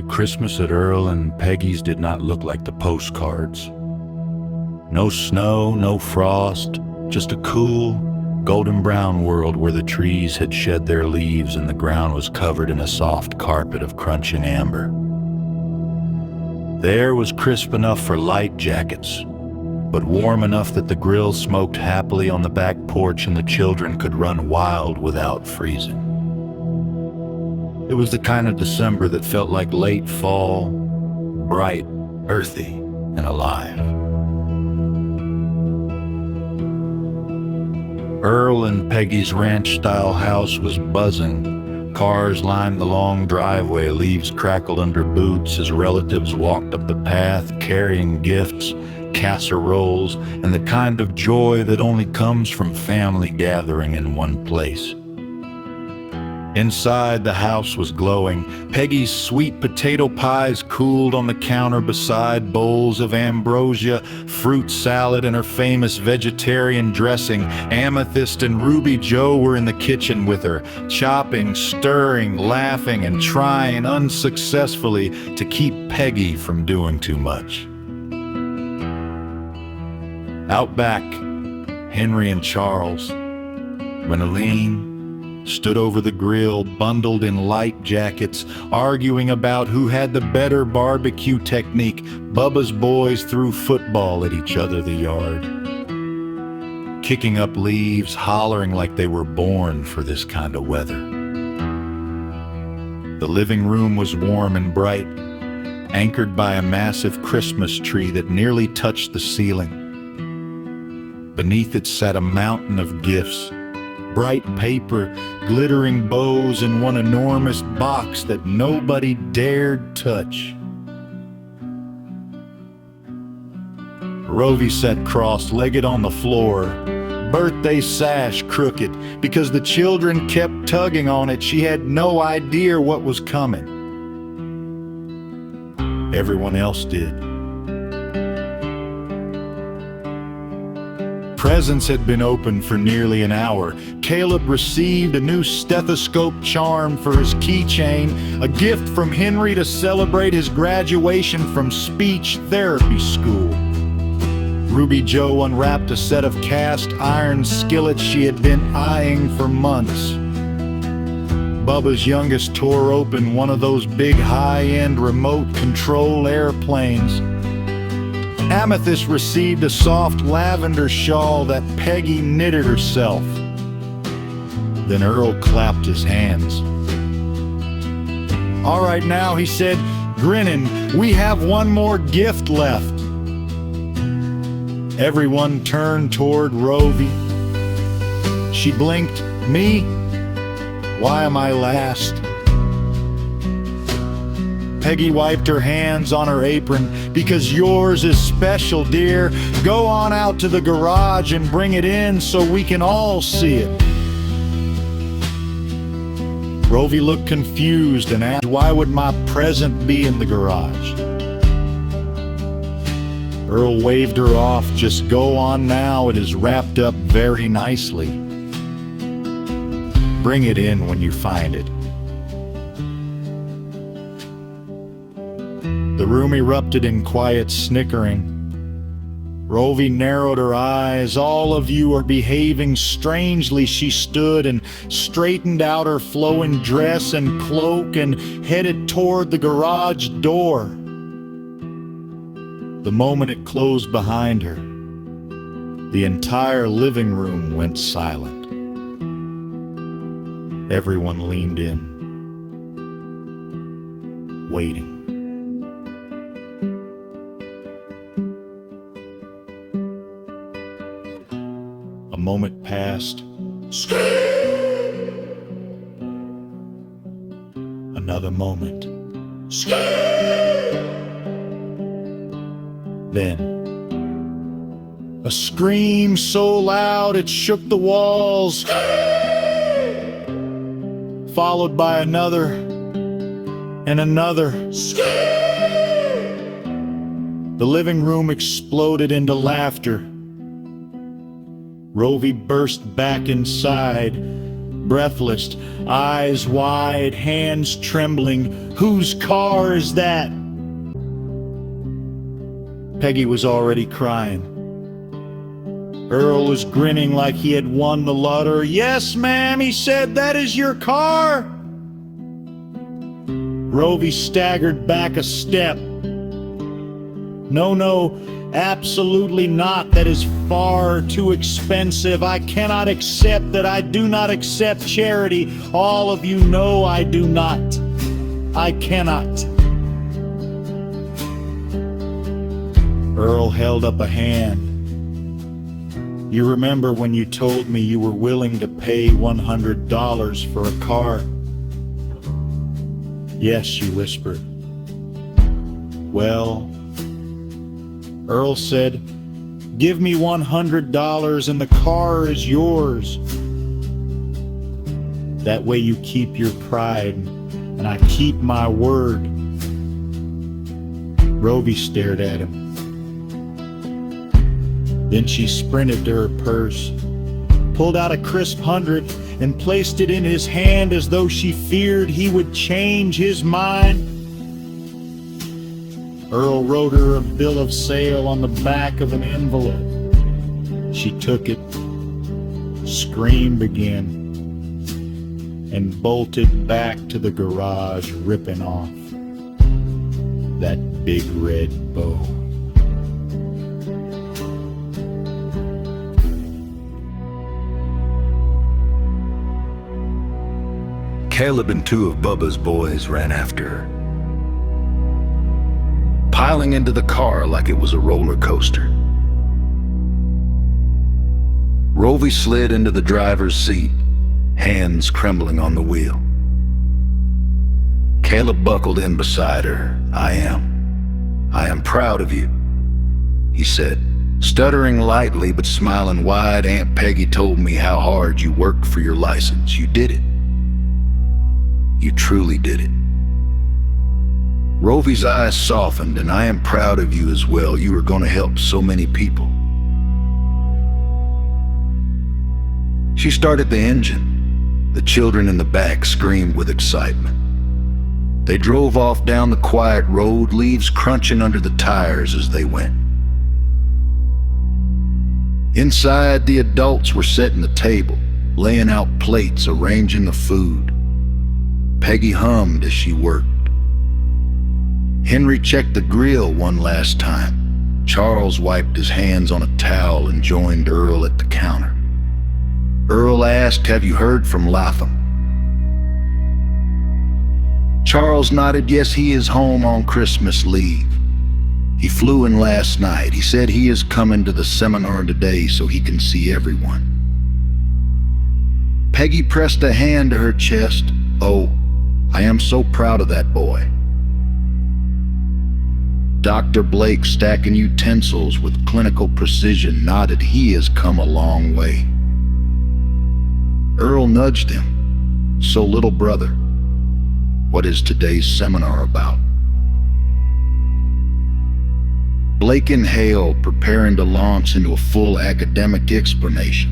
Christmas at Earl and Peggy's did not look like the postcards. No snow, no frost, just a cool, golden brown world where the trees had shed their leaves and the ground was covered in a soft carpet of crunching amber. The air was crisp enough for light jackets, but warm enough that the grill smoked happily on the back porch and the children could run wild without freezing. It was the kind of December that felt like late fall, bright, earthy, and alive. Earl and Peggy's ranch-style house was buzzing. Cars lined the long driveway, leaves crackled under boots as relatives walked up the path carrying gifts, casseroles, and the kind of joy that only comes from family gathering in one place. Inside, the house was glowing. Peggy's sweet potato pies cooled on the counter beside bowls of ambrosia, fruit salad, and her famous vegetarian dressing. Amethyst and Ruby Joe were in the kitchen with her, chopping, stirring, laughing, and trying unsuccessfully to keep Peggy from doing too much. Out back, Henry and Charles, Gwynolyn, stood over the grill, bundled in light jackets, arguing about who had the better barbecue technique. Bubba's boys threw football at each other the yard, kicking up leaves, hollering like they were born for this kind of weather. The living room was warm and bright, anchored by a massive Christmas tree that nearly touched the ceiling. Beneath it sat a mountain of gifts, bright paper, glittering bows, and one enormous box that nobody dared touch. Rôvi sat cross-legged on the floor, birthday sash crooked. Because the children kept tugging on it, she had no idea what was coming. Everyone else did. Presents had been open for nearly an hour. Caleb received a new stethoscope charm for his keychain, a gift from Henry to celebrate his graduation from speech therapy school. Ruby Joe unwrapped a set of cast iron skillets she had been eyeing for months. Bubba's youngest tore open one of those big high-end remote control airplanes. Amethyst received a soft lavender shawl that Peggy knitted herself. Then Earl clapped his hands. "All right now," he said, grinning, "we have one more gift left." Everyone turned toward Rôvi. She blinked. "Me? Why am I last?" Peggy wiped her hands on her apron. "Because yours is special, dear. Go on out to the garage and bring it in so we can all see it." Rôvi looked confused and asked, "Why would my present be in the garage?" Earl waved her off. "Just go on now. It is wrapped up very nicely. Bring it in when you find it." The room erupted in quiet snickering. Rôvi narrowed her eyes. "All of you are behaving strangely." She stood and straightened out her flowing dress and cloak and headed toward the garage door. The moment it closed behind her, the entire living room went silent. Everyone leaned in, waiting. A moment passed. Another moment. Then, a scream so loud it shook the walls, followed by another and another. The living room exploded into laughter. Rôvi burst back inside. breathless, eyes wide, hands trembling. "Whose car is that?" Peggy was already crying. Earl was grinning like he had won the lottery. "Yes, ma'am," he said, "that is your car." Rôvi staggered back a step. No, absolutely not. That is far too expensive. I cannot accept that. I do not accept charity. All of you know I do not. I cannot. Earl held up a hand. "You remember when you told me you were willing to pay $100 for a car?" "Yes," she whispered. "Well," Earl said, "give me $100 and the car is yours. That way you keep your pride and I keep my word." Rôvi stared at him. Then she sprinted to her purse, pulled out a crisp 100 and placed it in his hand as though she feared he would change his mind. Earl wrote her a bill of sale on the back of an envelope. She took it, screamed again, and bolted back to the garage, ripping off that big red bow. Caleb and two of Bubba's boys ran after her, piling into the car like it was a roller coaster. Rôvi slid into the driver's seat, hands trembling on the wheel. Caleb buckled in beside her. I am proud of you," he said, stuttering lightly but smiling wide. "Aunt Peggy told me how hard you worked for your license. You did it. You truly did it." Rôvi's eyes softened. "And I am proud of you as well. You are going to help so many people." She started the engine. The children in the back screamed with excitement. They drove off down the quiet road, leaves crunching under the tires as they went. Inside, the adults were setting the table, laying out plates, arranging the food. Peggy hummed as she worked. Henry checked the grill one last time. Charles wiped his hands on a towel and joined Earl at the counter. Earl asked, "Have you heard from Latham?" Charles nodded. "Yes, he is home on Christmas leave. He flew in last night. He said he is coming to the seminar today so he can see everyone." Peggy pressed a hand to her chest. "Oh, I am so proud of that boy." Dr. Blake, stacking utensils with clinical precision, nodded. "He has come a long way." Earl nudged him. "So, little brother, what is today's seminar about?" Blake inhaled, preparing to launch into a full academic explanation.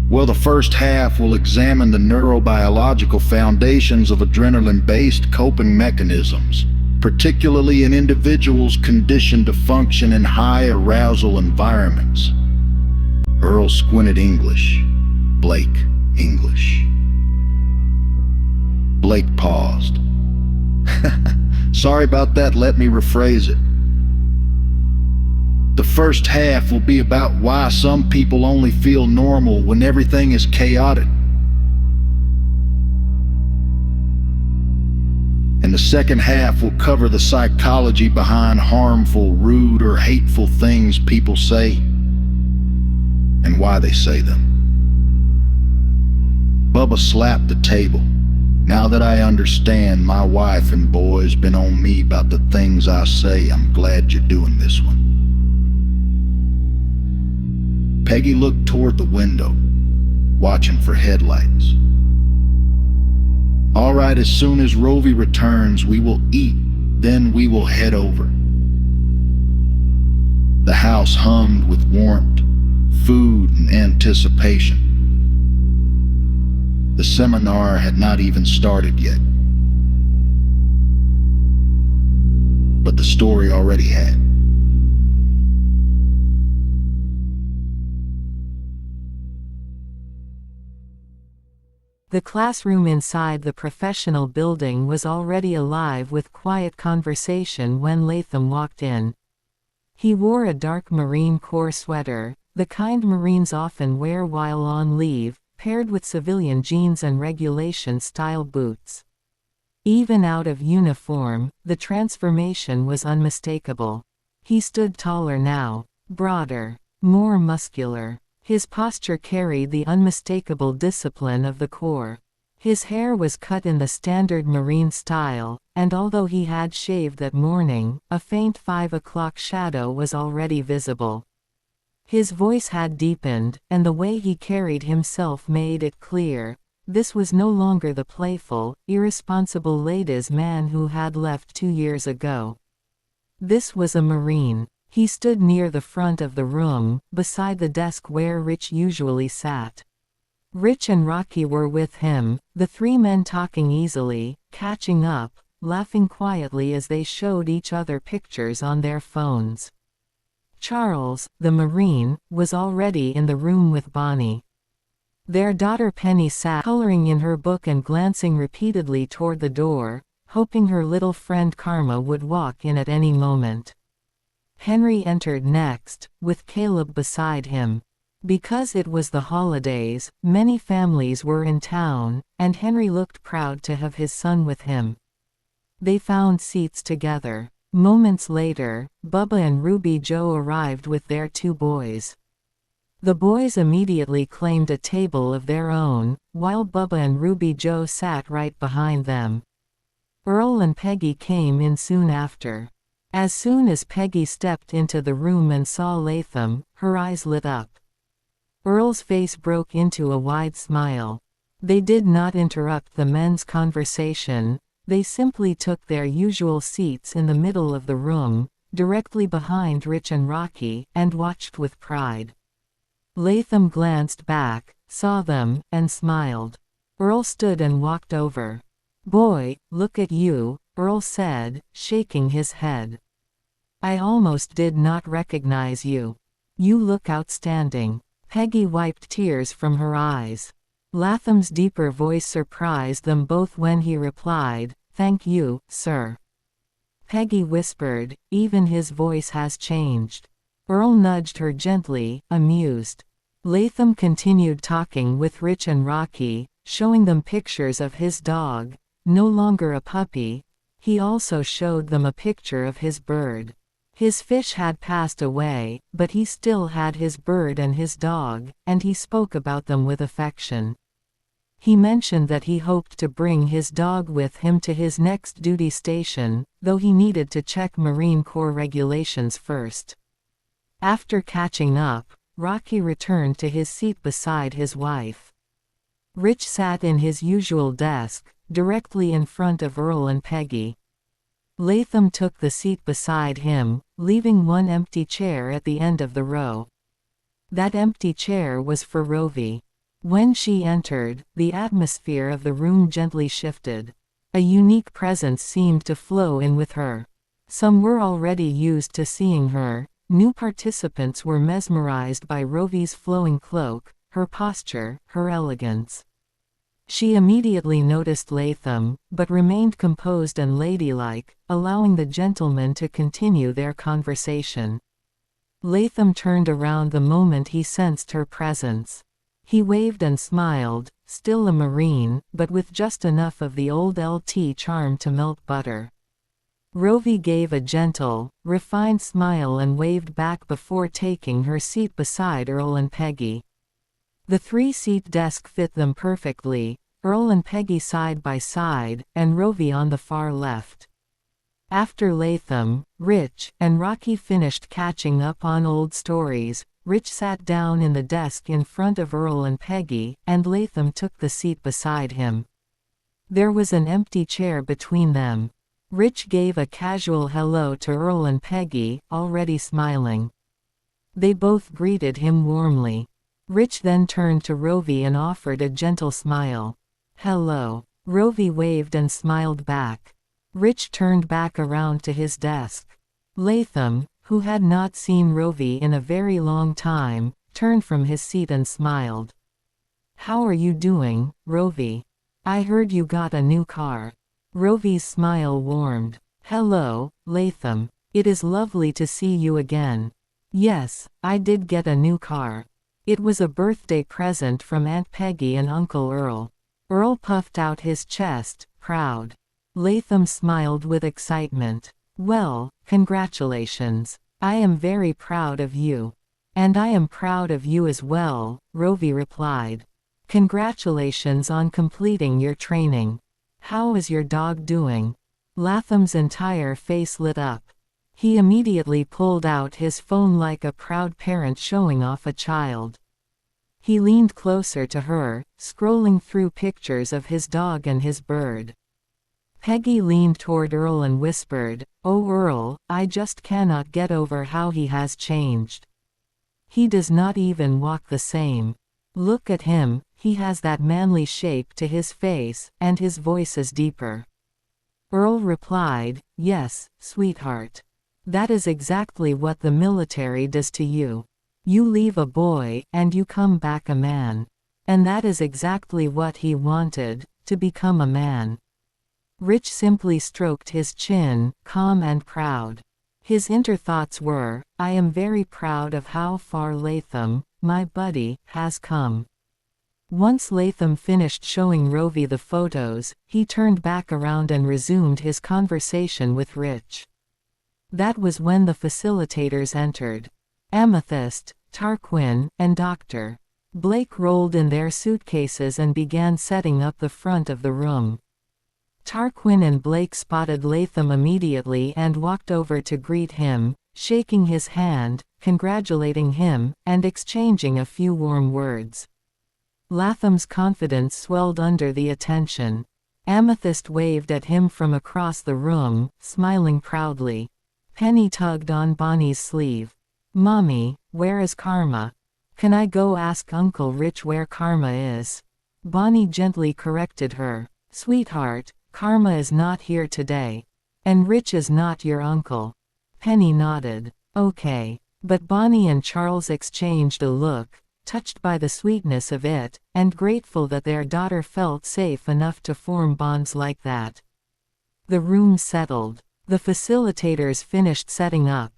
"Well, the first half will examine the neurobiological foundations of adrenaline-based coping mechanisms, particularly in individuals conditioned to function in high arousal environments." Earl squinted. "English. Blake, English." Blake paused. "Sorry about that, let me rephrase it. The first half will be about why some people only feel normal when everything is chaotic. And the second half will cover the psychology behind harmful, rude, or hateful things people say, and why they say them." Bubba slapped the table. "Now that I understand, my wife and boys been on me about the things I say. I'm glad you're doing this one." Peggy looked toward the window, watching for headlights. "All right, as soon as Rôvi returns, we will eat, then we will head over." The house hummed with warmth, food, and anticipation. The seminar had not even started yet. But the story already had. The classroom inside the professional building was already alive with quiet conversation when Latham walked in. He wore a dark Marine Corps sweater, the kind Marines often wear while on leave, paired with civilian jeans and regulation-style boots. Even out of uniform, the transformation was unmistakable. He stood taller now, broader, more muscular. His posture carried the unmistakable discipline of the Corps. His hair was cut in the standard Marine style, and although he had shaved that morning, a faint 5 o'clock shadow was already visible. His voice had deepened, and the way he carried himself made it clear. This was no longer the playful, irresponsible ladies' man who had left 2 years ago. This was a Marine. He stood near the front of the room, beside the desk where Rich usually sat. Rich and Rocky were with him, the three men talking easily, catching up, laughing quietly as they showed each other pictures on their phones. Charles, the Marine, was already in the room with Bonnie. Their daughter Penny sat coloring in her book and glancing repeatedly toward the door, hoping her little friend Karma would walk in at any moment. Henry entered next, with Caleb beside him. Because it was the holidays, many families were in town, and Henry looked proud to have his son with him. They found seats together. Moments later, Bubba and Ruby Joe arrived with their 2 boys. The boys immediately claimed a table of their own, while Bubba and Ruby Joe sat right behind them. Earl and Peggy came in soon after. As soon as Peggy stepped into the room and saw Latham, her eyes lit up. Earl's face broke into a wide smile. They did not interrupt the men's conversation, they simply took their usual seats in the middle of the room, directly behind Rich and Rocky, and watched with pride. Latham glanced back, saw them, and smiled. Earl stood and walked over. "Boy, look at you," Earl said, shaking his head. "I almost did not recognize you. You look outstanding." Peggy wiped tears from her eyes. Latham's deeper voice surprised them both when he replied, "Thank you, sir." Peggy whispered, "Even his voice has changed." Earl nudged her gently, amused. Latham continued talking with Rich and Rocky, showing them pictures of his dog, no longer a puppy. He also showed them a picture of his bird. His fish had passed away, but he still had his bird and his dog, and he spoke about them with affection. He mentioned that he hoped to bring his dog with him to his next duty station, though he needed to check Marine Corps regulations first. After catching up, Rocky returned to his seat beside his wife. Rich sat in his usual desk, directly in front of Earl and Peggy. Latham took the seat beside him, leaving one empty chair at the end of the row. That empty chair was for Rôvi. When she entered, the atmosphere of the room gently shifted. A unique presence seemed to flow in with her. Some were already used to seeing her. New participants were mesmerized by Rôvi's flowing cloak, her posture, her elegance. She immediately noticed Latham, but remained composed and ladylike, allowing the gentlemen to continue their conversation. Latham turned around the moment he sensed her presence. He waved and smiled, still a Marine, but with just enough of the old LT charm to melt butter. Rôvi gave a gentle, refined smile and waved back before taking her seat beside Earl and Peggy. The 3-seat desk fit them perfectly, Earl and Peggy side by side, and Rôvi on the far left. After Latham, Rich, and Rocky finished catching up on old stories, Rich sat down in the desk in front of Earl and Peggy, and Latham took the seat beside him. There was an empty chair between them. Rich gave a casual hello to Earl and Peggy, already smiling. They both greeted him warmly. Rich then turned to Rôvi and offered a gentle smile. Hello. Rôvi waved and smiled back. Rich turned back around to his desk. Latham, who had not seen Rôvi in a very long time, turned from his seat and smiled. How are you doing, Rôvi? I heard you got a new car. Rôvi's smile warmed. Hello, Latham. It is lovely to see you again. Yes, I did get a new car. It was a birthday present from Aunt Peggy and Uncle Earl. Earl puffed out his chest, proud. Latham smiled with excitement. Well, congratulations. I am very proud of you. And I am proud of you as well, Rôvi replied. Congratulations on completing your training. How is your dog doing? Latham's entire face lit up. He immediately pulled out his phone like a proud parent showing off a child. He leaned closer to her, scrolling through pictures of his dog and his bird. Peggy leaned toward Earl and whispered, "Oh Earl, I just cannot get over how he has changed. He does not even walk the same. Look at him, he has that manly shape to his face, and his voice is deeper." Earl replied, "Yes, sweetheart. That is exactly what the military does to you. You leave a boy, and you come back a man. And that is exactly what he wanted, to become a man." Rich simply stroked his chin, calm and proud. His inner thoughts were, I am very proud of how far Latham, my buddy, has come. Once Latham finished showing Rôvi the photos, he turned back around and resumed his conversation with Rich. That was when the facilitators entered. Amethyst, Tarquin, and Dr. Blake rolled in their suitcases and began setting up the front of the room. Tarquin and Blake spotted Latham immediately and walked over to greet him, shaking his hand, congratulating him, and exchanging a few warm words. Latham's confidence swelled under the attention. Amethyst waved at him from across the room, smiling proudly. Penny tugged on Bonnie's sleeve. "Mommy, where is Karma? Can I go ask Uncle Rich where Karma is?" Bonnie gently corrected her. "Sweetheart, Karma is not here today. And Rich is not your uncle." Penny nodded. "Okay." But Bonnie and Charles exchanged a look, touched by the sweetness of it, and grateful that their daughter felt safe enough to form bonds like that. The room settled. The facilitators finished setting up.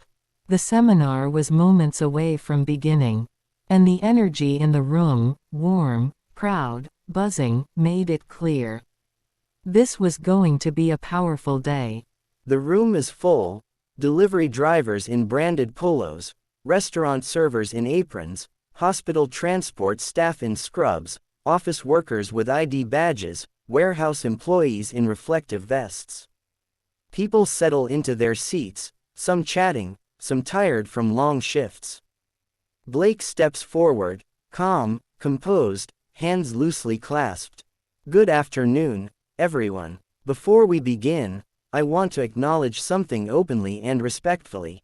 The seminar was moments away from beginning. And the energy in the room, warm, proud, buzzing, made it clear. This was going to be a powerful day. The room is full. Delivery drivers in branded polos, restaurant servers in aprons, hospital transport staff in scrubs, office workers with ID badges, warehouse employees in reflective vests. People settle into their seats, some chatting, some tired from long shifts. Blake steps forward, calm, composed, hands loosely clasped. "Good afternoon, everyone. Before we begin, I want to acknowledge something openly and respectfully.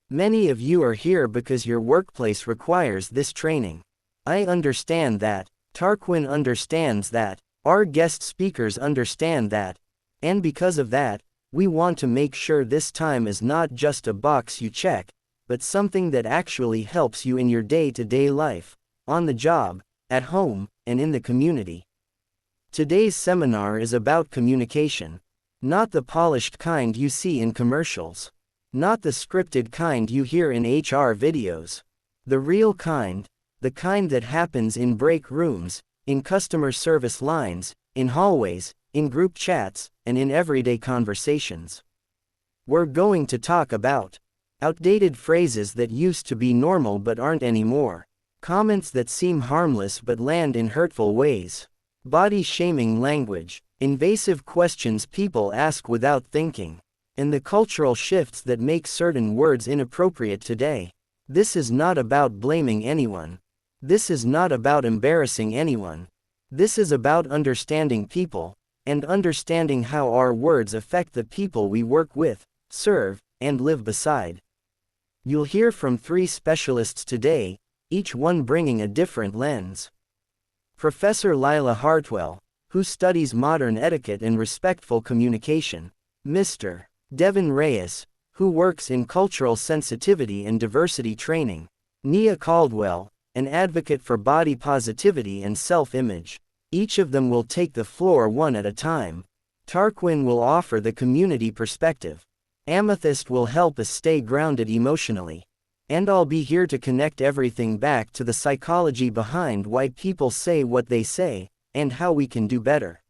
Many of you are here because your workplace requires this training. I understand that, Tarquin understands that, our guest speakers understand that, and because of that, we want to make sure this time is not just a box you check, but something that actually helps you in your day-to-day life, on the job, at home, and in the community. Today's seminar is about communication. Not the polished kind you see in commercials. Not the scripted kind you hear in HR videos. The real kind, the kind that happens in break rooms, in customer service lines, in hallways, in group chats, and in everyday conversations. We're going to talk about outdated phrases that used to be normal but aren't anymore. Comments that seem harmless but land in hurtful ways. Body-shaming language. Invasive questions people ask without thinking. And the cultural shifts that make certain words inappropriate today. This is not about blaming anyone. This is not about embarrassing anyone. This is about understanding people, and understanding how our words affect the people we work with, serve, and live beside. You'll hear from 3 specialists today, each one bringing a different lens. Professor Lila Hartwell, who studies modern etiquette and respectful communication. Mr. Devin Reyes, who works in cultural sensitivity and diversity training. Nia Caldwell, an advocate for body positivity and self-image. Each of them will take the floor one at a time. Tarquin will offer the community perspective. Amethyst will help us stay grounded emotionally. And I'll be here to connect everything back to the psychology behind why people say what they say, and how we can do better.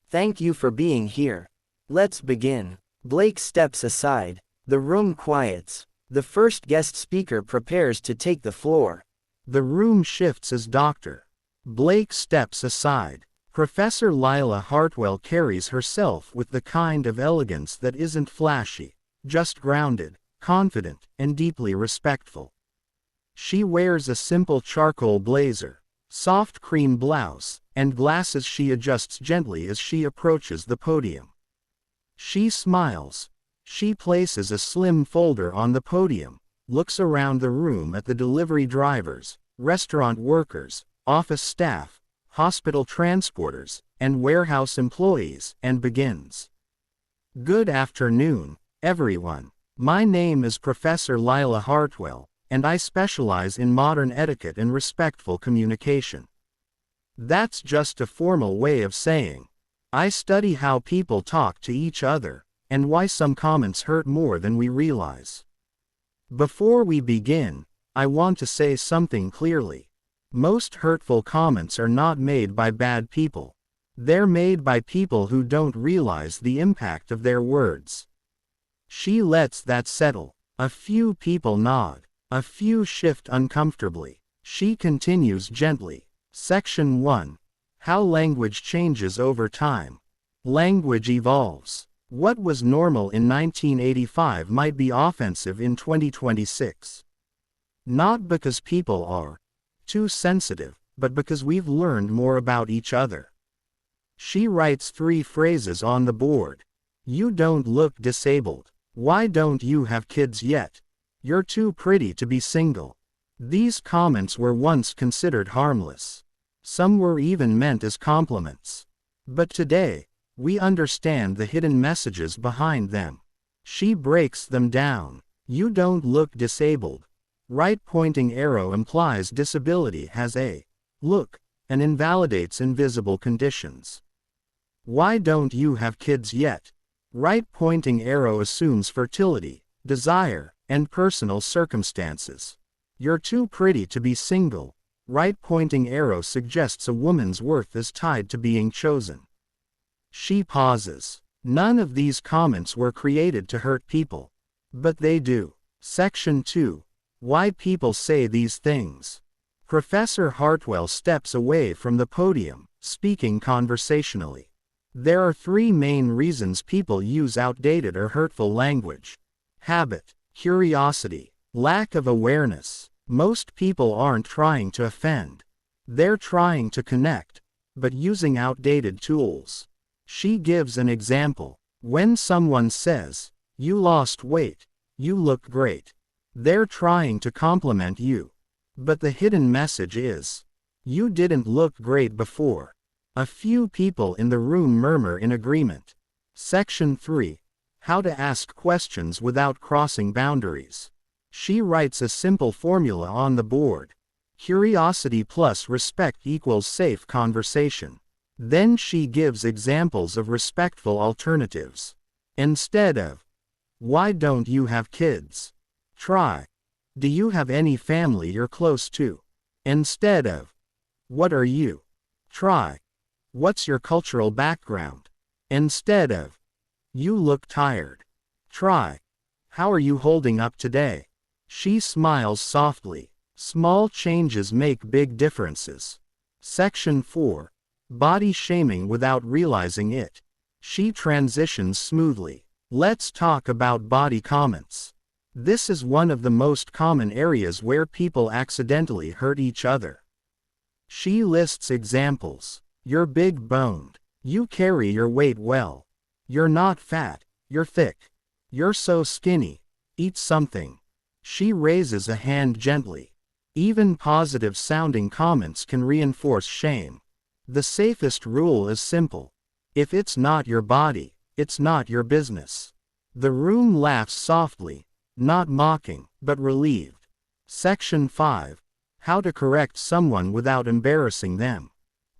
Thank you for being here. Let's begin. Blake steps aside. The room quiets. The first guest speaker prepares to take the floor. The room shifts as Dr. Blake steps aside. Professor Lila Hartwell carries herself with the kind of elegance that isn't flashy, just grounded, confident, and deeply respectful. She wears a simple charcoal blazer, soft cream blouse, and glasses she adjusts gently as she approaches the podium. She smiles. She places a slim folder on the podium, looks around the room at the delivery drivers, restaurant workers, office staff, hospital transporters, and warehouse employees, and begins. Good afternoon, everyone. My name is Professor Lila Hartwell, and I specialize in modern etiquette and respectful communication. That's just a formal way of saying, I study how people talk to each other, and why some comments hurt more than we realize. Before we begin, I want to say something clearly. Most hurtful comments are not made by bad people. They're made by people who don't realize the impact of their words. She lets that settle. A few people nod. A few shift uncomfortably. She continues gently. Section 1. How language changes over time. Language evolves. What was normal in 1985 might be offensive in 2026. Not because people are too sensitive, but because we've learned more about each other. She writes 3 phrases on the board. You don't look disabled. Why don't you have kids yet? You're too pretty to be single. These comments were once considered harmless. Some were even meant as compliments. But today, we understand the hidden messages behind them. She breaks them down. You don't look disabled. Right pointing arrow implies disability has a look, and invalidates invisible conditions. Why don't you have kids yet? Right pointing arrow assumes fertility, desire, and personal circumstances. You're too pretty to be single. Right pointing arrow suggests a woman's worth is tied to being chosen. She pauses. None of these comments were created to hurt people. But they do. Section 2. Why people say these things. Professor Hartwell steps away from the podium, speaking conversationally. There are 3 main reasons people use outdated or hurtful language. Habit, curiosity, lack of awareness. Most people aren't trying to offend. They're trying to connect, but using outdated tools. She gives an example. When someone says, "You lost weight, you look great," they're trying to compliment you. But the hidden message is, "You didn't look great before." A few people in the room murmur in agreement. Section 3. How to ask questions without crossing boundaries. She writes a simple formula on the board. Curiosity plus respect equals safe conversation. Then she gives examples of respectful alternatives. Instead of, "Why don't you have kids?" Try, "Do you have any family you're close to?" Instead of, "What are you?" Try, "What's your cultural background?" Instead of, "You look tired." Try, "How are you holding up today?" She smiles softly. Small changes make big differences. Section 4. Body shaming without realizing it. She transitions smoothly. Let's talk about body comments. This is one of the most common areas where people accidentally hurt each other. She lists examples. You're big boned. You carry your weight well. You're not fat, you're thick. You're so skinny. Eat something. She raises a hand gently. Even positive sounding comments can reinforce shame. The safest rule is simple. If it's not your body, it's not your business. The room laughs softly, not mocking, but relieved. Section 5. How to correct someone without embarrassing them.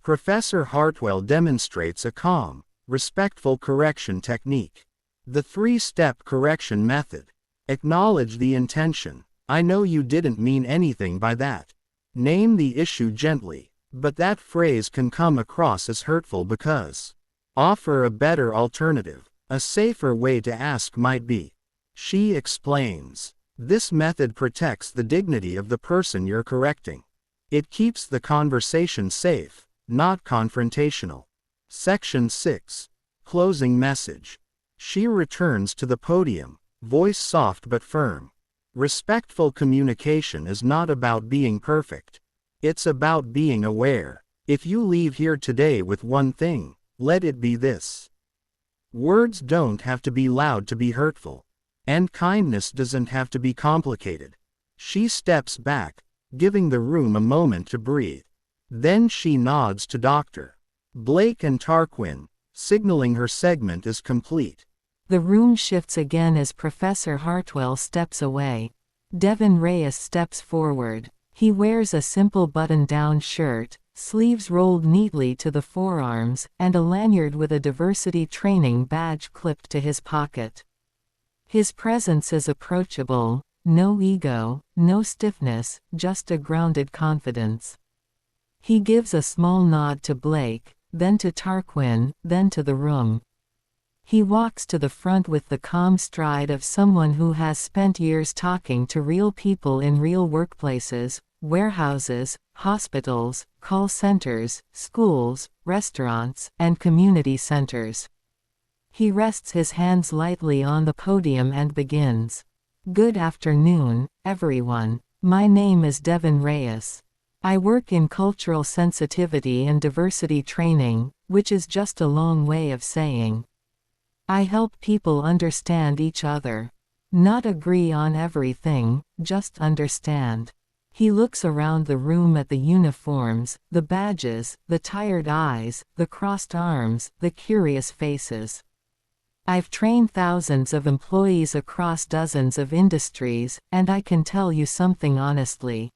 Professor Hartwell demonstrates a calm, respectful correction technique. The 3-step correction method. Acknowledge the intention. I know you didn't mean anything by that. Name the issue gently, but that phrase can come across as hurtful because. Offer a better alternative. A safer way to ask might be. She explains. This method protects the dignity of the person you're correcting. It keeps the conversation safe, not confrontational. Section 6. Closing message. She returns to the podium, voice soft but firm. Respectful communication is not about being perfect. It's about being aware. If you leave here today with one thing, let it be this. Words don't have to be loud to be hurtful. And kindness doesn't have to be complicated. She steps back, giving the room a moment to breathe. Then she nods to Dr. Blake and Tarquin, signaling her segment is complete. The room shifts again as Professor Hartwell steps away. Devin Reyes steps forward. He wears a simple button-down shirt, sleeves rolled neatly to the forearms, and a lanyard with a diversity training badge clipped to his pocket. His presence is approachable, no ego, no stiffness, just a grounded confidence. He gives a small nod to Blake, then to Tarquin, then to the room. He walks to the front with the calm stride of someone who has spent years talking to real people in real workplaces, warehouses, hospitals, call centers, schools, restaurants, and community centers. He rests his hands lightly on the podium and begins. Good afternoon, everyone. My name is Devin Reyes. I work in cultural sensitivity and diversity training, which is just a long way of saying. I help people understand each other. Not agree on everything, just understand. He looks around the room at the uniforms, the badges, the tired eyes, the crossed arms, the curious faces. I've trained thousands of employees across dozens of industries, and I can tell you something honestly.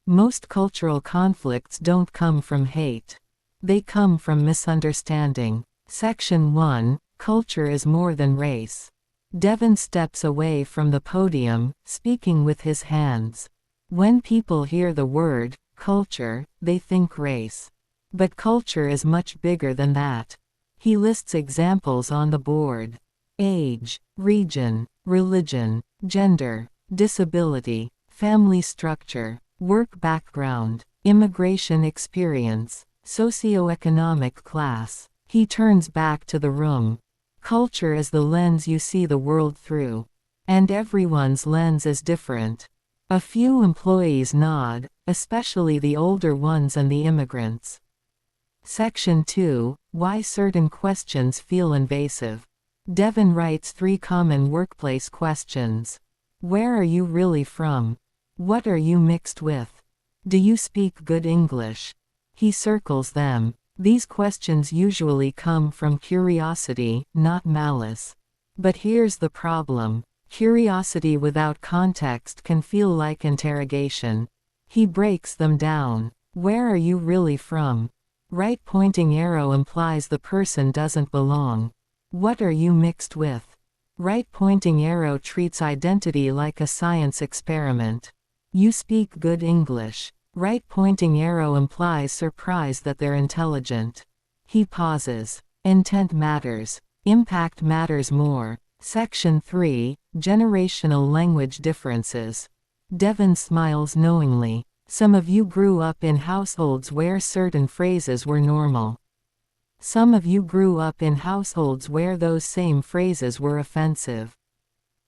Most cultural conflicts don't come from hate. They come from misunderstanding. Section 1. Culture is more than race. Devin steps away from the podium, speaking with his hands. When people hear the word culture, they think race. But culture is much bigger than that. He lists examples on the board. Age, region, religion, gender, disability, family structure, work background, immigration experience, socioeconomic class. He turns back to the room. Culture is the lens you see the world through. And everyone's lens is different. A few employees nod, especially the older ones and the immigrants. Section 2. Why certain questions feel invasive. Devin writes 3 common workplace questions. Where are you really from? What are you mixed with? Do you speak good English? He circles them. These questions usually come from curiosity, not malice. But here's the problem. Curiosity without context can feel like interrogation. He breaks them down. Where are you really from? Right pointing arrow implies the person doesn't belong. What are you mixed with? Right pointing arrow treats identity like a science experiment. You speak good English. Right pointing arrow implies surprise that they're intelligent. He pauses. Intent matters. Impact matters more. Section 3. Generational language differences. Devin smiles knowingly. Some of you grew up in households where certain phrases were normal. Some of you grew up in households where those same phrases were offensive.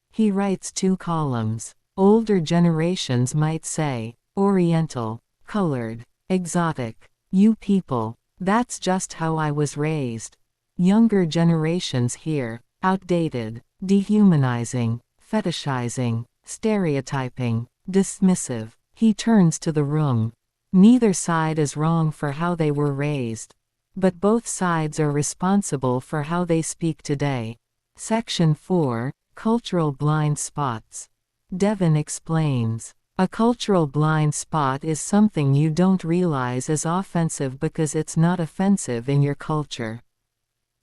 He writes 2 columns. Older generations might say, Oriental, colored, exotic. You people. That's just how I was raised. Younger generations hear, outdated, dehumanizing, fetishizing, stereotyping, dismissive. He turns to the room. Neither side is wrong for how they were raised. But both sides are responsible for how they speak today. Section 4, Cultural Blind Spots. Devin explains. A cultural blind spot is something you don't realize is offensive because it's not offensive in your culture.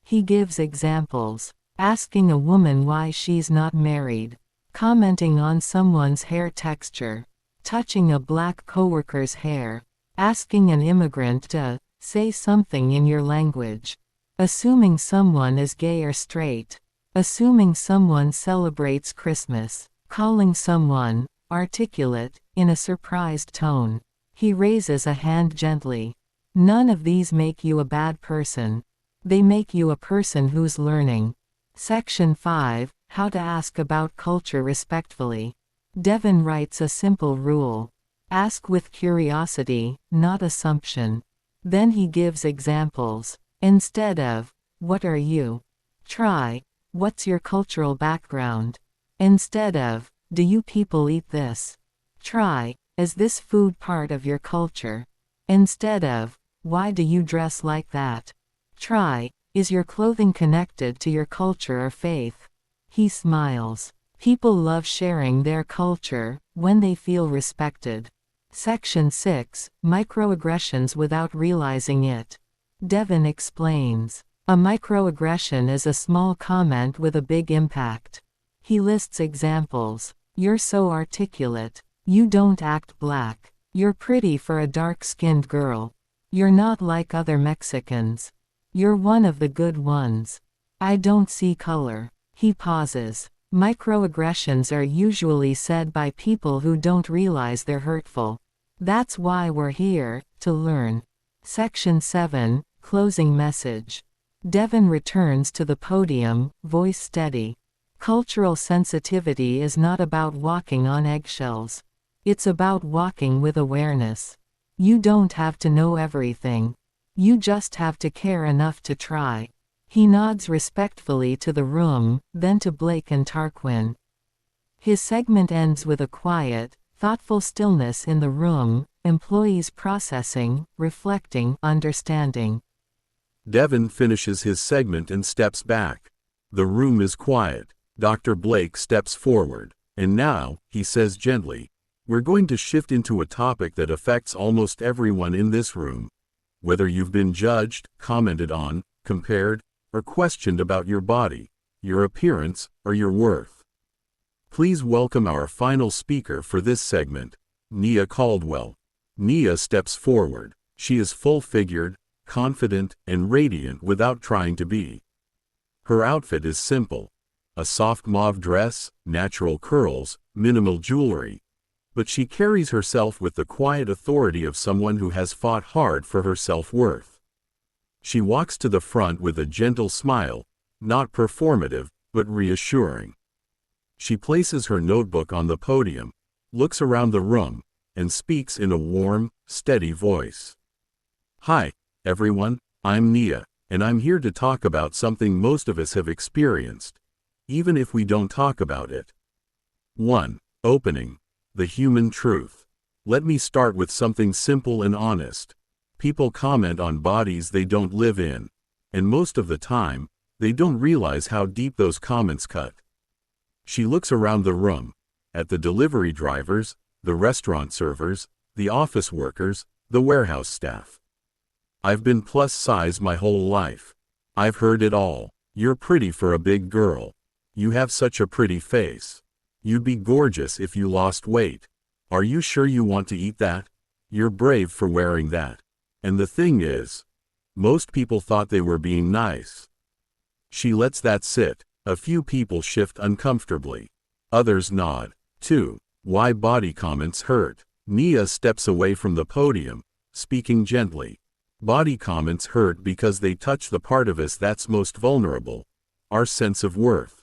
He gives examples. Asking a woman why she's not married. Commenting on someone's hair texture. Touching a black coworker's hair. Asking an immigrant to say something in your language. Assuming someone is gay or straight. Assuming someone celebrates Christmas. Calling someone articulate in a surprised tone. He raises a hand gently. None of these make you a bad person. They make you a person who's learning. Section 5, How to Ask About Culture Respectfully. Devin writes a simple rule. Ask with curiosity, not assumption. Then he gives examples. Instead of, what are you? Try, what's your cultural background? Instead of, do you people eat this? Try, is this food part of your culture? Instead of, why do you dress like that? Try, is your clothing connected to your culture or faith? He smiles. People love sharing their culture when they feel respected. Section 6, Microaggressions Without Realizing It. Devin explains. A microaggression is a small comment with a big impact. He lists examples. You're so articulate. You don't act black. You're pretty for a dark-skinned girl. You're not like other Mexicans. You're one of the good ones. I don't see color. He pauses. Microaggressions are usually said by people who don't realize they're hurtful. That's why we're here, to learn. Section 7, Closing Message. Devin returns to the podium, voice steady. Cultural sensitivity is not about walking on eggshells. It's about walking with awareness. You don't have to know everything. You just have to care enough to try. He nods respectfully to the room, then to Blake and Tarquin. His segment ends with a quiet, thoughtful stillness in the room, employees processing, reflecting, understanding. Devin finishes his segment and steps back. The room is quiet. Dr. Blake steps forward. And now, he says gently, we're going to shift into a topic that affects almost everyone in this room. Whether you've been judged, commented on, compared, or questioned about your body, your appearance, or your worth. Please welcome our final speaker for this segment, Nia Caldwell. Nia steps forward. She is full-figured, confident, and radiant without trying to be. Her outfit is simple. A soft mauve dress, natural curls, minimal jewelry. But she carries herself with the quiet authority of someone who has fought hard for her self-worth. She walks to the front with a gentle smile, not performative, but reassuring. She places her notebook on the podium, looks around the room, and speaks in a warm, steady voice. Hi, everyone, I'm Nia, and I'm here to talk about something most of us have experienced, even if we don't talk about it. 1. Opening. The human truth. Let me start with something simple and honest. People comment on bodies they don't live in, and most of the time, they don't realize how deep those comments cut. She looks around the room, at the delivery drivers, the restaurant servers, the office workers, the warehouse staff. I've been plus size my whole life. I've heard it all. You're pretty for a big girl. You have such a pretty face. You'd be gorgeous if you lost weight. Are you sure you want to eat that? You're brave for wearing that. And the thing is, most people thought they were being nice. She lets that sit. A few people shift uncomfortably. Others nod. 2. Why body comments hurt. Nia steps away from the podium, speaking gently. Body comments hurt because they touch the part of us that's most vulnerable, our sense of worth.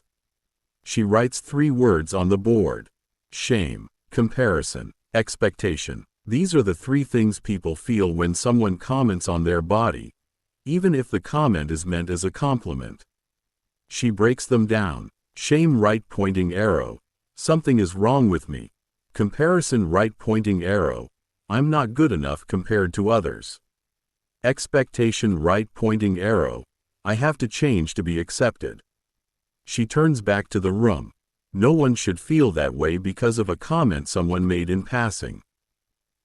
She writes 3 words on the board. Shame, comparison, expectation. These are the 3 things people feel when someone comments on their body, even if the comment is meant as a compliment. She breaks them down. Shame, right pointing arrow. Something is wrong with me. Comparison, right pointing arrow. I'm not good enough compared to others. Expectation right pointing arrow. I have to change to be accepted. She turns back to the room. No one should feel that way because of a comment someone made in passing.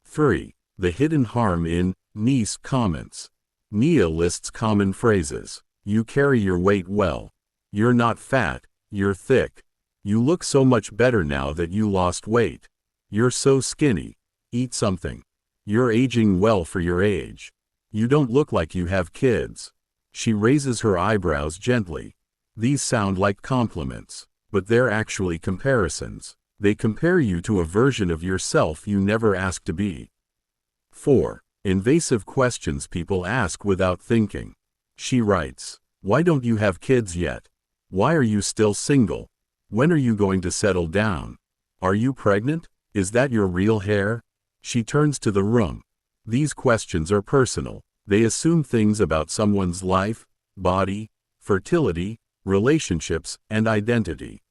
3. The hidden harm in niece comments. Nia lists common phrases. You carry your weight well. You're not fat, you're thick. You look so much better now that you lost weight. You're so skinny. Eat something. You're aging well for your age. You don't look like you have kids. She raises her eyebrows gently. These sound like compliments, but they're actually comparisons. They compare you to a version of yourself you never asked to be. 4. Invasive questions people ask without thinking. She writes, why don't you have kids yet? Why are you still single? When are you going to settle down? Are you pregnant? Is that your real hair? She turns to the room. These questions are personal. They assume things about someone's life, body, fertility, relationships, and identity.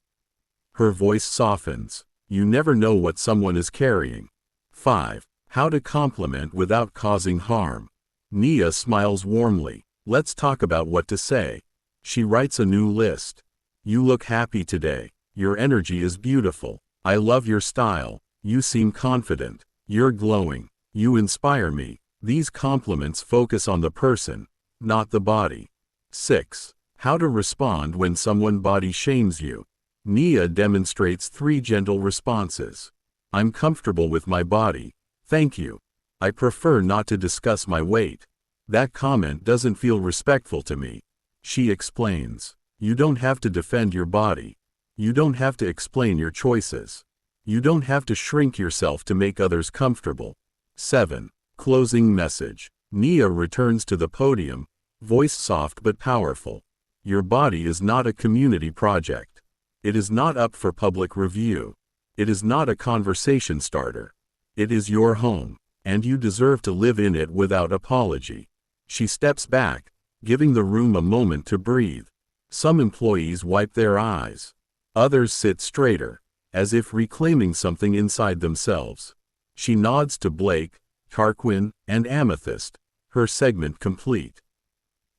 Her voice softens. You never know what someone is carrying. 5. How to compliment without causing harm. Nia smiles warmly. Let's talk about what to say. She writes a new list. You look happy today. Your energy is beautiful. I love your style. You seem confident. You're glowing. You inspire me. These compliments focus on the person, not the body. 6. How to respond when someone body shames you. Nia demonstrates 3 gentle responses. I'm comfortable with my body. Thank you. I prefer not to discuss my weight. That comment doesn't feel respectful to me. She explains. You don't have to defend your body. You don't have to explain your choices. You don't have to shrink yourself to make others comfortable. 7. Closing message. Nia returns to the podium, voice soft but powerful. Your body is not a community project. It is not up for public review. It is not a conversation starter. It is your home, and you deserve to live in it without apology. She steps back, giving the room a moment to breathe. Some employees wipe their eyes. Others sit straighter, as if reclaiming something inside themselves. She nods to Blake, Tarquin, and Amethyst, her segment complete.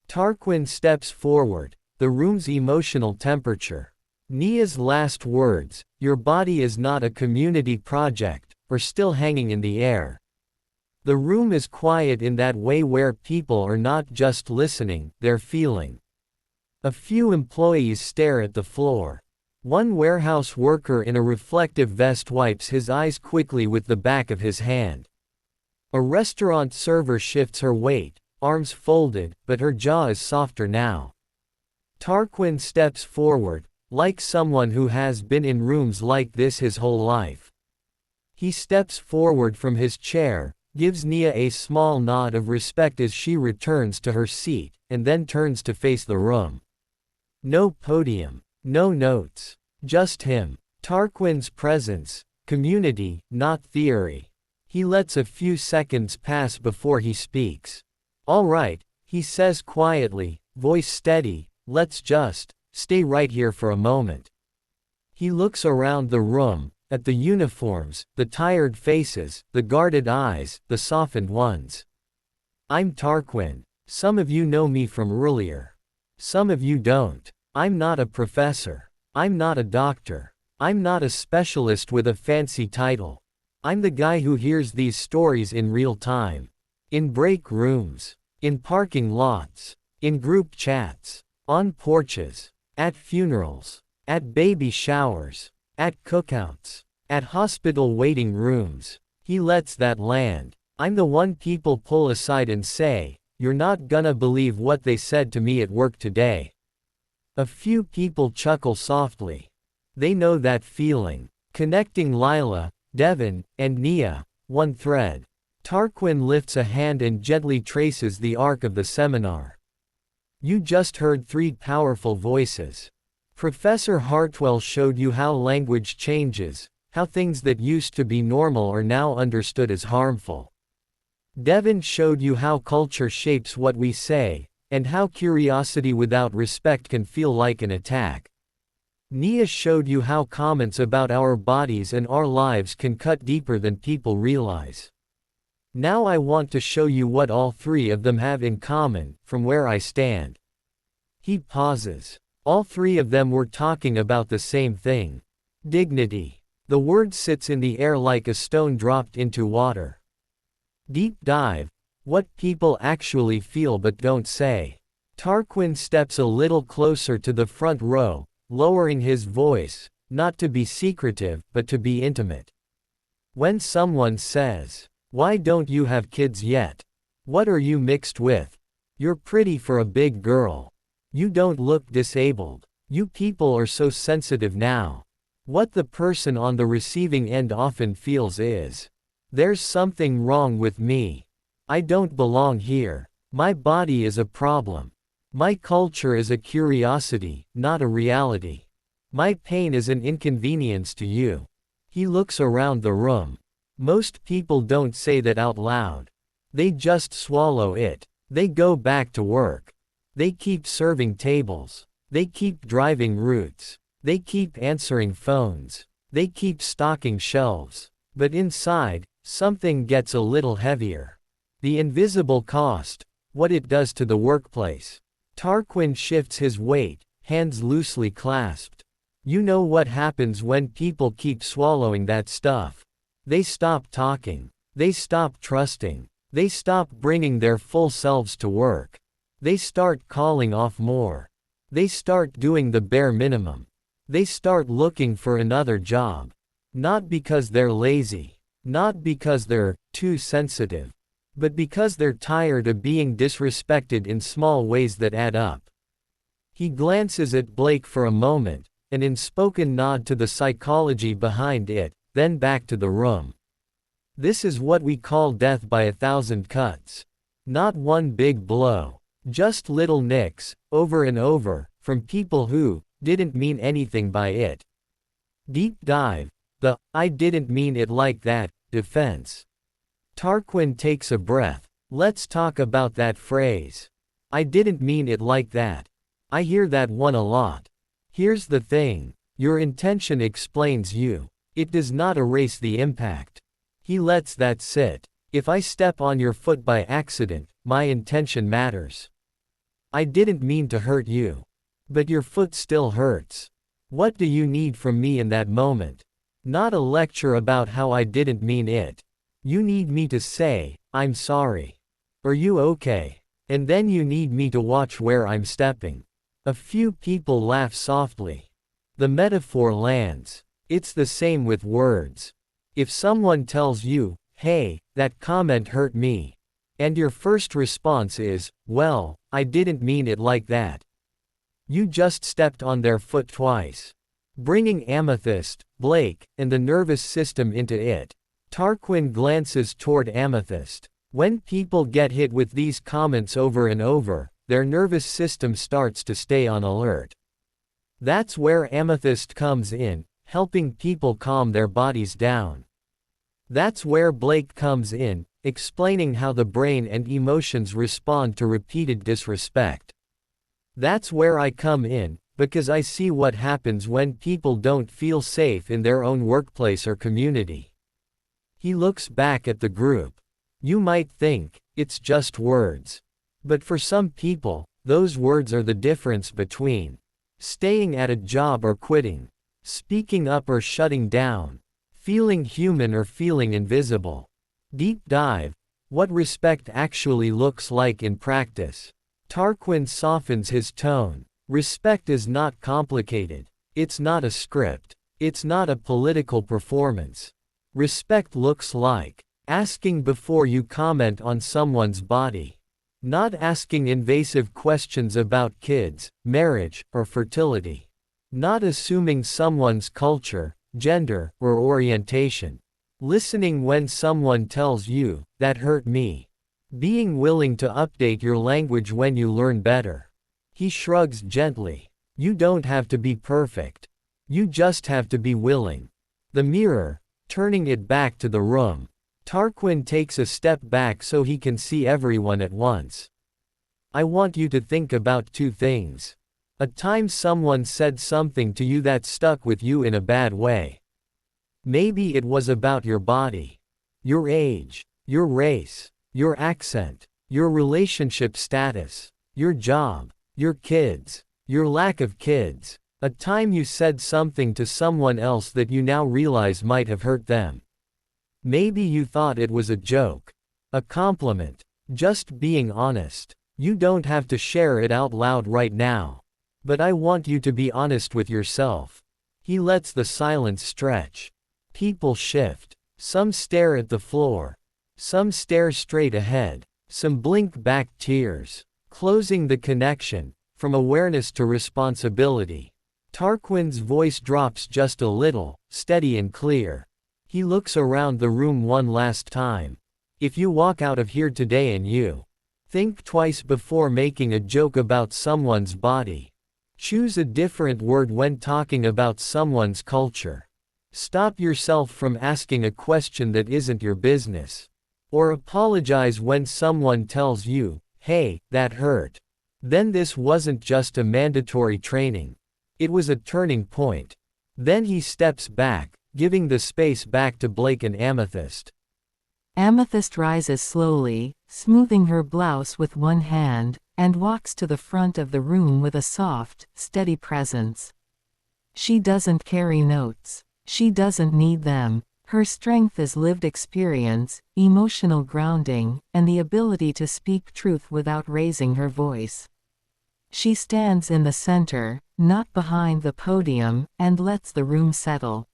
Tarquin steps forward, the room's emotional temperature. Nia's last words, your body is not a community project, are still hanging in the air. The room is quiet in that way where people are not just listening, they're feeling. A few employees stare at the floor. One warehouse worker in a reflective vest wipes his eyes quickly with the back of his hand. A restaurant server shifts her weight, arms folded, but her jaw is softer now. Tarquin steps forward, like someone who has been in rooms like this his whole life. He steps forward from his chair, gives Nia a small nod of respect as she returns to her seat, and then turns to face the room. No podium, no notes, just him. Tarquin's presence, community, not theory. He lets a few seconds pass before he speaks. All right, he says quietly, voice steady, let's just stay right here for a moment. He looks around the room, at the uniforms, the tired faces, the guarded eyes, the softened ones. I'm Tarquin. Some of you know me from earlier. Some of you don't. I'm not a professor. I'm not a doctor. I'm not a specialist with a fancy title. I'm the guy who hears these stories in real time. In break rooms. In parking lots. In group chats. On porches. At funerals. At baby showers. At cookouts. At hospital waiting rooms. He lets that land. I'm the one people pull aside and say, you're not gonna believe what they said to me at work today. A few people chuckle softly. They know that feeling. Connecting Lila, Devin, and Nia, one thread. Tarquin lifts a hand and gently traces the arc of the seminar. You just heard 3 powerful voices. Professor Hartwell showed you how language changes, how things that used to be normal are now understood as harmful. Devin showed you how culture shapes what we say, and how curiosity without respect can feel like an attack. Nia showed you how comments about our bodies and our lives can cut deeper than people realize. Now I want to show you what all three of them have in common, from where I stand. He pauses. All three of them were talking about the same thing. Dignity. The word sits in the air like a stone dropped into water. Deep dive. What people actually feel but don't say. Tarquin steps a little closer to the front row, lowering his voice, not to be secretive, but to be intimate. When someone says, "Why don't you have kids yet? What are you mixed with? You're pretty for a big girl. You don't look disabled. You people are so sensitive now." What the person on the receiving end often feels is, "There's something wrong with me. I don't belong here. My body is a problem. My culture is a curiosity, not a reality. My pain is an inconvenience to you." He looks around the room. Most people don't say that out loud. They just swallow it. They go back to work. They keep serving tables. They keep driving routes. They keep answering phones. They keep stocking shelves. But inside, something gets a little heavier. The invisible cost, what it does to the workplace. Tarquin shifts his weight, hands loosely clasped. You know what happens when people keep swallowing that stuff. They stop talking. They stop trusting. They stop bringing their full selves to work. They start calling off more. They start doing the bare minimum. They start looking for another job. Not because they're lazy. Not because they're too sensitive. But because they're tired of being disrespected in small ways that add up. He glances at Blake for a moment, an unspoken nod to the psychology behind it, then back to the room. This is what we call death by 1,000 cuts. Not one big blow. Just little nicks, over and over, from people who didn't mean anything by it. Deep dive. The "I didn't mean it like that" defense. Tarquin takes a breath. Let's talk about that phrase. "I didn't mean it like that." I hear that one a lot. Here's the thing. Your intention explains you. It does not erase the impact. He lets that sit. If I step on your foot by accident, my intention matters. I didn't mean to hurt you. But your foot still hurts. What do you need from me in that moment? Not a lecture about how I didn't mean it. You need me to say, "I'm sorry." Are you okay? And then you need me to watch where I'm stepping. A few people laugh softly. The metaphor lands. It's the same with words. If someone tells you, "Hey, that comment hurt me," and your first response is, "Well, I didn't mean it like that," you just stepped on their foot twice. Bringing Amethyst, Blake, and the nervous system into it. Tarquin glances toward Amethyst. When people get hit with these comments over and over, their nervous system starts to stay on alert. That's where Amethyst comes in, helping people calm their bodies down. That's where Blake comes in, explaining how the brain and emotions respond to repeated disrespect. That's where I come in, because I see what happens when people don't feel safe in their own workplace or community. He looks back at the group. You might think, it's just words. But for some people, those words are the difference between staying at a job or quitting, speaking up or shutting down, feeling human or feeling invisible. Deep dive. What respect actually looks like in practice. Tarquin softens his tone. Respect is not complicated. It's not a script. It's not a political performance. Respect looks like asking before you comment on someone's body. Not asking invasive questions about kids, marriage, or fertility. Not assuming someone's culture, gender, or orientation. Listening when someone tells you, "That hurt me." Being willing to update your language when you learn better. He shrugs gently. You don't have to be perfect. You just have to be willing. The mirror, turning it back to the room. Tarquin takes a step back so he can see everyone at once. I want you to think about two things. A time someone said something to you that stuck with you in a bad way. Maybe it was about your body, your age, Your race, your accent, your relationship status, your job, your kids, your lack of kids, a time you said something to someone else that you now realize might have hurt them. Maybe you thought it was a joke, a compliment, just being honest. You don't have to share it out loud right now. But I want you to be honest with yourself. He lets the silence stretch. People shift. Some stare at the floor. Some stare straight ahead. Some blink back tears. Closing the connection, from awareness to responsibility. Tarquin's voice drops just a little, steady and clear. He looks around the room one last time. If you walk out of here today and you think twice before making a joke about someone's body. Choose a different word when talking about someone's culture. Stop yourself from asking a question that isn't your business. Or apologize when someone tells you, "Hey, that hurt." Then this wasn't just a mandatory training. It was a turning point. Then he steps back, giving the space back to Blake and Amethyst. Amethyst rises slowly, smoothing her blouse with one hand, and walks to the front of the room with a soft, steady presence. She doesn't carry notes. She doesn't need them. Her strength is lived experience, emotional grounding, and the ability to speak truth without raising her voice. She stands in the center, not behind the podium, and lets the room settle.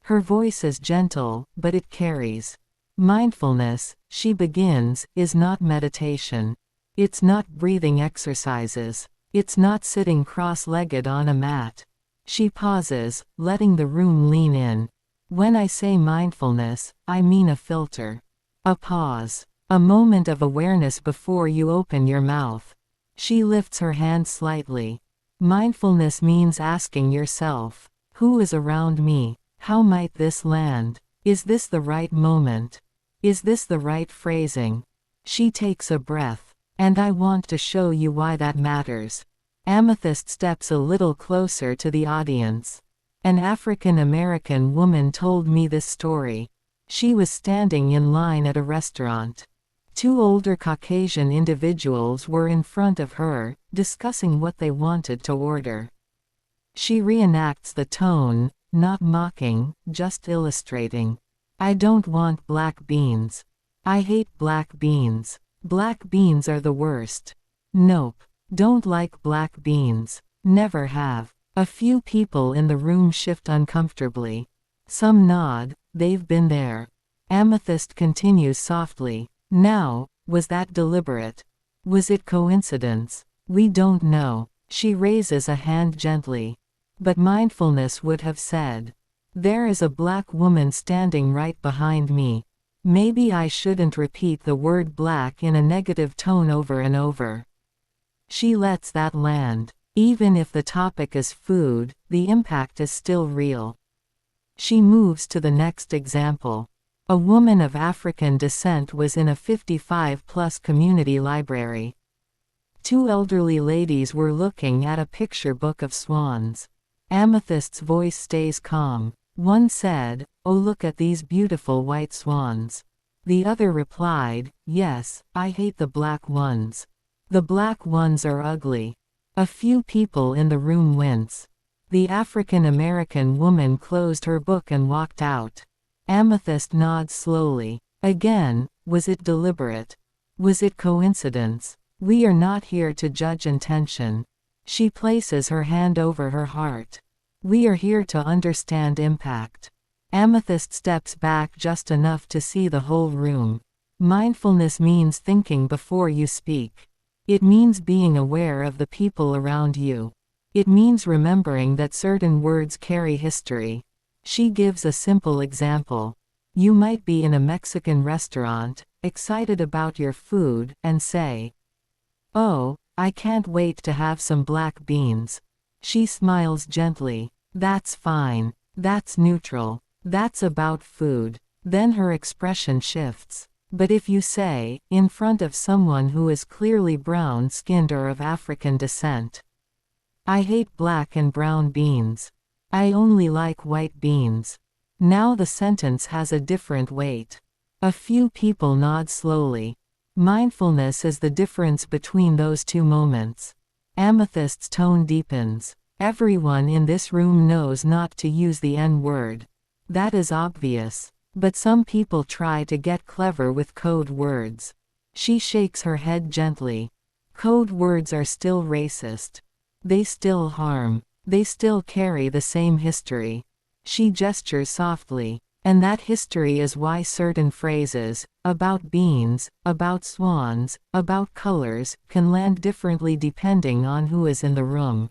Her voice is gentle, but it carries. Mindfulness, she begins, is not meditation. It's not breathing exercises. It's not sitting cross-legged on a mat. She pauses, letting the room lean in. When I say mindfulness, I mean a filter. A pause. A moment of awareness before you open your mouth. She lifts her hand slightly. Mindfulness means asking yourself, who is around me? How might this land? Is this the right moment? Is this the right phrasing? She takes a breath. And I want to show you why that matters. Amethyst steps a little closer to the audience. An African American woman told me this story. She was standing in line at a restaurant. Two older Caucasian individuals were in front of her, discussing what they wanted to order. She reenacts the tone, not mocking, just illustrating. I don't want black beans. I hate black beans. Black beans are the worst. Nope. Don't like black beans. Never have. A few people in the room shift uncomfortably. Some nod, they've been there. Amethyst continues softly. Now, was that deliberate? Was it coincidence? We don't know. She raises a hand gently. But mindfulness would have said, there is a black woman standing right behind me. Maybe I shouldn't repeat the word black in a negative tone over and over. She lets that land. Even if the topic is food, the impact is still real. She moves to the next example. A woman of African descent was in a 55-plus community library. Two elderly ladies were looking at a picture book of swans. Amethyst's voice stays calm. One said, "Oh, look at these beautiful white swans." The other replied, "Yes, I hate the black ones. The black ones are ugly." A few people in the room wince. The African American woman closed her book and walked out. Amethyst nods slowly. Again, was it deliberate? Was it coincidence? We are not here to judge intention. She places her hand over her heart. We are here to understand impact. Amethyst steps back just enough to see the whole room. Mindfulness means thinking before you speak. It means being aware of the people around you. It means remembering that certain words carry history. She gives a simple example. You might be in a Mexican restaurant, excited about your food, and say, "Oh, I can't wait to have some black beans." She smiles gently. That's fine. That's neutral. That's about food. Then her expression shifts. But if you say, in front of someone who is clearly brown-skinned or of African descent, "I hate black and brown beans. I only like white beans." Now the sentence has a different weight. A few people nod slowly. Mindfulness is the difference between those two moments. Amethyst's tone deepens. Everyone in this room knows not to use the N-word. That is obvious. But some people try to get clever with code words. She shakes her head gently. Code words are still racist. They still harm. They still carry the same history. She gestures softly. And that history is why certain phrases, about beans, about swans, about colors, can land differently depending on who is in the room.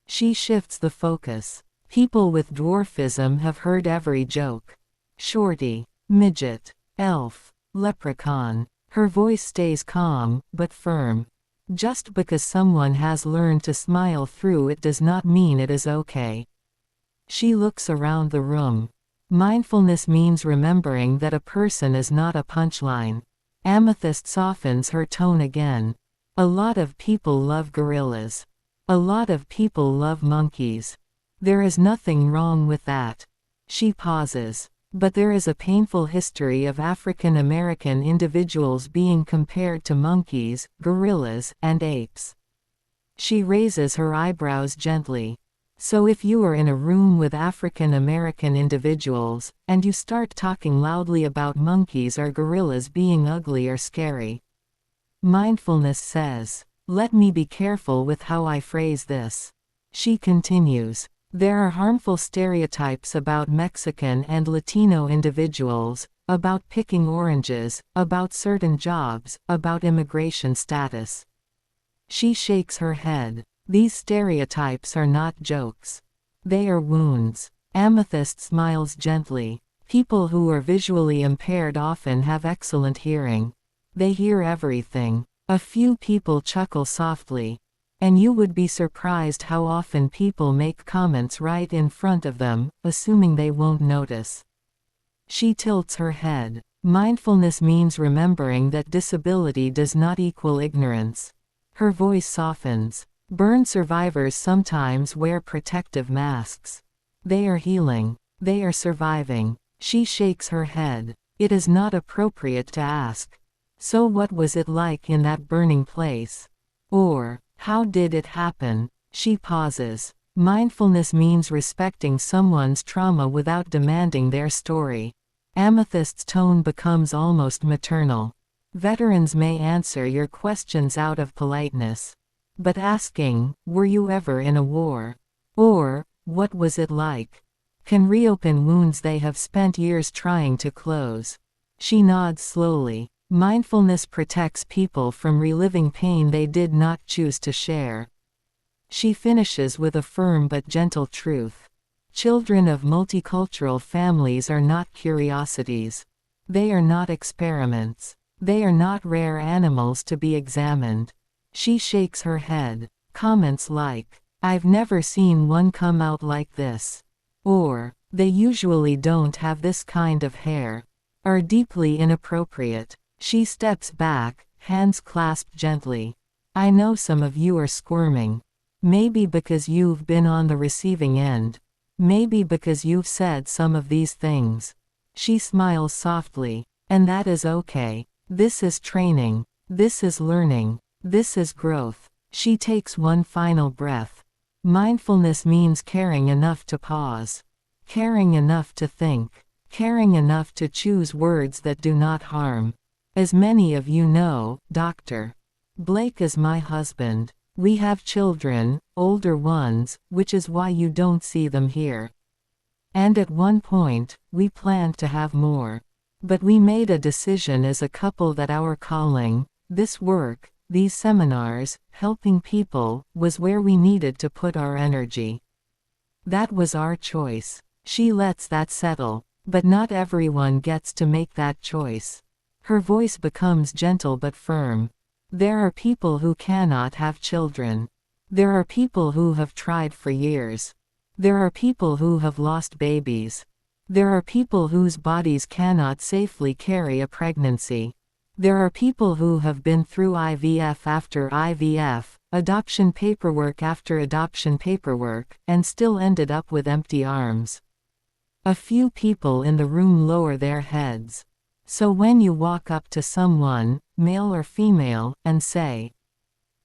She shifts the focus. People with dwarfism have heard every joke. Shorty, midget, elf, leprechaun. Her voice stays calm, but firm. Just because someone has learned to smile through it does not mean it is okay. She looks around the room. Mindfulness means remembering that a person is not a punchline. Amethyst softens her tone again. A lot of people love gorillas. A lot of people love monkeys. There is nothing wrong with that. She pauses. But there is a painful history of African American individuals being compared to monkeys, gorillas, and apes. She raises her eyebrows gently. So if you are in a room with African American individuals, and you start talking loudly about monkeys or gorillas being ugly or scary. Mindfulness says, let me be careful with how I phrase this. She continues, there are harmful stereotypes about Mexican and Latino individuals, about picking oranges, about certain jobs, about immigration status. She shakes her head. These stereotypes are not jokes. They are wounds. Amethyst smiles gently. People who are visually impaired often have excellent hearing. They hear everything. A few people chuckle softly. And you would be surprised how often people make comments right in front of them, assuming they won't notice. She tilts her head. Mindfulness means remembering that disability does not equal ignorance. Her voice softens. Burn survivors sometimes wear protective masks. They are healing. They are surviving. She shakes her head. It is not appropriate to ask. So what was it like in that burning place? Or, how did it happen? She pauses. Mindfulness means respecting someone's trauma without demanding their story. Amethyst's tone becomes almost maternal. Veterans may answer your questions out of politeness. But asking, were you ever in a war? Or, what was it like? Can reopen wounds they have spent years trying to close. She nods slowly. Mindfulness protects people from reliving pain they did not choose to share. She finishes with a firm but gentle truth. Children of multicultural families are not curiosities. They are not experiments. They are not rare animals to be examined. She shakes her head. Comments like, I've never seen one come out like this. Or, they usually don't have this kind of hair. Are deeply inappropriate. She steps back, hands clasped gently. I know some of you are squirming. Maybe because you've been on the receiving end. Maybe because you've said some of these things. She smiles softly. And that is okay. This is training. This is learning. This is growth. She takes one final breath. Mindfulness means caring enough to pause. Caring enough to think. Caring enough to choose words that do not harm. As many of you know, Dr. Blake is my husband. We have children, older ones, which is why you don't see them here. And at one point, we planned to have more. But we made a decision as a couple that our calling, this work, these seminars, helping people, was where we needed to put our energy. That was our choice. She lets that settle. But not everyone gets to make that choice. Her voice becomes gentle but firm. There are people who cannot have children. There are people who have tried for years. There are people who have lost babies. There are people whose bodies cannot safely carry a pregnancy. There are people who have been through IVF after IVF, adoption paperwork after adoption paperwork, and still ended up with empty arms. A few people in the room lower their heads. So when you walk up to someone, male or female, and say,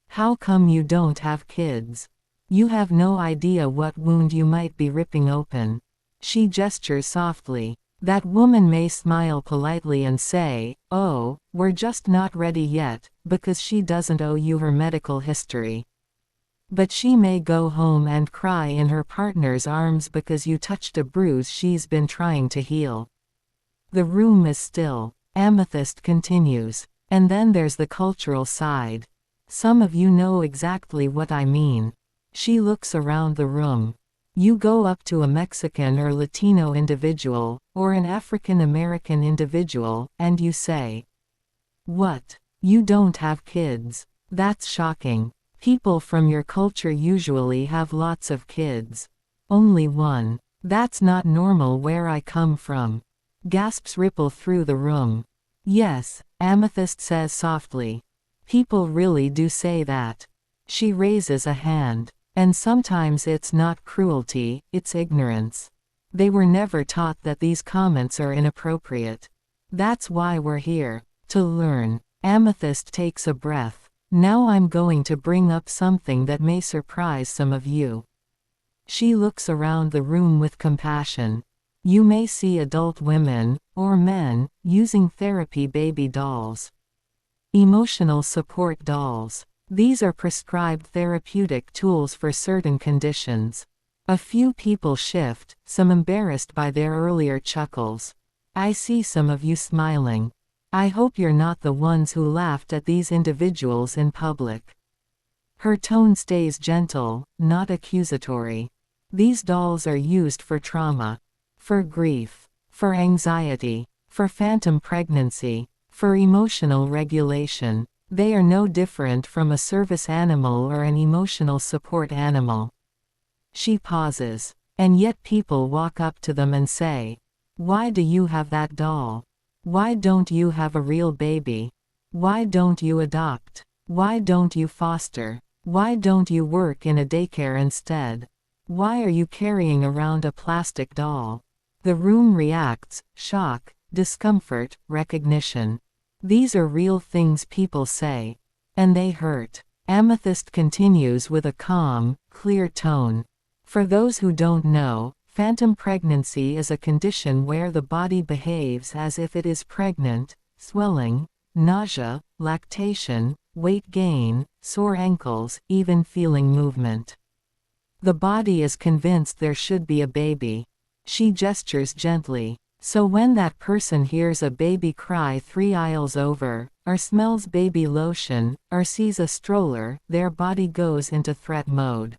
"How come you don't have kids?" You have no idea what wound you might be ripping open. She gestures softly. That woman may smile politely and say, "Oh, we're just not ready yet," because she doesn't owe you her medical history. But she may go home and cry in her partner's arms because you touched a bruise she's been trying to heal. The room is still. Amethyst continues. And then there's the cultural side. Some of you know exactly what I mean. She looks around the room. You go up to a Mexican or Latino individual, or an African American individual, and you say, "What? You don't have kids? That's shocking. People from your culture usually have lots of kids. Only one. That's not normal where I come from." Gasps ripple through the room. "Yes," Amethyst says softly. "People really do say that." She raises a hand. And sometimes it's not cruelty, it's ignorance. They were never taught that these comments are inappropriate. That's why we're here. To learn. Amethyst takes a breath. Now I'm going to bring up something that may surprise some of you. She looks around the room with compassion. You may see adult women, or men, using therapy baby dolls. Emotional support dolls. These are prescribed therapeutic tools for certain conditions. A few people shift, some embarrassed by their earlier chuckles. I see some of you smiling. I hope you're not the ones who laughed at these individuals in public. Her tone stays gentle, not accusatory. These dolls are used for trauma, for grief, for anxiety, for phantom pregnancy, for emotional regulation. They are no different from a service animal or an emotional support animal. She pauses. And yet people walk up to them and say, "Why do you have that doll? Why don't you have a real baby? Why don't you adopt? Why don't you foster? Why don't you work in a daycare instead? Why are you carrying around a plastic doll?" The room reacts: shock, discomfort, recognition. These are real things people say. And they hurt. Amethyst continues with a calm, clear tone. For those who don't know, phantom pregnancy is a condition where the body behaves as if it is pregnant: swelling, nausea, lactation, weight gain, sore ankles, even feeling movement. The body is convinced there should be a baby. She gestures gently. So when that person hears a baby cry 3 aisles over, or smells baby lotion, or sees a stroller, their body goes into threat mode.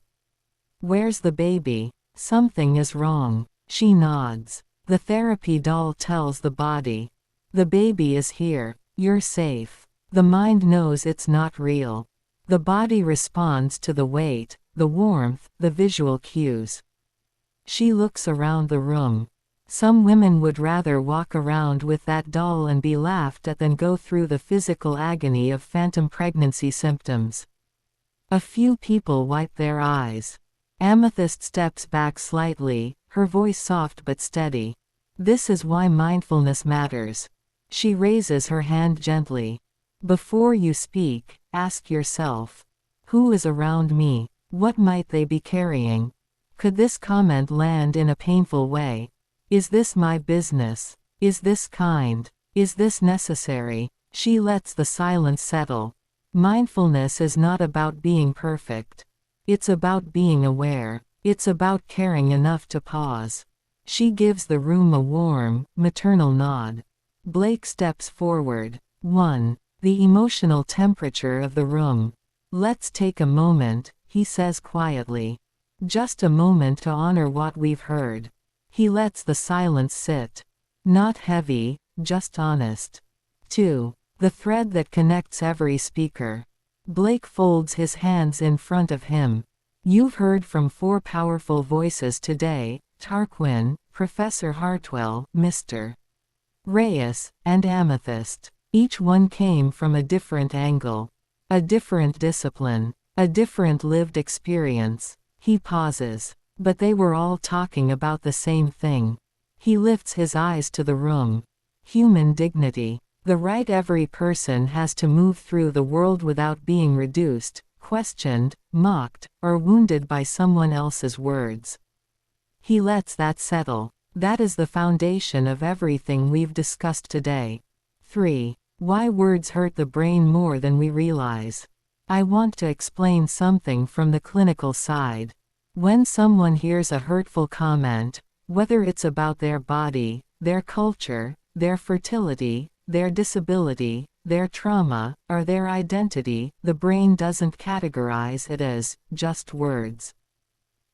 Where's the baby? Something is wrong. She nods. The therapy doll tells the body, "The baby is here. You're safe." The mind knows it's not real. The body responds to the weight, the warmth, the visual cues. She looks around the room. Some women would rather walk around with that doll and be laughed at than go through the physical agony of phantom pregnancy symptoms. A few people wipe their eyes. Amethyst steps back slightly, her voice soft but steady. "This is why mindfulness matters." She raises her hand gently. "Before you speak, ask yourself, who is around me? What might they be carrying? Could this comment land in a painful way? Is this my business? Is this kind? Is this necessary?" She lets the silence settle. Mindfulness is not about being perfect. It's about being aware. It's about caring enough to pause. She gives the room a warm, maternal nod. Blake steps forward. 1. The emotional temperature of the room. "Let's take a moment," he says quietly. "Just a moment to honor what we've heard." He lets the silence sit. Not heavy, just honest. 2. The thread that connects every speaker. Blake folds his hands in front of him. "You've heard from 4 powerful voices today: Tarquin, Professor Hartwell, Mr. Reyes, and Amethyst. Each one came from a different angle. A different discipline. A different lived experience." He pauses. "But they were all talking about the same thing." He lifts his eyes to the room. Human dignity. The right every person has to move through the world without being reduced, questioned, mocked, or wounded by someone else's words. He lets that settle. That is the foundation of everything we've discussed today. 3. Why words hurt the brain more than we realize. I want to explain something from the clinical side. When someone hears a hurtful comment, whether it's about their body, their culture, their fertility, their disability, their trauma, or their identity, the brain doesn't categorize it as just words.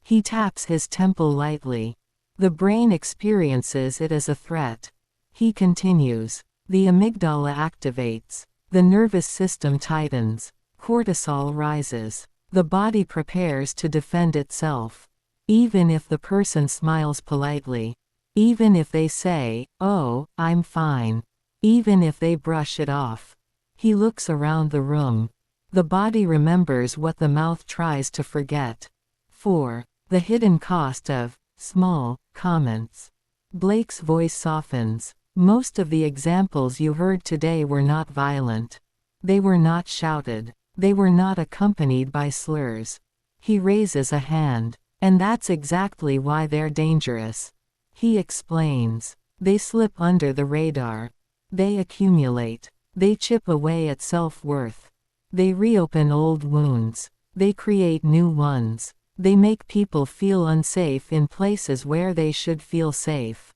He taps his temple lightly. The brain experiences it as a threat. He continues. The amygdala activates. The nervous system tightens. Cortisol rises. The body prepares to defend itself. Even if the person smiles politely. Even if they say, "Oh, I'm fine." Even if they brush it off. He looks around the room. The body remembers what the mouth tries to forget. 4. The hidden cost of small comments. Blake's voice softens. Most of the examples you heard today were not violent. They were not shouted. They were not accompanied by slurs. He raises a hand. And that's exactly why they're dangerous. He explains. They slip under the radar. They accumulate. They chip away at self-worth. They reopen old wounds. They create new ones. They make people feel unsafe in places where they should feel safe.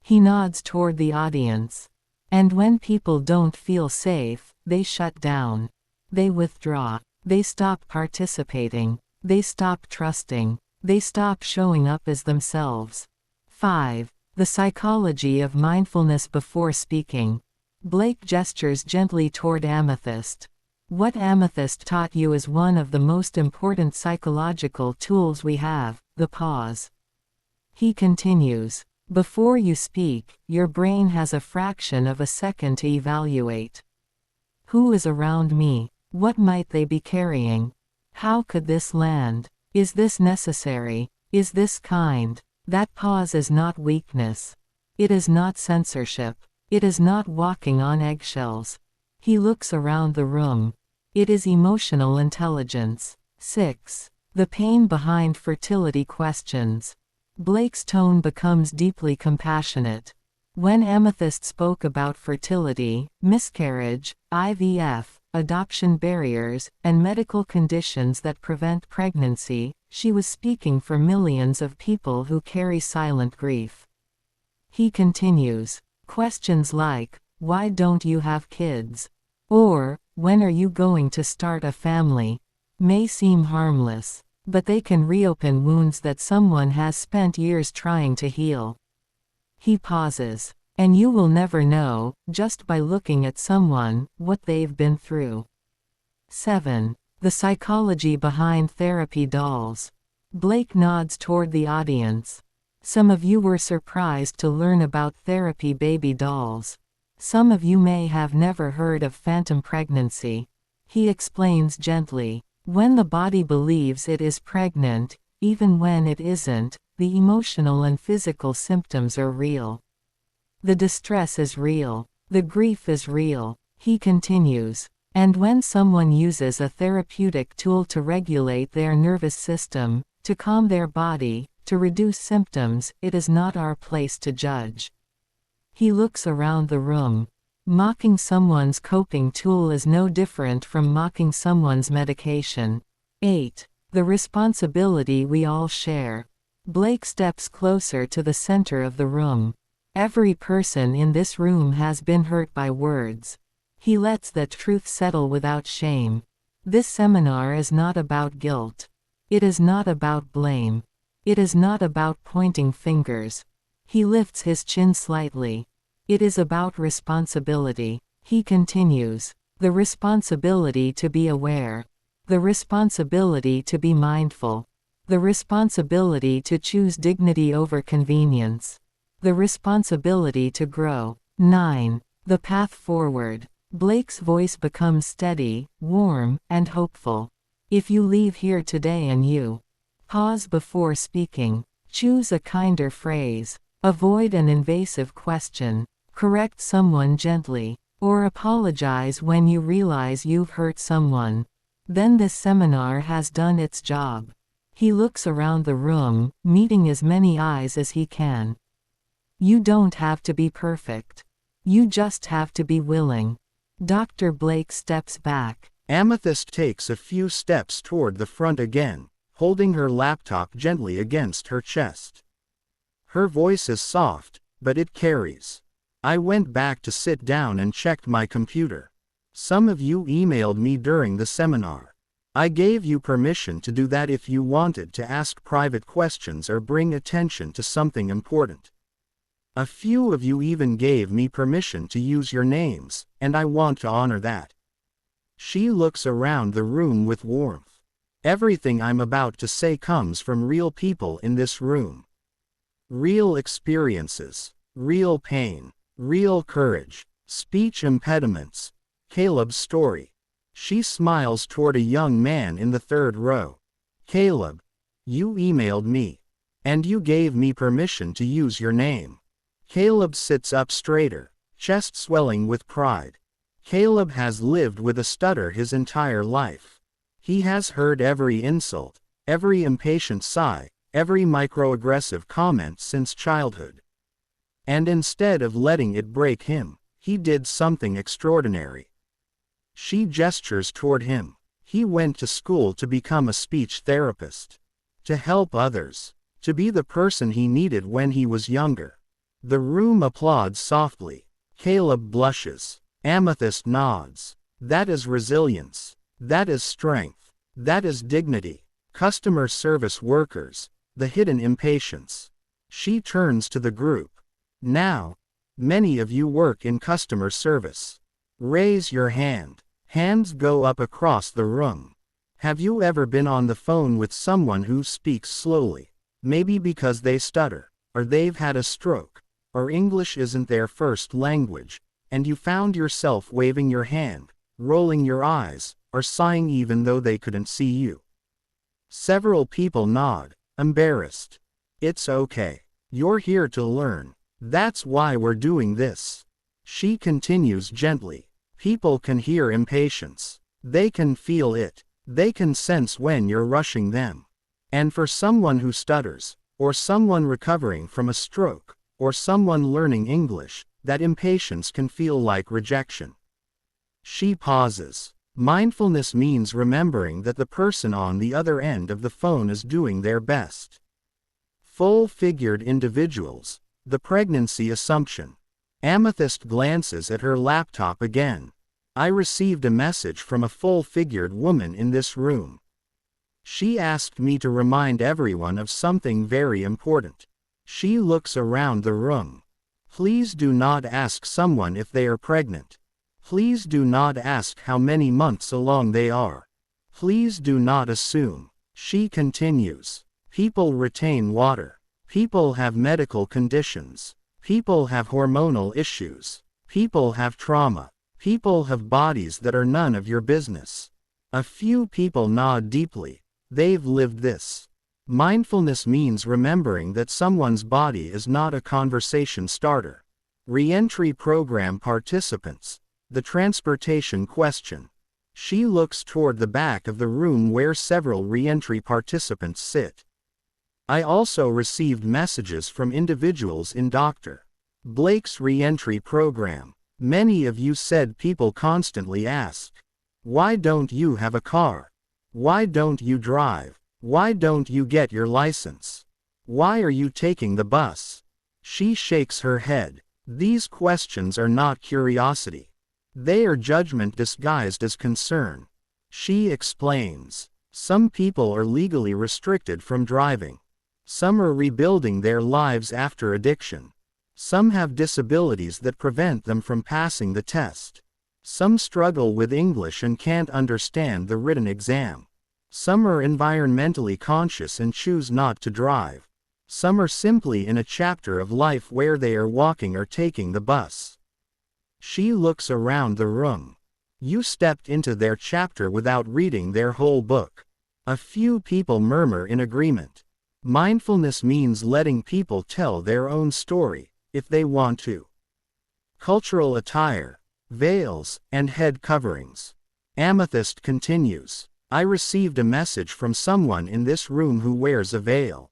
He nods toward the audience. And when people don't feel safe, they shut down. They withdraw. They stop participating. They stop trusting. They stop showing up as themselves. 5. The psychology of mindfulness before speaking. Blake gestures gently toward Amethyst. What Amethyst taught you is one of the most important psychological tools we have, the pause. He continues. Before you speak, your brain has a fraction of a second to evaluate. Who is around me? What might they be carrying? How could this land? Is this necessary? Is this kind? That pause is not weakness. It is not censorship. It is not walking on eggshells. He looks around the room. It is emotional intelligence. 6. The pain behind fertility questions. Blake's tone becomes deeply compassionate. When Amethyst spoke about fertility, miscarriage, IVF, adoption barriers, and medical conditions that prevent pregnancy, she was speaking for millions of people who carry silent grief. He continues. Questions like, why don't you have kids? Or, when are you going to start a family? May seem harmless, but they can reopen wounds that someone has spent years trying to heal. He pauses. And you will never know, just by looking at someone, what they've been through. 7. The psychology behind therapy dolls. Blake nods toward the audience. Some of you were surprised to learn about therapy baby dolls. Some of you may have never heard of phantom pregnancy. He explains gently. When the body believes it is pregnant, even when it isn't, the emotional and physical symptoms are real. The distress is real. The grief is real. He continues. And when someone uses a therapeutic tool to regulate their nervous system, to calm their body, to reduce symptoms, it is not our place to judge. He looks around the room. Mocking someone's coping tool is no different from mocking someone's medication. 8. The responsibility we all share. Blake steps closer to the center of the room. Every person in this room has been hurt by words. He lets that truth settle without shame. This seminar is not about guilt. It is not about blame. It is not about pointing fingers. He lifts his chin slightly. It is about responsibility. He continues. The responsibility to be aware. The responsibility to be mindful. The responsibility to choose dignity over convenience. The responsibility to grow. 9. The path forward. Blake's voice becomes steady, warm, and hopeful. If you leave here today and you pause before speaking, choose a kinder phrase, avoid an invasive question, Correct someone gently, or apologize when you realize you've hurt someone. Then this seminar has done its job. He looks around the room, meeting as many eyes as he can. You don't have to be perfect. You just have to be willing. Dr. Blake steps back. Amethyst takes a few steps toward the front again, holding her laptop gently against her chest. Her voice is soft, but it carries. I went back to sit down and checked my computer. Some of you emailed me during the seminar. I gave you permission to do that if you wanted to ask private questions or bring attention to something important. A few of you even gave me permission to use your names, and I want to honor that. She looks around the room with warmth. Everything I'm about to say comes from real people in this room. Real experiences, real pain, real courage, speech impediments. Caleb's story. She smiles toward a young man in the third row. Caleb, you emailed me. And you gave me permission to use your name. Caleb sits up straighter, chest swelling with pride. Caleb has lived with a stutter his entire life. He has heard every insult, every impatient sigh, every microaggressive comment since childhood. And instead of letting it break him, he did something extraordinary. She gestures toward him. He went to school to become a speech therapist. To help others. To be the person he needed when he was younger. The room applauds softly. Caleb blushes. Amethyst nods. That is resilience. That is strength. That is dignity. Customer service workers. The hidden impatience. She turns to the group. Now, many of you work in customer service. Raise your hand. Hands go up across the room. Have you ever been on the phone with someone who speaks slowly? Maybe because they stutter, or they've had a stroke, or English isn't their first language, and you found yourself waving your hand, rolling your eyes, or sighing even though they couldn't see you. Several people nod, embarrassed. It's okay. You're here to learn. That's why we're doing this. She continues gently. People can hear impatience. They can feel it. They can sense when you're rushing them. And for someone who stutters, or someone recovering from a stroke, or someone learning English, that impatience can feel like rejection. She pauses. Mindfulness means remembering that the person on the other end of the phone is doing their best. Full-figured individuals. The pregnancy assumption. Amethyst glances at her laptop again. I received a message from a full-figured woman in this room. She asked me to remind everyone of something very important. She looks around the room. Please do not ask someone if they are pregnant. Please do not ask how many months along they are. Please do not assume. She continues. People retain water. People have medical conditions. People have hormonal issues. People have trauma. People have bodies that are none of your business. A few people nod deeply. They've lived this. Mindfulness means remembering that someone's body is not a conversation starter. Re-entry program participants. The transportation question. She looks toward the back of the room where several re-entry participants sit. I also received messages from individuals in Dr. Blake's re-entry program. Many of you said people constantly ask, why don't you have a car? Why don't you drive? Why don't you get your license? Why are you taking the bus? She shakes her head. These questions are not curiosity. They are judgment disguised as concern. She explains. Some people are legally restricted from driving. Some are rebuilding their lives after addiction. Some have disabilities that prevent them from passing the test. Some struggle with English and can't understand the written exam. Some are environmentally conscious and choose not to drive. Some are simply in a chapter of life where they are walking or taking the bus. She looks around the room. You stepped into their chapter without reading their whole book. A few people murmur in agreement. Mindfulness means letting people tell their own story, if they want to. cultural attire, veils, and head coverings. Amethyst continues. I received a message from someone in this room who wears a veil.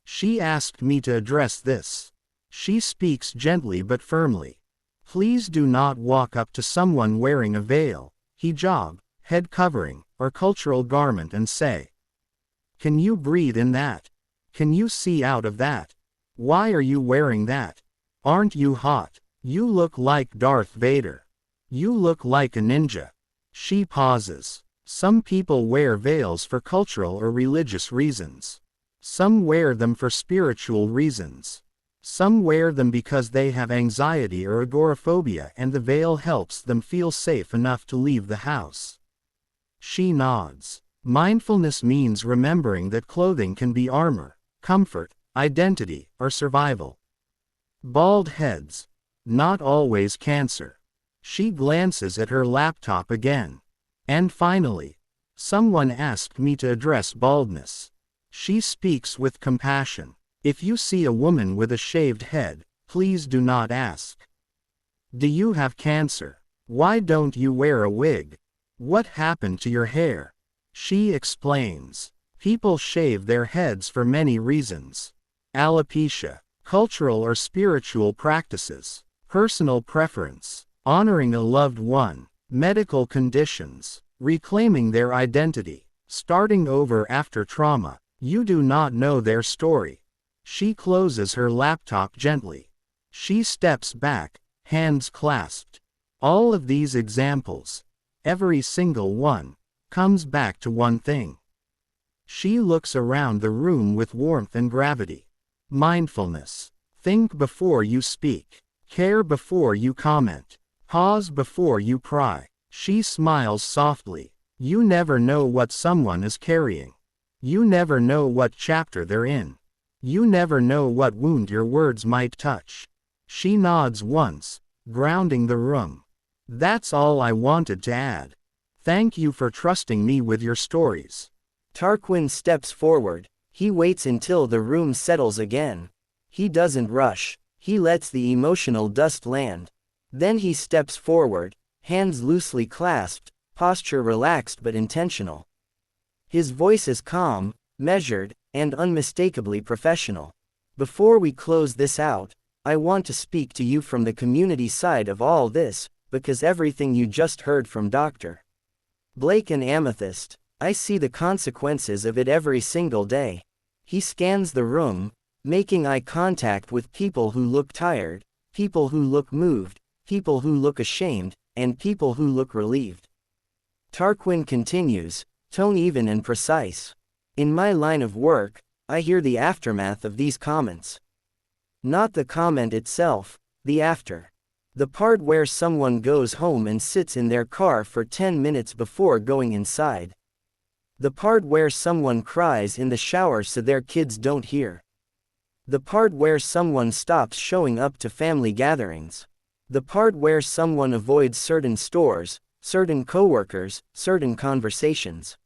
She asked me to address this. She speaks gently but firmly. Please do not walk up to someone wearing a veil, hijab, head covering, or cultural garment and say, "Can you breathe in that? Can you see out of that? Why are you wearing that? Aren't you hot? You look like Darth Vader. You look like a ninja." She pauses. Some people wear veils for cultural or religious reasons. Some wear them for spiritual reasons. Some wear them because they have anxiety or agoraphobia and the veil helps them feel safe enough to leave the house. She nods. Mindfulness means remembering that clothing can be armor, comfort, identity, or survival. Bald heads. Not always cancer. She glances at her laptop again. And finally, someone asked me to address baldness. She speaks with compassion. If you see a woman with a shaved head, please do not ask, "Do you have cancer? Why don't you wear a wig? What happened to your hair?" She explains. People shave their heads for many reasons. Alopecia, cultural or spiritual practices, personal preference, honoring a loved one, medical conditions, reclaiming their identity, starting over after trauma. You do not know their story. She closes her laptop gently. She steps back, hands clasped. All of these examples, every single one, comes back to one thing. She looks around the room with warmth and gravity. Mindfulness. Think before you speak. Care before you comment. Pause before you pry. She smiles softly. You never know what someone is carrying. You never know what chapter they're in. You never know what wound your words might touch. She nods once, grounding the room. That's all I wanted to add. Thank you for trusting me with your stories. Tarquin steps forward. He waits until the room settles again. He doesn't rush. He lets the emotional dust land. Then he steps forward, hands loosely clasped, posture relaxed but intentional. His voice is calm, measured, and unmistakably professional. Before we close this out, I want to speak to you from the community side of all this, because everything you just heard from Dr. Blake and Amethyst, I see the consequences of it every single day. He scans the room, making eye contact with people who look tired, people who look moved, people who look ashamed, and people who look relieved. Tarquin continues, tone even and precise. In my line of work, I hear the aftermath of these comments. Not the comment itself, the after. The part where someone goes home and sits in their car for 10 minutes before going inside. The part where someone cries in the shower so their kids don't hear. The part where someone stops showing up to family gatherings. The part where someone avoids certain stores, certain coworkers, certain conversations.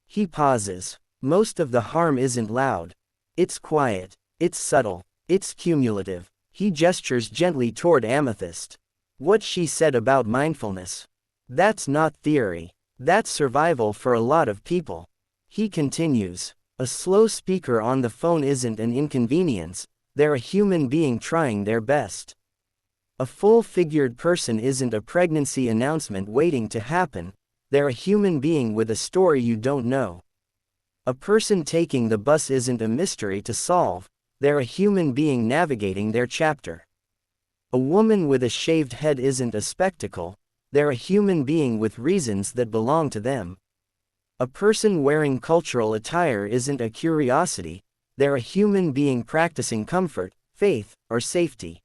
He pauses. Most of the harm isn't loud. It's quiet. It's subtle. It's cumulative. He gestures gently toward Amethyst. What she said about mindfulness. That's not theory. That's survival for a lot of people. He continues. A slow speaker on the phone isn't an inconvenience, they're a human being trying their best. A full-figured person isn't a pregnancy announcement waiting to happen, they're a human being with a story you don't know. A person taking the bus isn't a mystery to solve, they're a human being navigating their chapter. A woman with a shaved head isn't a spectacle, they're a human being with reasons that belong to them. A person wearing cultural attire isn't a curiosity, they're a human being practicing comfort, faith, or safety.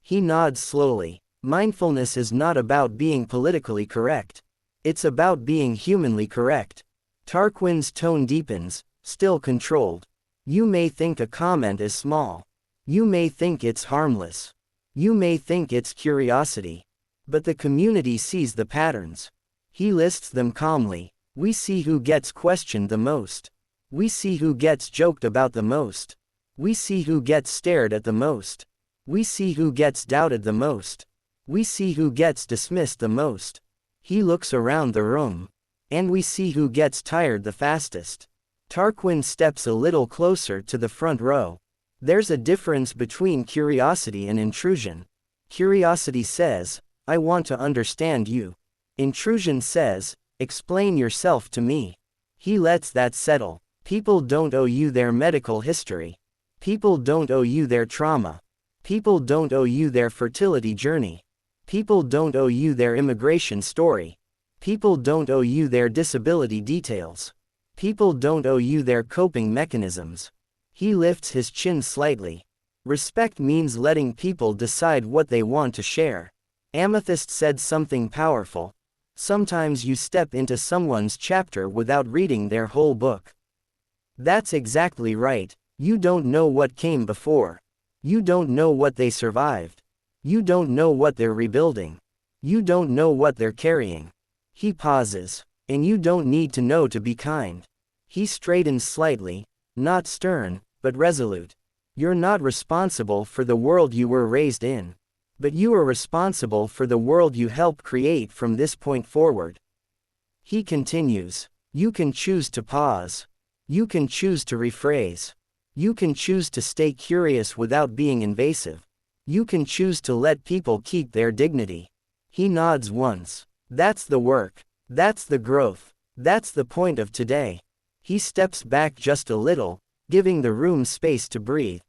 He nods slowly. Mindfulness is not about being politically correct. It's about being humanly correct. Tarquin's tone deepens, still controlled. You may think a comment is small. You may think it's harmless. You may think it's curiosity. But the community sees the patterns. He lists them calmly. We see who gets questioned the most. We see who gets joked about the most. We see who gets stared at the most. We see who gets doubted the most. We see who gets dismissed the most. He looks around the room. And we see who gets tired the fastest. Tarquin steps a little closer to the front row. There's a difference between curiosity and intrusion. Curiosity says, I want to understand you. Intrusion says, explain yourself to me. He lets that settle. People don't owe you their medical history. People don't owe you their trauma. People don't owe you their fertility journey. People don't owe you their immigration story. People don't owe you their disability details. People don't owe you their coping mechanisms. He lifts his chin slightly. Respect means letting people decide what they want to share. Amethyst said something powerful. Sometimes you step into someone's chapter without reading their whole book. That's exactly right. You don't know what came before. You don't know what they survived. You don't know what they're rebuilding. You don't know what they're carrying. He pauses. And you don't need to know to be kind. He straightens slightly, not stern, but resolute. You're not responsible for the world you were raised in. But you are responsible for the world you help create from this point forward. He continues. You can choose to pause. You can choose to rephrase. You can choose to stay curious without being invasive. You can choose to let people keep their dignity. He nods once. That's the work. That's the growth. That's the point of today. He steps back just a little, giving the room space to breathe.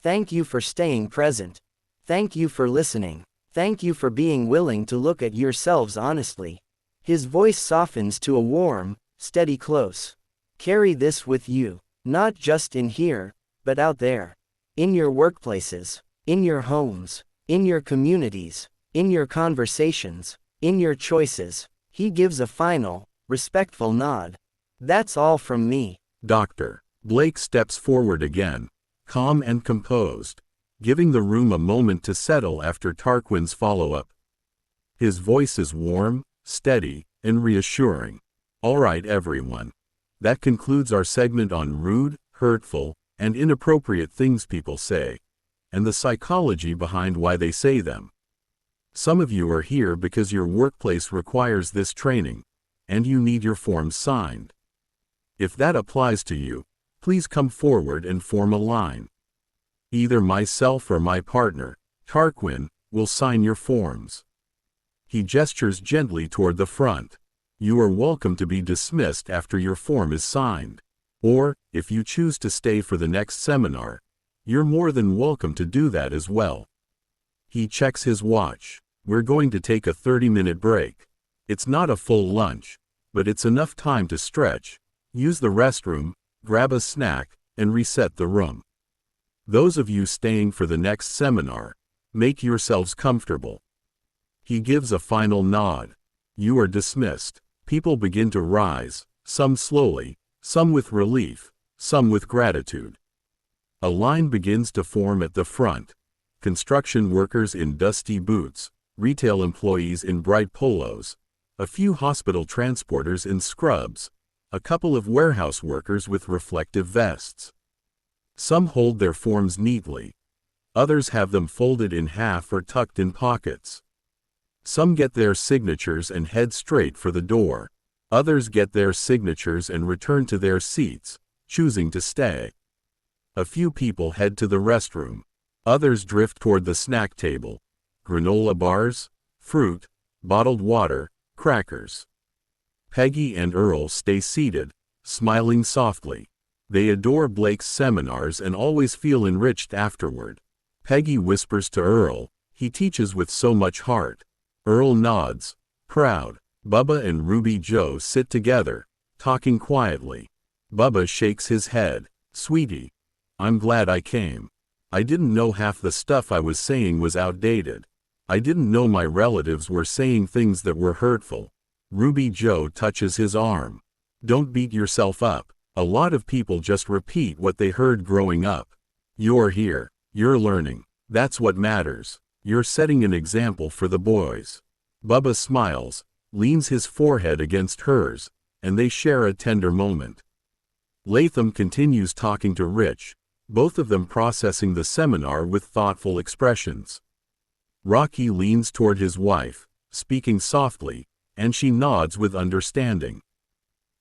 Thank you for staying present. Thank you for listening. Thank you for being willing to look at yourselves honestly. His voice softens to a warm, steady close. Carry this with you, not just in here, but out there. In your workplaces, in your homes, in your communities, in your conversations, in your choices. He gives a final, respectful nod. That's all from me. Dr. Blake steps forward again, calm and composed, giving the room a moment to settle after Tarquin's follow-up. His voice is warm, steady, and reassuring. All right, everyone. That concludes our segment on rude, hurtful, and inappropriate things people say, and the psychology behind why they say them. Some of you are here because your workplace requires this training, and you need your forms signed. If that applies to you, please come forward and form a line. Either myself or my partner, Tarquin, will sign your forms. He gestures gently toward the front. You are welcome to be dismissed after your form is signed. Or, if you choose to stay for the next seminar, you're more than welcome to do that as well. He checks his watch. We're going to take a 30-minute break. It's not a full lunch, but it's enough time to stretch, use the restroom, grab a snack, and reset the room. Those of you staying for the next seminar, make yourselves comfortable. He gives a final nod. You are dismissed. People begin to rise, some slowly, some with relief, some with gratitude. A line begins to form at the front. Construction workers in dusty boots, retail employees in bright polos, a few hospital transporters in scrubs, a couple of warehouse workers with reflective vests. Some hold their forms neatly. Others have them folded in half or tucked in pockets. Some get their signatures and head straight for the door. Others get their signatures and return to their seats, choosing to stay. A few people head to the restroom. Others drift toward the snack table. Granola bars, fruit, bottled water, crackers. Peggy and Earl stay seated, smiling softly. They adore Blake's seminars and always feel enriched afterward. Peggy whispers to Earl, he teaches with so much heart. Earl nods, proud. Bubba and Ruby Joe sit together, talking quietly. Bubba shakes his head. Sweetie, I'm glad I came. I didn't know half the stuff I was saying was outdated. I didn't know my relatives were saying things that were hurtful. Ruby Joe touches his arm. Don't beat yourself up. A lot of people just repeat what they heard growing up. You're here. You're learning. That's what matters. You're setting an example for the boys. Bubba smiles, leans his forehead against hers, and they share a tender moment. Latham continues talking to Rich. both of them processing the seminar with thoughtful expressions. Rocky leans toward his wife, speaking softly, and she nods with understanding.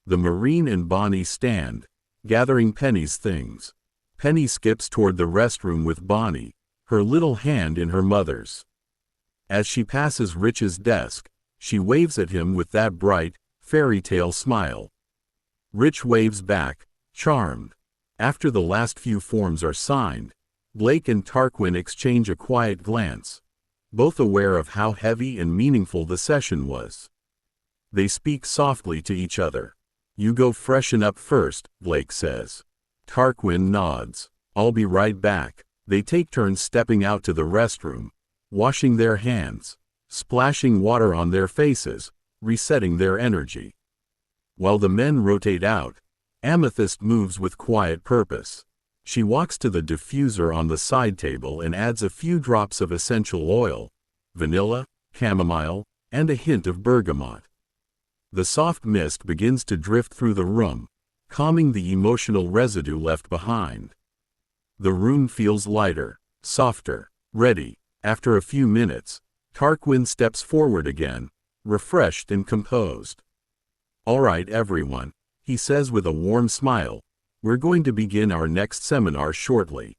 The Marine and Bonnie stand, gathering Penny's things. Penny skips toward the restroom with Bonnie, her little hand in her mother's. As she passes Rich's desk, she waves at him with that bright, fairy tale smile. Rich waves back, charmed. After the last few forms are signed, Blake and Tarquin exchange a quiet glance, both aware of how heavy and meaningful the session was. They speak softly to each other. "You go freshen up first," Blake says. Tarquin nods. "I'll be right back." They take turns stepping out to the restroom, washing their hands, splashing water on their faces, resetting their energy. While the men rotate out, Amethyst moves with quiet purpose. She walks to the diffuser on the side table and adds a few drops of essential oil, vanilla, chamomile, and a hint of bergamot. The soft mist begins to drift through the room, calming the emotional residue left behind. The room feels lighter, softer, ready. After a few minutes, Tarquin steps forward again, refreshed and composed. "All right, everyone," he says with a warm smile, "we're going to begin our next seminar shortly.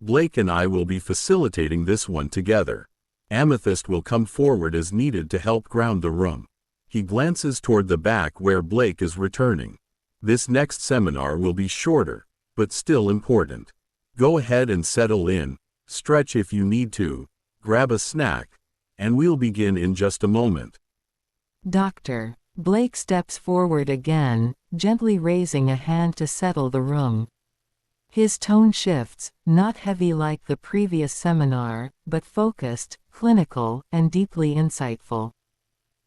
Blake and I will be facilitating this one together. Amethyst will come forward as needed to help ground the room." He glances toward the back where Blake is returning. "This next seminar will be shorter, but still important. Go ahead and settle in, stretch if you need to, grab a snack, and we'll begin in just a moment." Doctor. Blake steps forward again, gently raising a hand to settle the room. His tone shifts, not heavy like the previous seminar, but focused, clinical, and deeply insightful.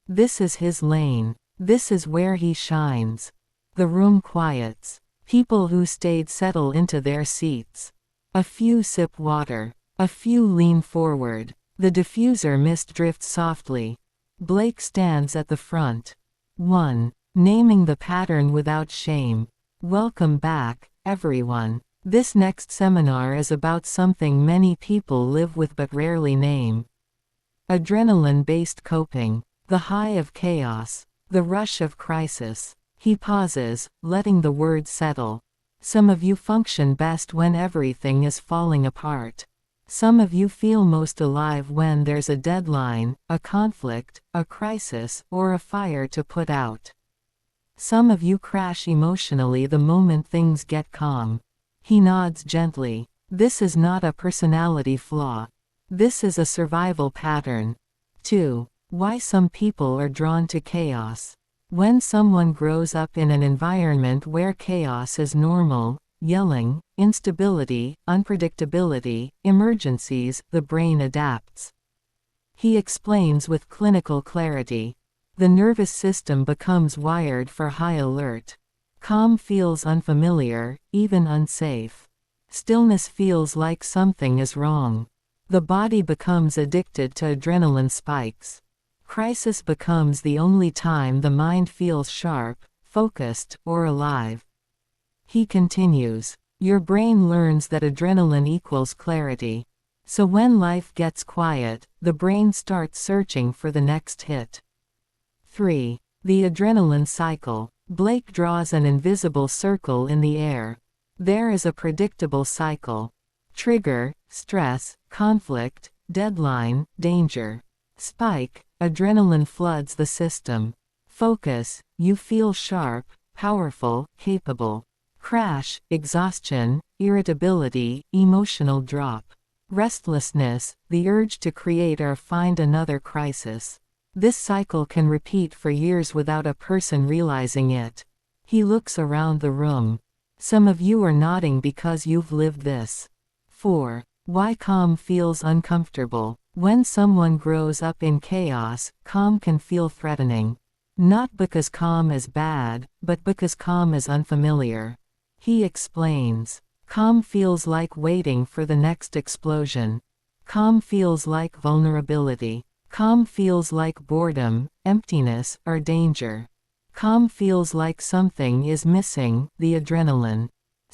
This is his lane. This is where he shines. The room quiets. People who stayed settle into their seats. A few sip water. A few lean forward. The diffuser mist drifts softly. Blake stands at the front. 1. Naming the pattern without shame. "Welcome back, everyone. This next seminar is about something many people live with but rarely name. Adrenaline-based coping. The high of chaos. The rush of crisis." He pauses, letting the words settle. "Some of you function best when everything is falling apart. Some of you feel most alive when there's a deadline, a conflict, a crisis, or a fire to put out. Some of you crash emotionally the moment things get calm." He nods gently. "This is not a personality flaw. This is a survival pattern." 2. Why some people are drawn to chaos. When someone grows up in an environment where chaos is normal, yelling, instability, unpredictability, emergencies, the brain adapts. He explains with clinical clarity. The nervous system becomes wired for high alert. Calm feels unfamiliar, even unsafe. Stillness feels like something is wrong. The body becomes addicted to adrenaline spikes. Crisis becomes the only time the mind feels sharp, focused, or alive. He continues. Your brain learns that adrenaline equals clarity. So when life gets quiet, the brain starts searching for the next hit. 3. The adrenaline cycle. Blake draws an invisible circle in the air. There is a predictable cycle. Trigger, stress, conflict, deadline, danger. Spike, adrenaline floods the system. Focus, you feel sharp, powerful, capable. Crash, exhaustion, irritability, emotional drop. Restlessness, the urge to create or find another crisis. This cycle can repeat for years without a person realizing it. He looks around the room. Some of you are nodding because you've lived this. 4. Why calm feels uncomfortable. When someone grows up in chaos, calm can feel threatening. Not because calm is bad, but because calm is unfamiliar. He explains. Calm feels like waiting for the next explosion. Calm feels like vulnerability. Calm feels like boredom, emptiness, or danger. Calm feels like something is missing, the adrenaline.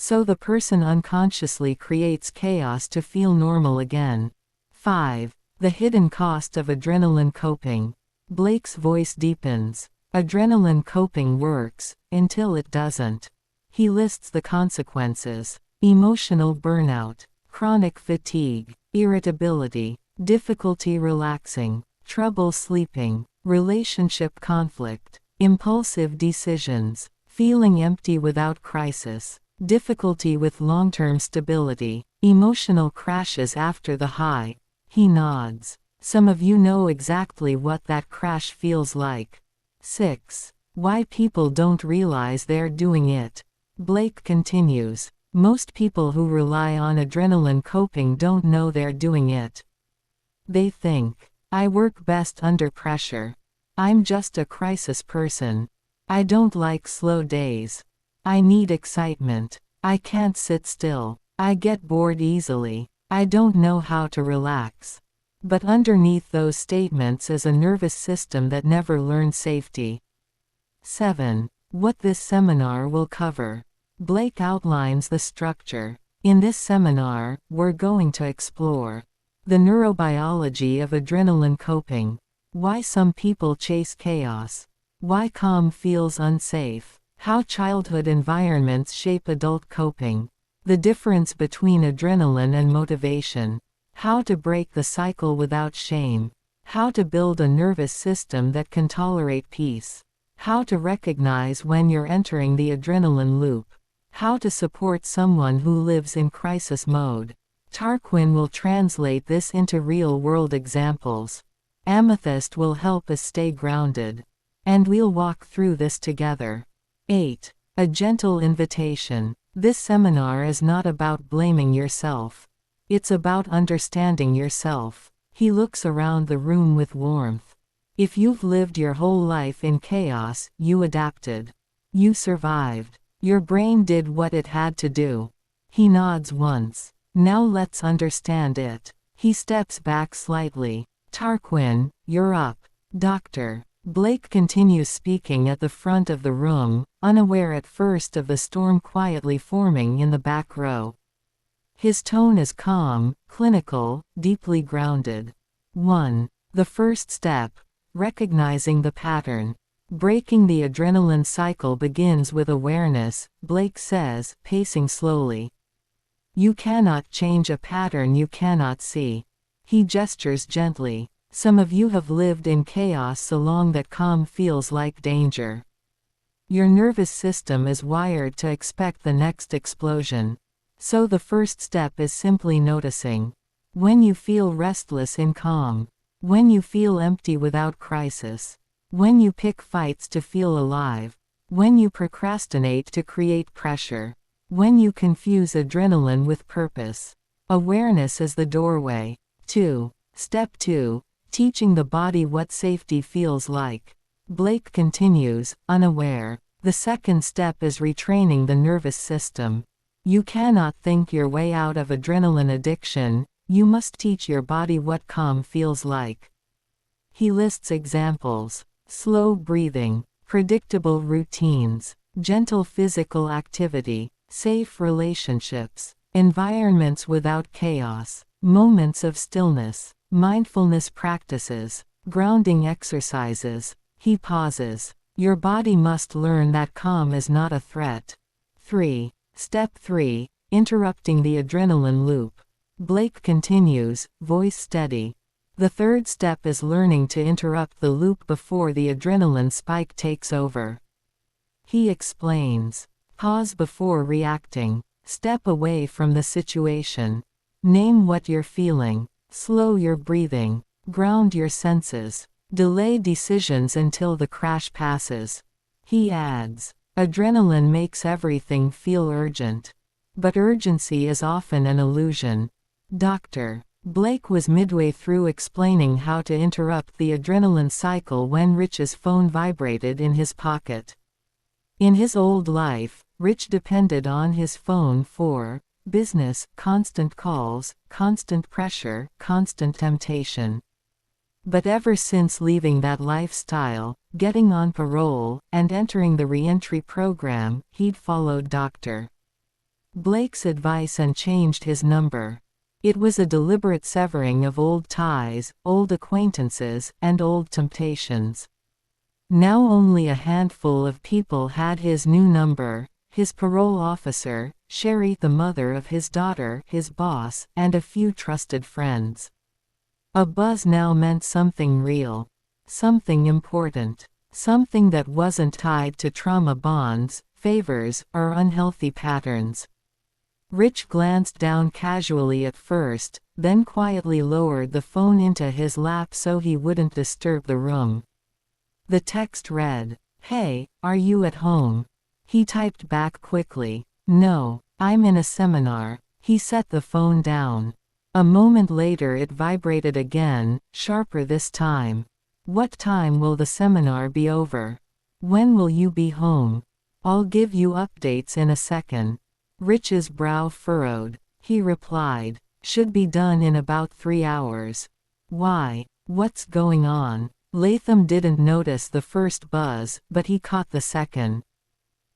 So the person unconsciously creates chaos to feel normal again. 5. The hidden cost of adrenaline coping. Blake's voice deepens. Adrenaline coping works, until it doesn't. He lists the consequences: emotional burnout, chronic fatigue, irritability, difficulty relaxing, trouble sleeping, relationship conflict, impulsive decisions, feeling empty without crisis, difficulty with long-term stability, emotional crashes after the high. He nods. Some of you know exactly what that crash feels like. 6. Why people don't realize they're doing it. Blake continues. Most people who rely on adrenaline coping don't know they're doing it. They think, I work best under pressure. I'm just a crisis person. I don't like slow days. I need excitement. I can't sit still. I get bored easily. I don't know how to relax. But underneath those statements is a nervous system that never learned safety. 7. What this seminar will cover. Blake outlines the structure. In this seminar, we're going to explore the neurobiology of adrenaline coping, why some people chase chaos, why calm feels unsafe, how childhood environments shape adult coping, the difference between adrenaline and motivation, how to break the cycle without shame, how to build a nervous system that can tolerate peace, how to recognize when you're entering the adrenaline loop, how to support someone who lives in crisis mode. Tarquin will translate this into real-world examples. Amethyst will help us stay grounded. And we'll walk through this together. 8. A gentle invitation. This seminar is not about blaming yourself. It's about understanding yourself. He looks around the room with warmth. If you've lived your whole life in chaos, you adapted. You survived. Your brain did what it had to do. He nods once. Now let's understand it. He steps back slightly. Tarquin, you're up. Doctor. Blake continues speaking at the front of the room, unaware at first of the storm quietly forming in the back row. His tone is calm, clinical, deeply grounded. 1. The first step. Recognizing the pattern. Breaking the adrenaline cycle begins with awareness, Blake says, pacing slowly. You cannot change a pattern you cannot see. He gestures gently. Some of you have lived in chaos so long that calm feels like danger. Your nervous system is wired to expect the next explosion. So the first step is simply noticing. When you feel restless in calm. When you feel empty without crisis. When you pick fights to feel alive. When you procrastinate to create pressure. When you confuse adrenaline with purpose. Awareness is the doorway. 2. Step 2. Teaching the body what safety feels like. Blake continues, unaware. The second step is retraining the nervous system. You cannot think your way out of adrenaline addiction, you must teach your body what calm feels like. He lists examples. Slow breathing, predictable routines, gentle physical activity, safe relationships, environments without chaos, moments of stillness, mindfulness practices, grounding exercises. He pauses. Your body must learn that calm is not a threat. 3. Step 3. Interrupting the adrenaline loop. Blake continues, voice steady. The third step is learning to interrupt the loop before the adrenaline spike takes over. He explains. Pause before reacting. Step away from the situation. Name what you're feeling. Slow your breathing. Ground your senses. Delay decisions until the crash passes. He adds. Adrenaline makes everything feel urgent. But urgency is often an illusion. Dr. Blake was midway through explaining how to interrupt the adrenaline cycle when Rich's phone vibrated in his pocket. In his old life, Rich depended on his phone for business, constant calls, constant pressure, constant temptation. But ever since leaving that lifestyle, getting on parole, and entering the reentry program, he'd followed Dr. Blake's advice and changed his number. It was a deliberate severing of old ties, old acquaintances, and old temptations. Now only a handful of people had his new number: his parole officer, Sherry, the mother of his daughter, his boss, and a few trusted friends. A buzz now meant something real. Something important. Something that wasn't tied to trauma bonds, favors, or unhealthy patterns. Rich glanced down casually at first, then quietly lowered the phone into his lap so he wouldn't disturb the room. The text read, "Hey, are you at home?" He typed back quickly, "No, I'm in a seminar." He set the phone down. A moment later it vibrated again, sharper this time. "What time will the seminar be over? When will you be home?" "I'll give you updates in a second." Rich's brow furrowed. He replied, "Should be done in about 3 hours. Why? What's going on?" Latham didn't notice the first buzz, but he caught the second.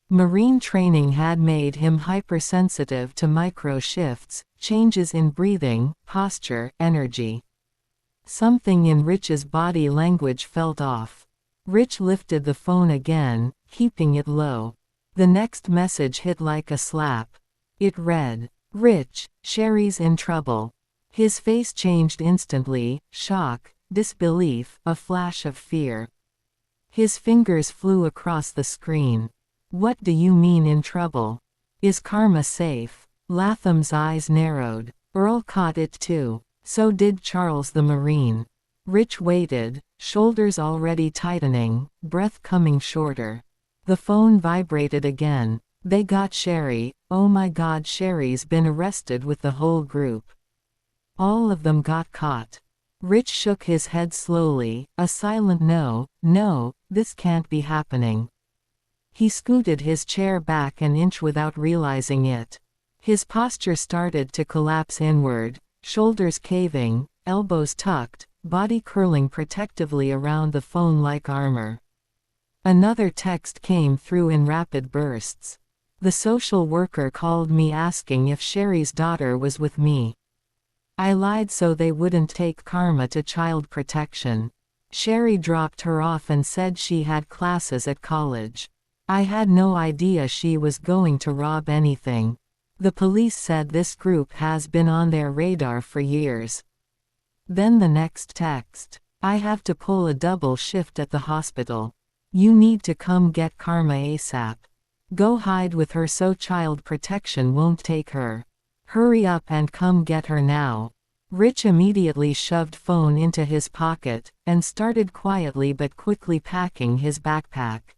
Marine training had made him hypersensitive to micro shifts, changes in breathing, posture, energy. Something in Rich's body language felt off. Rich lifted the phone again, keeping it low. The next message hit like a slap. It read, "Rich, Sherry's in trouble." His face changed instantly: shock, disbelief, a flash of fear. His fingers flew across the screen. "What do you mean in trouble? Is Karma safe?" Latham's eyes narrowed. Earl caught it too. So did Charles the Marine. Rich waited, shoulders already tightening, breath coming shorter. The phone vibrated again. "They got Sherry. Oh my God, Sherry's been arrested with the whole group. All of them got caught." Rich shook his head slowly, a silent no, this can't be happening. He scooted his chair back an inch without realizing it. His posture started to collapse inward, shoulders caving, elbows tucked, body curling protectively around the phone like armor. Another text came through in rapid bursts. "The social worker called me asking if Sherry's daughter was with me. I lied so they wouldn't take Karma to child protection. Sherry dropped her off and said she had classes at college. I had no idea she was going to rob anything. The police said this group has been on their radar for years." Then the next text. "I have to pull a double shift at the hospital. You need to come get Karma ASAP. Go hide with her so child protection won't take her. Hurry up and come get her now." Rich immediately shoved phone into his pocket, and started quietly but quickly packing his backpack.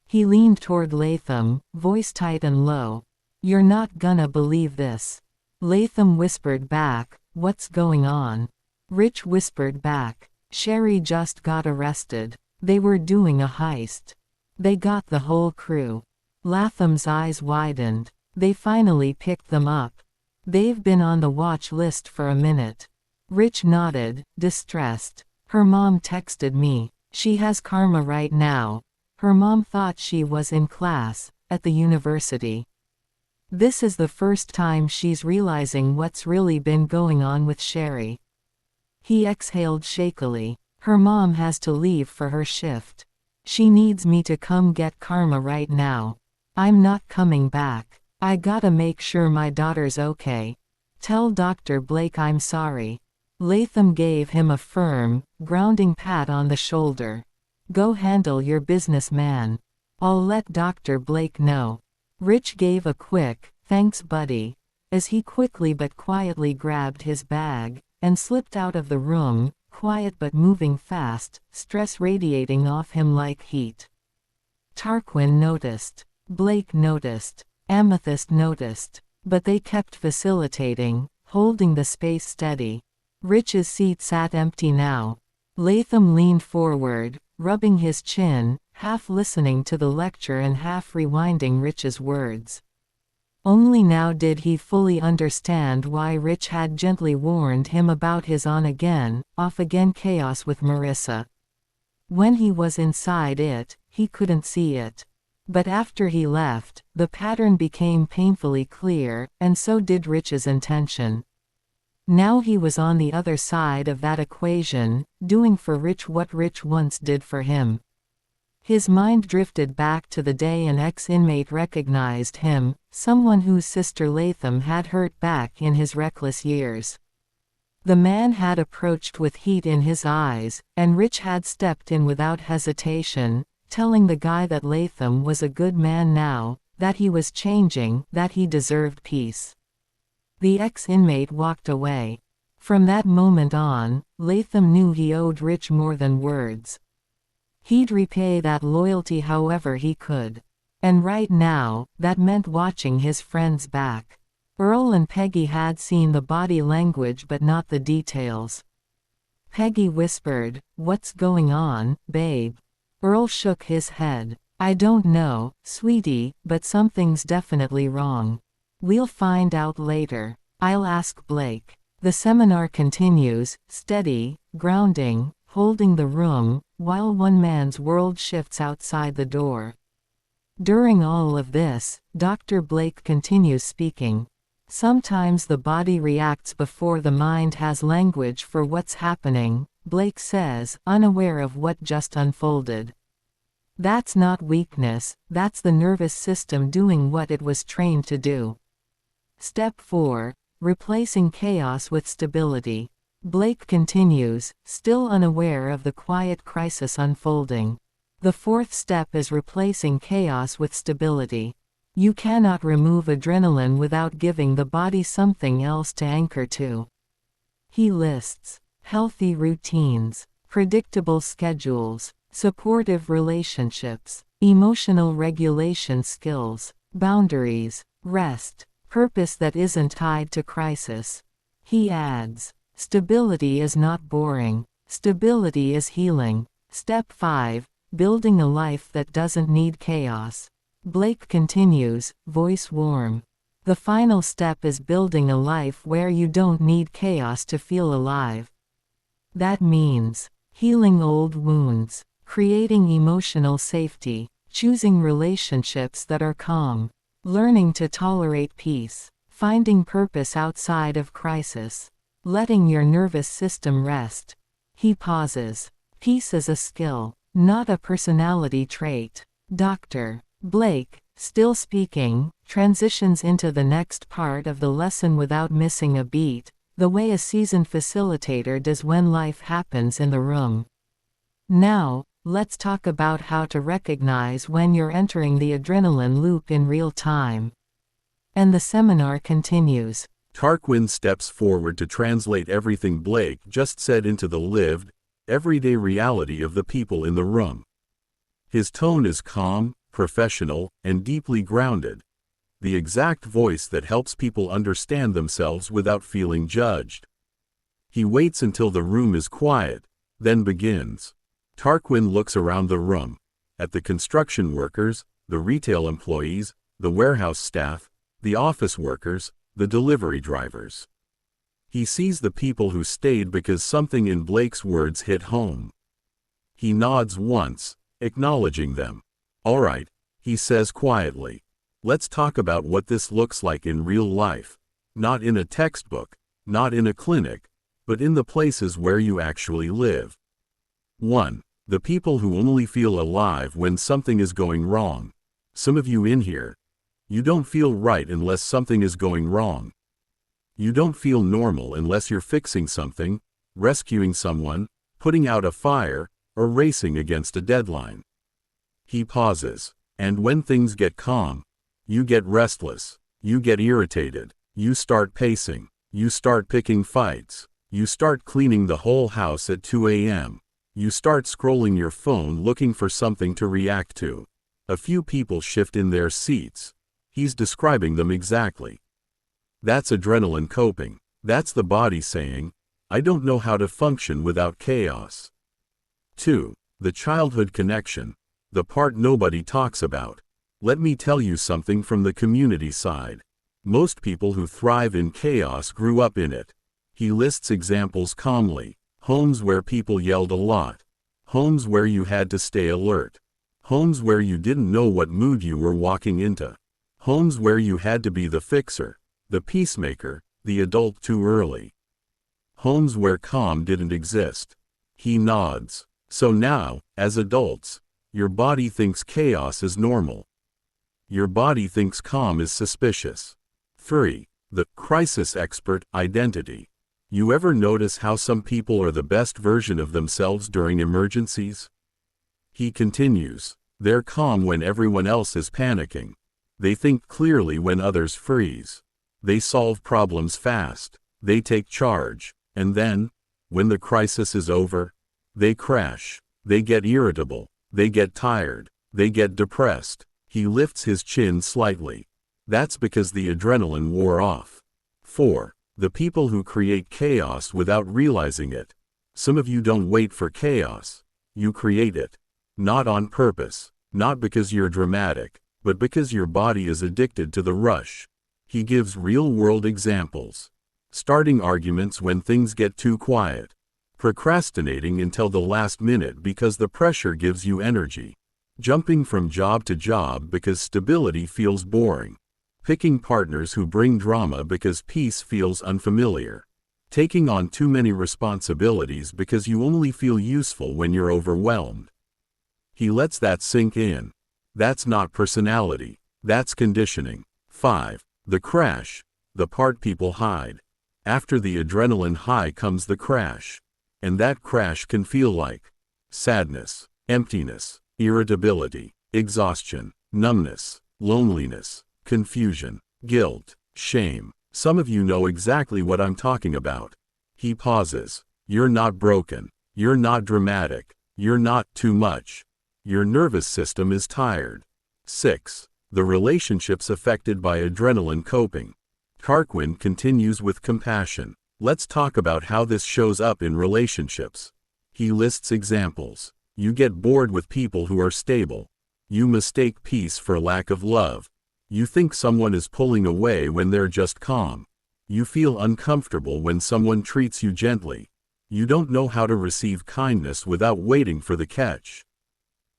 He leaned toward Latham, voice tight and low. "You're not gonna believe this." Latham whispered back, "What's going on?" Rich whispered back, "Sherry just got arrested. They were doing a heist. They got the whole crew." Latham's eyes widened. "They finally picked them up. They've been on the watch list for a minute." Rich nodded, distressed. "Her mom texted me. She has Karma right now. Her mom thought she was in class, at the university. This is the first time she's realizing what's really been going on with Sherry." He exhaled shakily. "Her mom has to leave for her shift. She needs me to come get Karma right now. I'm not coming back. I gotta make sure my daughter's okay. Tell Dr. Blake I'm sorry." Latham gave him a firm, grounding pat on the shoulder. "Go handle your business, man. I'll let Dr. Blake know." Rich gave a quick, "Thanks buddy," as he quickly but quietly grabbed his bag, and slipped out of the room, quiet but moving fast, stress radiating off him like heat. Tarquin noticed. Blake noticed. Amethyst noticed. But they kept facilitating, holding the space steady. Rich's seat sat empty now. Latham leaned forward, rubbing his chin, half listening to the lecture and half rewinding Rich's words. Only now did he fully understand why Rich had gently warned him about his on-again, off-again chaos with Marissa. When he was inside it, he couldn't see it. But after he left, the pattern became painfully clear, and so did Rich's intention. Now he was on the other side of that equation, doing for Rich what Rich once did for him. His mind drifted back to the day an ex-inmate recognized him, someone whose sister Latham had hurt back in his reckless years. The man had approached with heat in his eyes, and Rich had stepped in without hesitation, telling the guy that Latham was a good man now, that he was changing, that he deserved peace. The ex-inmate walked away. From that moment on, Latham knew he owed Rich more than words. He'd repay that loyalty however he could. And right now, that meant watching his friends back. Earl and Peggy had seen the body language but not the details. Peggy whispered, "What's going on, babe?" Earl shook his head. "I don't know, sweetie, but something's definitely wrong. We'll find out later. I'll ask Blake." The seminar continues, steady, grounding, holding the room, while one man's world shifts outside the door. During all of this, Dr. Blake continues speaking. Sometimes the body reacts before the mind has language for what's happening, Blake says, unaware of what just unfolded. That's not weakness, that's the nervous system doing what it was trained to do. Step 4. Replacing chaos with stability. Blake continues, still unaware of the quiet crisis unfolding. The fourth step is replacing chaos with stability. You cannot remove adrenaline without giving the body something else to anchor to. He lists healthy routines, predictable schedules, supportive relationships, emotional regulation skills, boundaries, rest, purpose that isn't tied to crisis. He adds, stability is not boring. Stability is healing. Step 5. Building a life that doesn't need chaos. Blake continues, voice warm. The final step is building a life where you don't need chaos to feel alive. That means healing old wounds, creating emotional safety, choosing relationships that are calm, learning to tolerate peace, finding purpose outside of crisis, letting your nervous system rest. He pauses. Peace is a skill, not a personality trait. Dr. Blake, still speaking, transitions into the next part of the lesson without missing a beat, the way a seasoned facilitator does when life happens in the room. Now, let's talk about how to recognize when you're entering the adrenaline loop in real time. And the seminar continues. Tarquin steps forward to translate everything Blake just said into the lived, everyday reality of the people in the room. His tone is calm, professional, and deeply grounded. The exact voice that helps people understand themselves without feeling judged. He waits until the room is quiet, then begins. Tarquin looks around the room, at the construction workers, the retail employees, the warehouse staff, the office workers, the delivery drivers. He sees the people who stayed because something in Blake's words hit home. He nods once, acknowledging them. "All right," he says quietly. "Let's talk about what this looks like in real life. Not in a textbook, not in a clinic, but in the places where you actually live. 1. The people who only feel alive when something is going wrong. Some of you in here. You don't feel right unless something is going wrong. You don't feel normal unless you're fixing something, rescuing someone, putting out a fire, or racing against a deadline." He pauses. "And when things get calm, you get restless, you get irritated, you start pacing, you start picking fights, you start cleaning the whole house at 2 a.m., you start scrolling your phone looking for something to react to." A few people shift in their seats. He's describing them exactly. That's adrenaline coping. That's the body saying, "I don't know how to function without chaos." 2. The childhood connection. The part nobody talks about. Let me tell you something from the community side. Most people who thrive in chaos grew up in it. He lists examples calmly. Homes where people yelled a lot. Homes where you had to stay alert. Homes where you didn't know what mood you were walking into. Homes where you had to be the fixer, the peacemaker, the adult too early. Homes where calm didn't exist. He nods. So now, as adults, your body thinks chaos is normal. Your body thinks calm is suspicious. 3. The crisis expert identity. You ever notice how some people are the best version of themselves during emergencies? He continues. They're calm when everyone else is panicking. They think clearly when others freeze. They solve problems fast. They take charge. And then, when the crisis is over, they crash. They get irritable. They get tired. They get depressed. He lifts his chin slightly. That's because the adrenaline wore off. 4. The people who create chaos without realizing it. Some of you don't wait for chaos. You create it. Not on purpose. Not because you're dramatic, but because your body is addicted to the rush. He gives real-world examples. Starting arguments when things get too quiet. Procrastinating until the last minute because the pressure gives you energy. Jumping from job to job because stability feels boring. Picking partners who bring drama because peace feels unfamiliar. Taking on too many responsibilities because you only feel useful when you're overwhelmed. He lets that sink in. That's not personality. That's conditioning. 5. The crash. The part people hide. After the adrenaline high comes the crash. And that crash can feel like sadness, emptiness, irritability, exhaustion, numbness, loneliness, confusion, guilt, shame. Some of you know exactly what I'm talking about. He pauses. You're not broken. You're not dramatic. You're not too much. Your nervous system is tired. 6. The relationships affected by adrenaline coping. Tarquin continues with compassion. Let's talk about how this shows up in relationships. He lists examples. You get bored with people who are stable. You mistake peace for lack of love. You think someone is pulling away when they're just calm. You feel uncomfortable when someone treats you gently. You don't know how to receive kindness without waiting for the catch.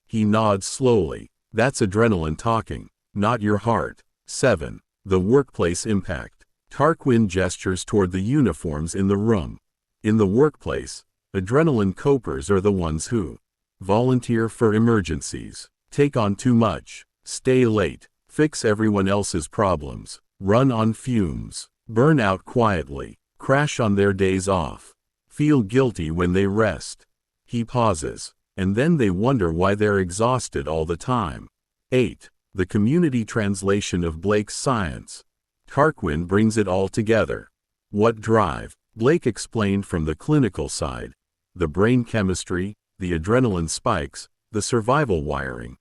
He nods slowly. That's adrenaline talking, not your heart. 7. The workplace impact. Tarquin gestures toward the uniforms in the room. In the workplace, adrenaline copers are the ones who volunteer for emergencies, take on too much, stay late, fix everyone else's problems, run on fumes, burn out quietly, crash on their days off, feel guilty when they rest. He pauses, and then they wonder why they're exhausted all the time. 8. The community translation of Blake's science. Tarquin brings it all together. What drive? Blake explained from the clinical side. The brain chemistry, the adrenaline spikes, the survival wiring.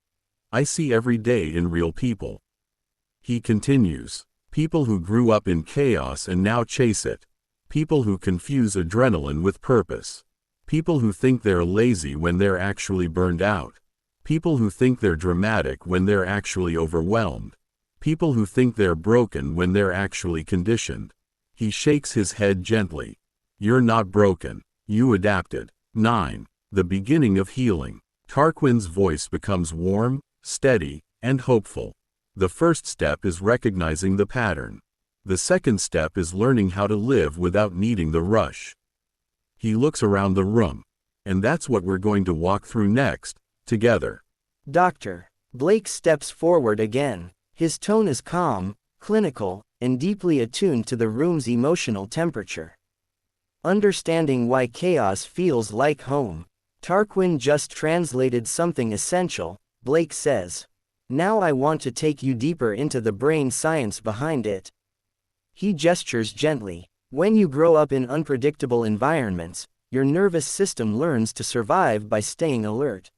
I see every day in real people. He continues. People who grew up in chaos and now chase it. People who confuse adrenaline with purpose. People who think they're lazy when they're actually burned out. People who think they're dramatic when they're actually overwhelmed. People who think they're broken when they're actually conditioned. He shakes his head gently. You're not broken. You adapted. 9. The beginning of healing. Tarquin's voice becomes warm, steady, and hopeful. The first step is recognizing the pattern. The second step is learning how to live without needing the rush. He looks around the room. And that's what we're going to walk through next, together. Doctor. Blake steps forward again. His tone is calm, clinical, and deeply attuned to the room's emotional temperature. Understanding why chaos feels like home. Tarquin just translated something essential. Blake says. Now I want to take you deeper into the brain science behind it. He gestures gently. When you grow up in unpredictable environments, your nervous system learns to survive by staying alert.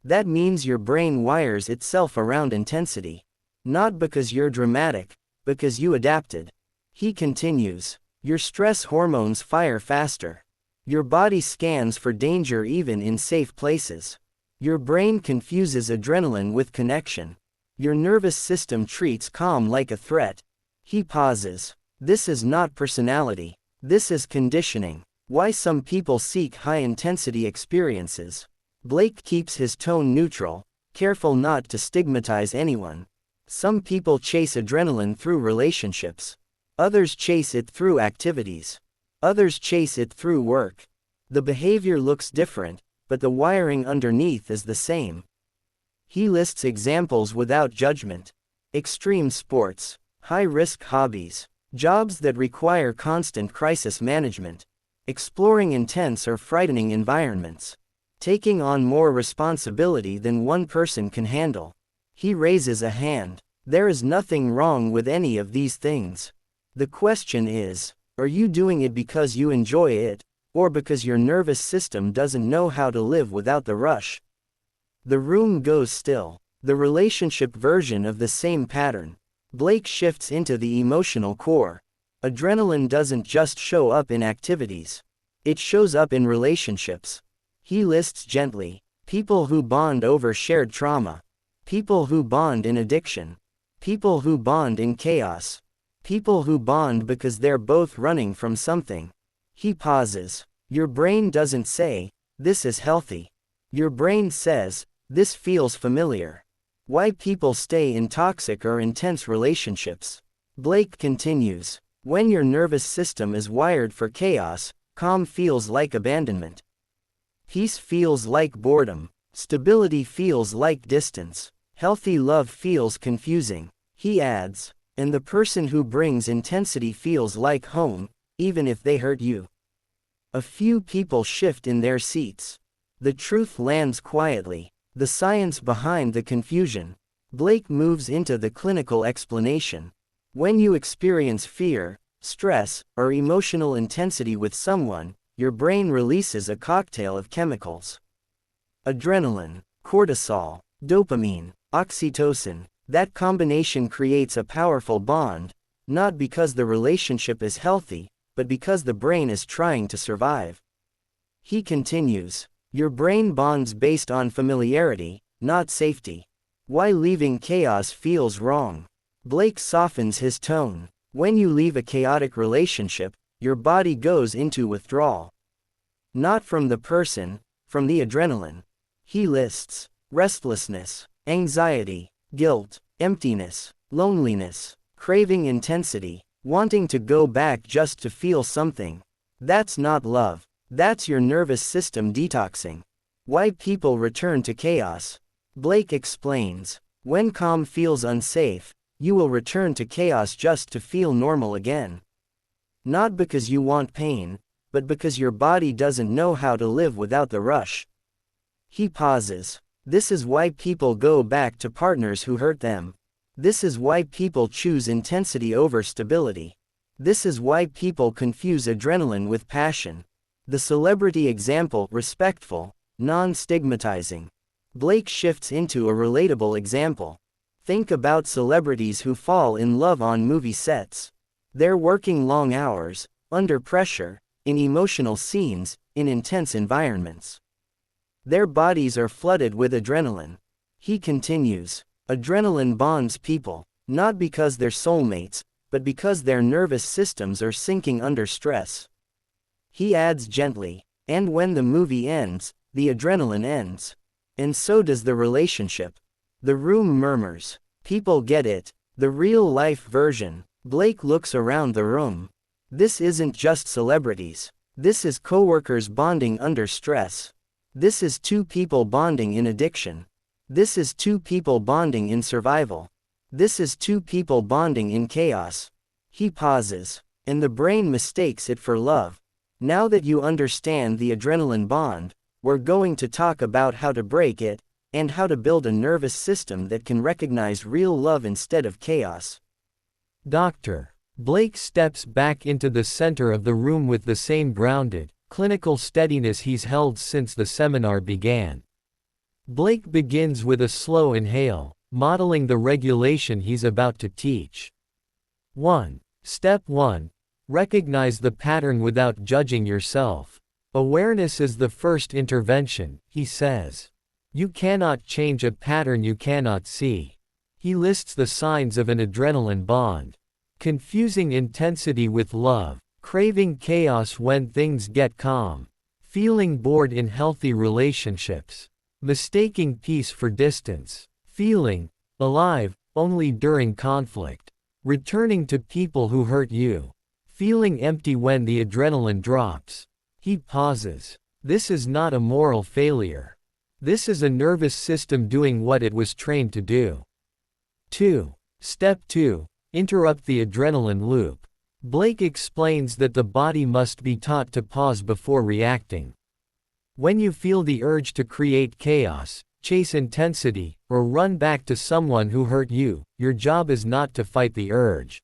That means your brain wires itself around intensity. Not because you're dramatic, because you adapted. He continues. Your stress hormones fire faster. Your body scans for danger even in safe places. Your brain confuses adrenaline with connection. Your nervous system treats calm like a threat. He pauses. This is not personality. This is conditioning. Why some people seek high-intensity experiences. Blake keeps his tone neutral, Careful not to stigmatize anyone. Some people chase adrenaline through relationships. Others chase it through activities. Others chase it through work. The behavior looks different, but the wiring underneath is the same. He lists examples without judgment. Extreme sports, high-risk hobbies, jobs that require constant crisis management, exploring intense or frightening environments, taking on more responsibility than one person can handle. He raises a hand. There is nothing wrong with any of these things. The question is, are you doing it because you enjoy it, or because your nervous system doesn't know how to live without the rush? The room goes still. The relationship version of the same pattern. Blake shifts into the emotional core. Adrenaline doesn't just show up in activities. It shows up in relationships. He lists gently: people who bond over shared trauma, people who bond in addiction, people who bond in chaos, people who bond because they're both running from something. He pauses. Your brain doesn't say, "This is healthy." Your brain says, "This feels familiar." Why people stay in toxic or intense relationships. Blake continues. When your nervous system is wired for chaos, calm feels like abandonment. Peace feels like boredom. Stability feels like distance. Healthy love feels confusing. He adds, and the person who brings intensity feels like home, even if they hurt you. A few people shift in their seats. The truth lands quietly. The science behind the confusion. Blake moves into the clinical explanation. When you experience fear, stress, or emotional intensity with someone, your brain releases a cocktail of chemicals. Adrenaline, cortisol, dopamine, oxytocin. That combination creates a powerful bond, not because the relationship is healthy, but because the brain is trying to survive. He continues. Your brain bonds based on familiarity, not safety. Why leaving chaos feels wrong. Blake softens his tone. When you leave a chaotic relationship, your body goes into withdrawal. Not from the person, from the adrenaline. He lists restlessness, anxiety, guilt, emptiness, loneliness, craving intensity, wanting to go back just to feel something. That's not love. That's your nervous system detoxing. Why people return to chaos. Blake explains. When calm feels unsafe, you will return to chaos just to feel normal again. Not because you want pain, but because your body doesn't know how to live without the rush. He pauses. This is why people go back to partners who hurt them. This is why people choose intensity over stability. This is why people confuse adrenaline with passion. The celebrity example: respectful, non-stigmatizing. Blake shifts into a relatable example. Think about celebrities who fall in love on movie sets. They're working long hours, under pressure, in emotional scenes, in intense environments. Their bodies are flooded with adrenaline. He continues. Adrenaline bonds people, not because they're soulmates, but because their nervous systems are sinking under stress. He adds gently, and when the movie ends, the adrenaline ends. And so does the relationship. The room murmurs. People get it. The real-life version. Blake looks around the room. This isn't just celebrities. This is coworkers bonding under stress. This is two people bonding in addiction. This is two people bonding in survival. This is two people bonding in chaos. He pauses, and the brain mistakes it for love. Now that you understand the adrenaline bond, we're going to talk about how to break it, and how to build a nervous system that can recognize real love instead of chaos. Dr. Blake steps back into the center of the room with the same grounded, clinical steadiness he's held since the seminar began. Blake begins with a slow inhale, modeling the regulation he's about to teach. 1. Step 1. Recognize the pattern without judging yourself. Awareness is the first intervention, he says. You cannot change a pattern you cannot see. He lists the signs of an adrenaline bond. Confusing intensity with love, craving chaos when things get calm, feeling bored in healthy relationships, Mistaking peace for distance. Feeling alive only during conflict. Returning to people who hurt you. Feeling empty when the adrenaline drops. He pauses. This is not a moral failure. This is a nervous system doing what it was trained to do. 2. Step 2. Interrupt the adrenaline loop. Blake explains that the body must be taught to pause before reacting. When you feel the urge to create chaos, chase intensity, or run back to someone who hurt you, your job is not to fight the urge.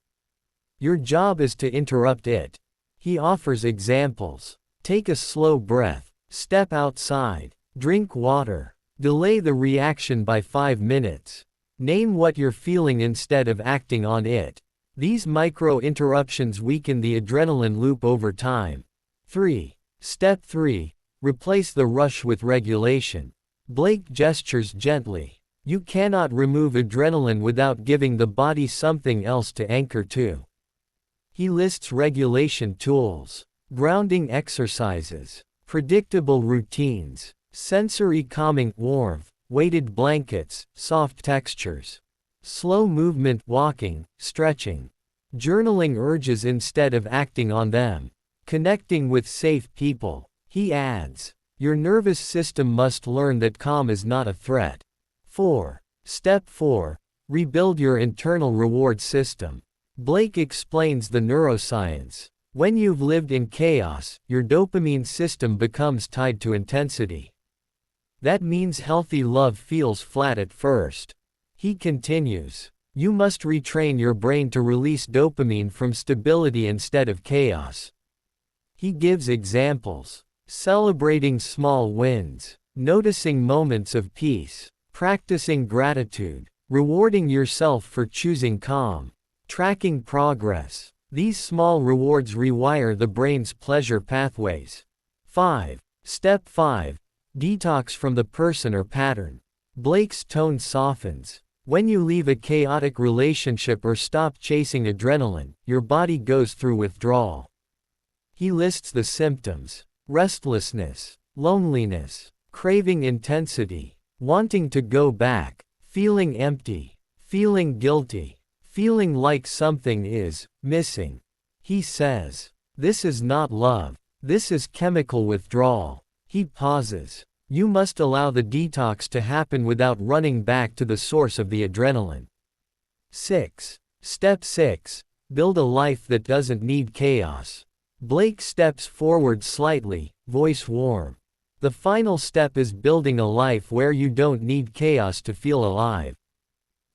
Your job is to interrupt it. He offers examples. Take a slow breath. Step outside. Drink water. Delay the reaction by 5 minutes. Name what you're feeling instead of acting on it. These micro-interruptions weaken the adrenaline loop over time. 3. Step 3. Replace the rush with regulation. Blake gestures gently. You cannot remove adrenaline without giving the body something else to anchor to. He lists regulation tools, grounding exercises, predictable routines, sensory calming, warmth, weighted blankets, soft textures, slow movement, walking, stretching, journaling urges instead of acting on them, connecting with safe people. He adds, your nervous system must learn that calm is not a threat. 4. Step 4. Rebuild your internal reward system. Blake explains the neuroscience. When you've lived in chaos, your dopamine system becomes tied to intensity. That means healthy love feels flat at first. He continues, you must retrain your brain to release dopamine from stability instead of chaos. He gives examples. Celebrating small wins, noticing moments of peace, practicing gratitude, rewarding yourself for choosing calm, tracking progress. These small rewards rewire the brain's pleasure pathways. 5. Step 5. Detox from the person or pattern. Blake's tone softens. When you leave a chaotic relationship or stop chasing adrenaline, your body goes through withdrawal. He lists the symptoms: restlessness, loneliness, craving intensity, wanting to go back, feeling empty, feeling guilty, feeling like something is missing. He says, this is not love, this is chemical withdrawal. He pauses. You must allow the detox to happen without running back to the source of the adrenaline. 6. Step 6. Build a life that doesn't need chaos. Blake steps forward slightly, voice warm. The final step is building a life where you don't need chaos to feel alive.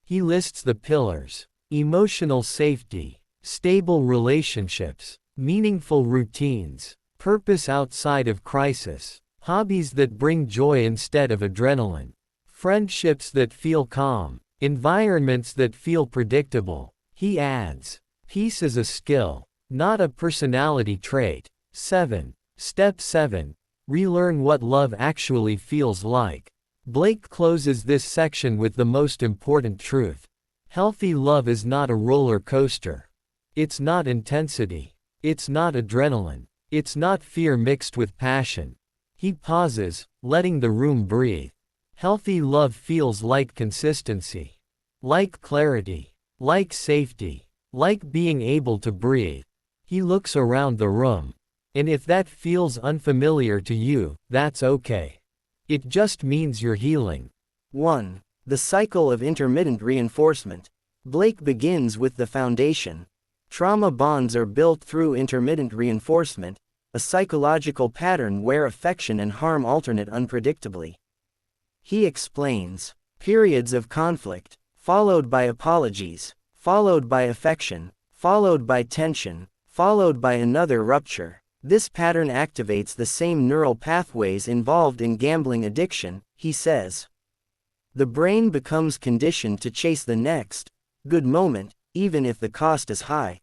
He lists the pillars: emotional safety, stable relationships, meaningful routines, purpose outside of crisis, hobbies that bring joy instead of adrenaline, friendships that feel calm, environments that feel predictable. He adds, peace is a skill, not a personality trait. 7. Step 7. Relearn what love actually feels like. Blake closes this section with the most important truth. Healthy love is not a roller coaster. It's not intensity. It's not adrenaline. It's not fear mixed with passion. He pauses, letting the room breathe. Healthy love feels like consistency, like clarity, like safety, like being able to breathe. He looks around the room. And if that feels unfamiliar to you, that's okay. It just means you're healing. 1. The cycle of intermittent reinforcement. Blake begins with the foundation. Trauma bonds are built through intermittent reinforcement, a psychological pattern where affection and harm alternate unpredictably. He explains, periods of conflict, followed by apologies, followed by affection, followed by tension, followed by another rupture. This pattern activates the same neural pathways involved in gambling addiction, he says. The brain becomes conditioned to chase the next good moment, even if the cost is high.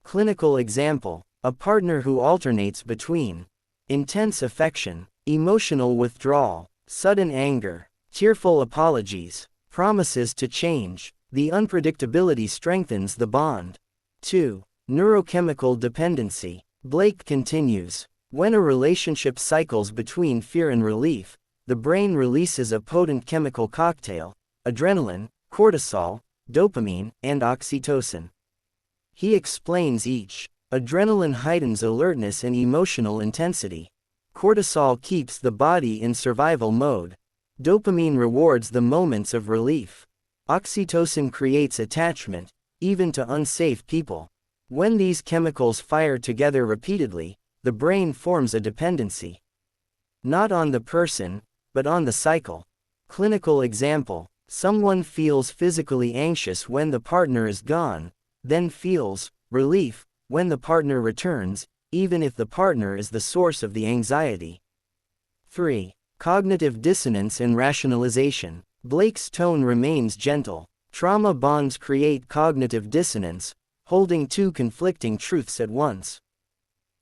Clinical example: a partner who alternates between intense affection, emotional withdrawal, sudden anger, tearful apologies, promises to change. The unpredictability strengthens the bond. 2. Neurochemical dependency. Blake continues, when a relationship cycles between fear and relief, the brain releases a potent chemical cocktail: adrenaline, cortisol, dopamine, and oxytocin. He explains each. Adrenaline heightens alertness and emotional intensity. Cortisol keeps the body in survival mode. Dopamine rewards the moments of relief. Oxytocin creates attachment, even to unsafe people. When these chemicals fire together repeatedly, the brain forms a dependency. Not on the person, but on the cycle. Clinical example: someone feels physically anxious when the partner is gone, then feels relief when the partner returns, even if the partner is the source of the anxiety. 3. Cognitive dissonance and rationalization. Blake's tone remains gentle. Trauma bonds create cognitive dissonance, holding two conflicting truths at once.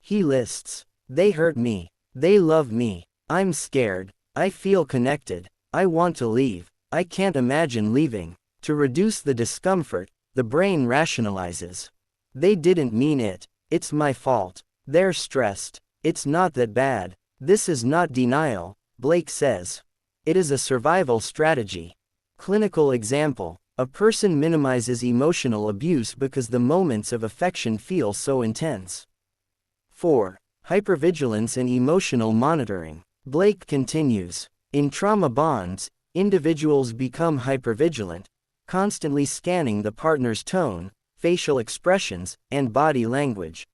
He lists: they hurt me, they love me, I'm scared, I feel connected, I want to leave, I can't imagine leaving. To reduce the discomfort, the brain rationalizes. They didn't mean it, it's my fault. They're stressed, it's not that bad. This is not denial, Blake says. It is a survival strategy. Clinical example: a person minimizes emotional abuse because the moments of affection feel so intense. 4. Hypervigilance and emotional monitoring. Blake continues: in trauma bonds, individuals become hypervigilant, constantly scanning the partner's tone, facial expressions, and body language.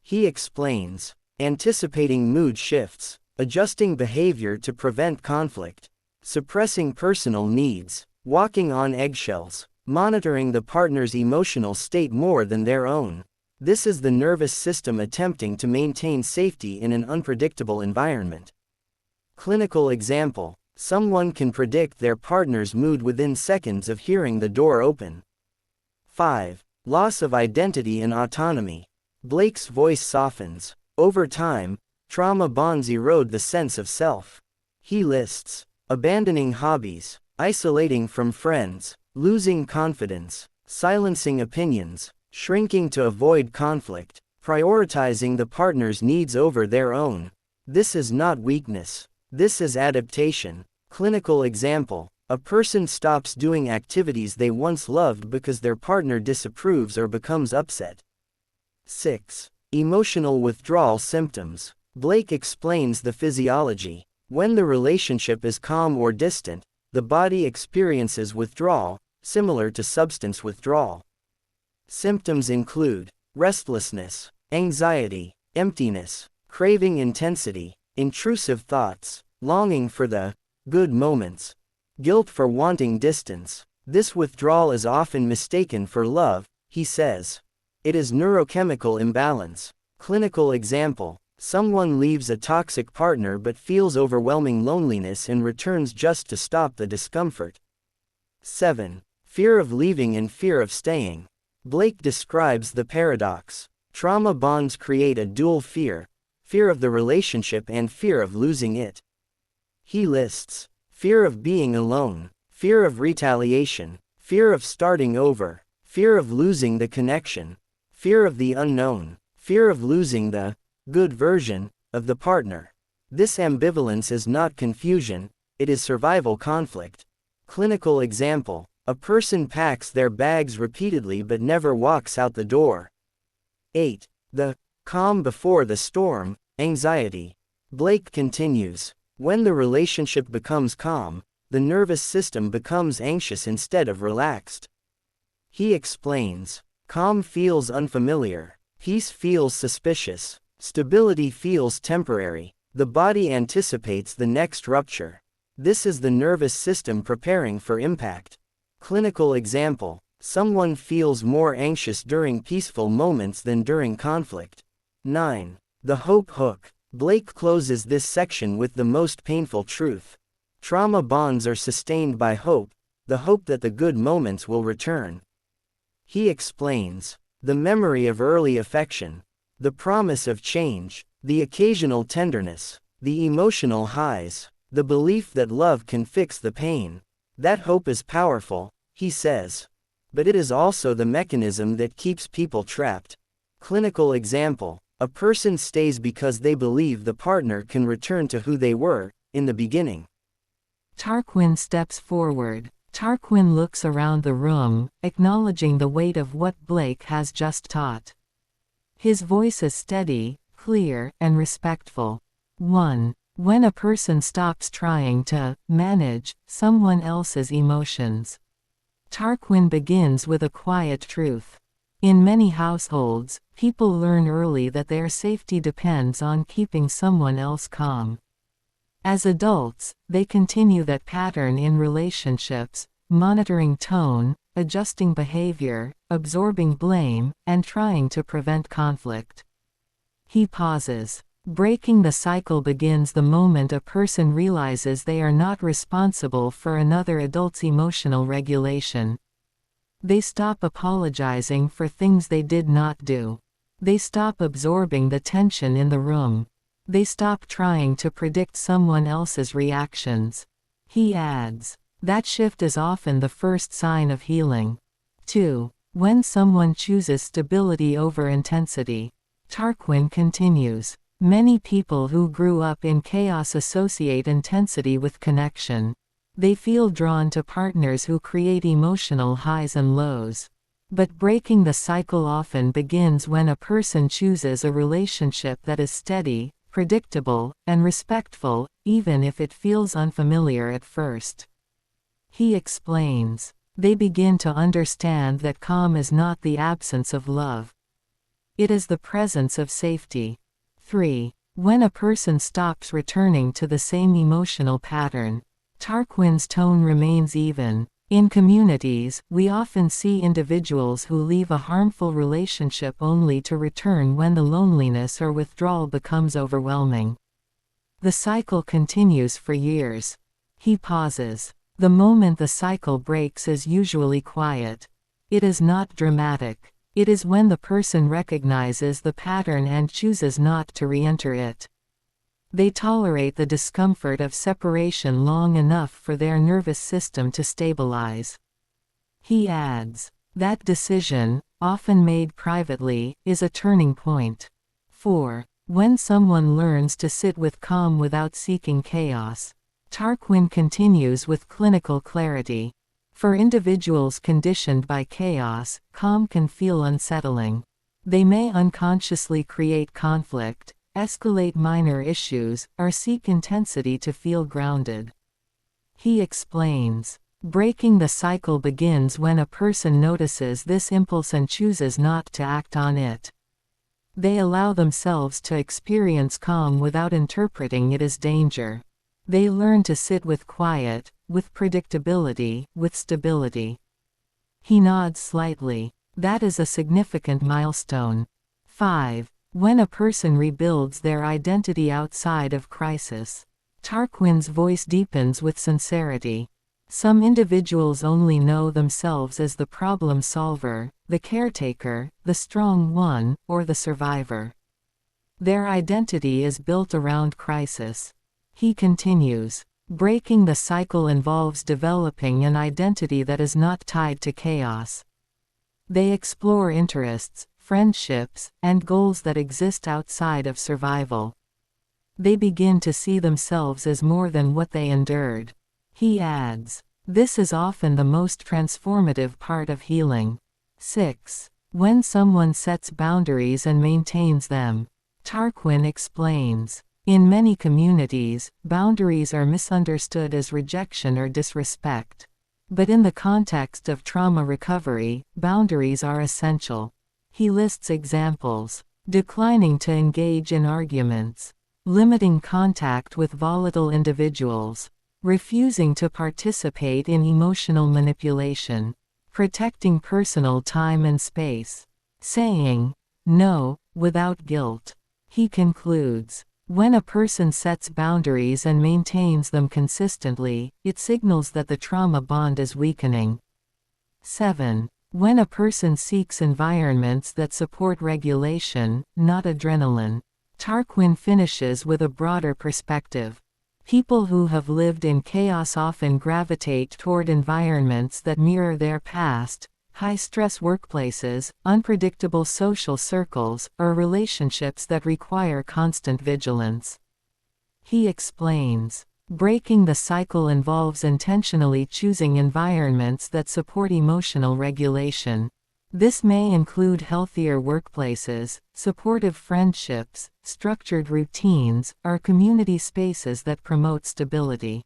He explains: anticipating mood shifts, adjusting behavior to prevent conflict, suppressing personal needs, walking on eggshells, monitoring the partner's emotional state more than their own. This is the nervous system attempting to maintain safety in an unpredictable environment. Clinical example: someone can predict their partner's mood within seconds of hearing the door open. 5. Loss of identity and autonomy. Blake's voice softens. Over time, trauma bonds erode the sense of self. He lists: abandoning hobbies, isolating from friends, losing confidence, silencing opinions, shrinking to avoid conflict, prioritizing the partner's needs over their own. This is not weakness. This is adaptation. Clinical example: a person stops doing activities they once loved because their partner disapproves or becomes upset. 6. Emotional withdrawal symptoms. Blake explains the physiology. When the relationship is calm or distant, the body experiences withdrawal, similar to substance withdrawal. Symptoms include restlessness, anxiety, emptiness, craving intensity, intrusive thoughts, longing for the good moments, guilt for wanting distance. This withdrawal is often mistaken for love, he says. It is neurochemical imbalance. Clinical example: someone leaves a toxic partner but feels overwhelming loneliness and returns just to stop the discomfort. 7. Fear of leaving and fear of staying. Blake describes the paradox. Trauma bonds create a dual fear: fear of the relationship and fear of losing it. He lists: fear of being alone, fear of retaliation, fear of starting over, fear of losing the connection, fear of the unknown, fear of losing the good version of the partner. This ambivalence is not confusion, it is survival conflict. Clinical example: a person packs their bags repeatedly but never walks out the door. 8. The calm before the storm, anxiety. Blake continues: when the relationship becomes calm, the nervous system becomes anxious instead of relaxed. He explains: calm feels unfamiliar, peace feels suspicious, stability feels temporary, the body anticipates the next rupture. This is the nervous system preparing for impact. Clinical example: someone feels more anxious during peaceful moments than during conflict. 9. The hope hook. Blake closes this section with the most painful truth. Trauma bonds are sustained by hope, the hope that the good moments will return. He explains: the memory of early affection, the promise of change, the occasional tenderness, the emotional highs, the belief that love can fix the pain. That hope is powerful, he says. But it is also the mechanism that keeps people trapped. Clinical example: a person stays because they believe the partner can return to who they were in the beginning. Tarquin steps forward. Tarquin looks around the room, acknowledging the weight of what Blake has just taught. His voice is steady, clear, and respectful. 1. When a person stops trying to manage someone else's emotions. Tarquin begins with a quiet truth. In many households, people learn early that their safety depends on keeping someone else calm. As adults, they continue that pattern in relationships, monitoring tone, adjusting behavior, absorbing blame, and trying to prevent conflict. He pauses. Breaking the cycle begins the moment a person realizes they are not responsible for another adult's emotional regulation. They stop apologizing for things they did not do. They stop absorbing the tension in the room. They stop trying to predict someone else's reactions. He adds, that shift is often the first sign of healing. 2. When someone chooses stability over intensity. Tarquin continues. Many people who grew up in chaos associate intensity with connection. They feel drawn to partners who create emotional highs and lows. But breaking the cycle often begins when a person chooses a relationship that is steady, predictable, and respectful, even if it feels unfamiliar at first. He explains. They begin to understand that calm is not the absence of love. It is the presence of safety. 3. When a person stops returning to the same emotional pattern. Tarquin's tone remains even. In communities, we often see individuals who leave a harmful relationship only to return when the loneliness or withdrawal becomes overwhelming. The cycle continues for years. He pauses. The moment the cycle breaks is usually quiet. It is not dramatic. It is when the person recognizes the pattern and chooses not to re-enter it. They tolerate the discomfort of separation long enough for their nervous system to stabilize. He adds, that decision, often made privately, is a turning point. 4. When someone learns to sit with calm without seeking chaos. Tarquin continues with clinical clarity. For individuals conditioned by chaos, calm can feel unsettling. They may unconsciously create conflict, escalate minor issues, or seek intensity to feel grounded. He explains. Breaking the cycle begins when a person notices this impulse and chooses not to act on it. They allow themselves to experience calm without interpreting it as danger. They learn to sit with quiet, with predictability, with stability. He nods slightly. That is a significant milestone. 5. When a person rebuilds their identity outside of crisis. Tarquin's voice deepens with sincerity. Some individuals only know themselves as the problem solver, the caretaker, the strong one, or the survivor. Their identity is built around crisis. He continues. Breaking the cycle involves developing an identity that is not tied to chaos. They explore interests, friendships, and goals that exist outside of survival. They begin to see themselves as more than what they endured. He adds, this is often the most transformative part of healing. 6. When someone sets boundaries and maintains them. Tarquin explains. In many communities, boundaries are misunderstood as rejection or disrespect. But in the context of trauma recovery, boundaries are essential. He lists examples. Declining to engage in arguments. Limiting contact with volatile individuals. Refusing to participate in emotional manipulation. Protecting personal time and space. Saying no without guilt. He concludes. When a person sets boundaries and maintains them consistently, it signals that the trauma bond is weakening. 7. When a person seeks environments that support regulation, not adrenaline. Tarquin finishes with a broader perspective. People who have lived in chaos often gravitate toward environments that mirror their past, high-stress workplaces, unpredictable social circles, or relationships that require constant vigilance. He explains. Breaking the cycle involves intentionally choosing environments that support emotional regulation. This may include healthier workplaces, supportive friendships, structured routines, or community spaces that promote stability.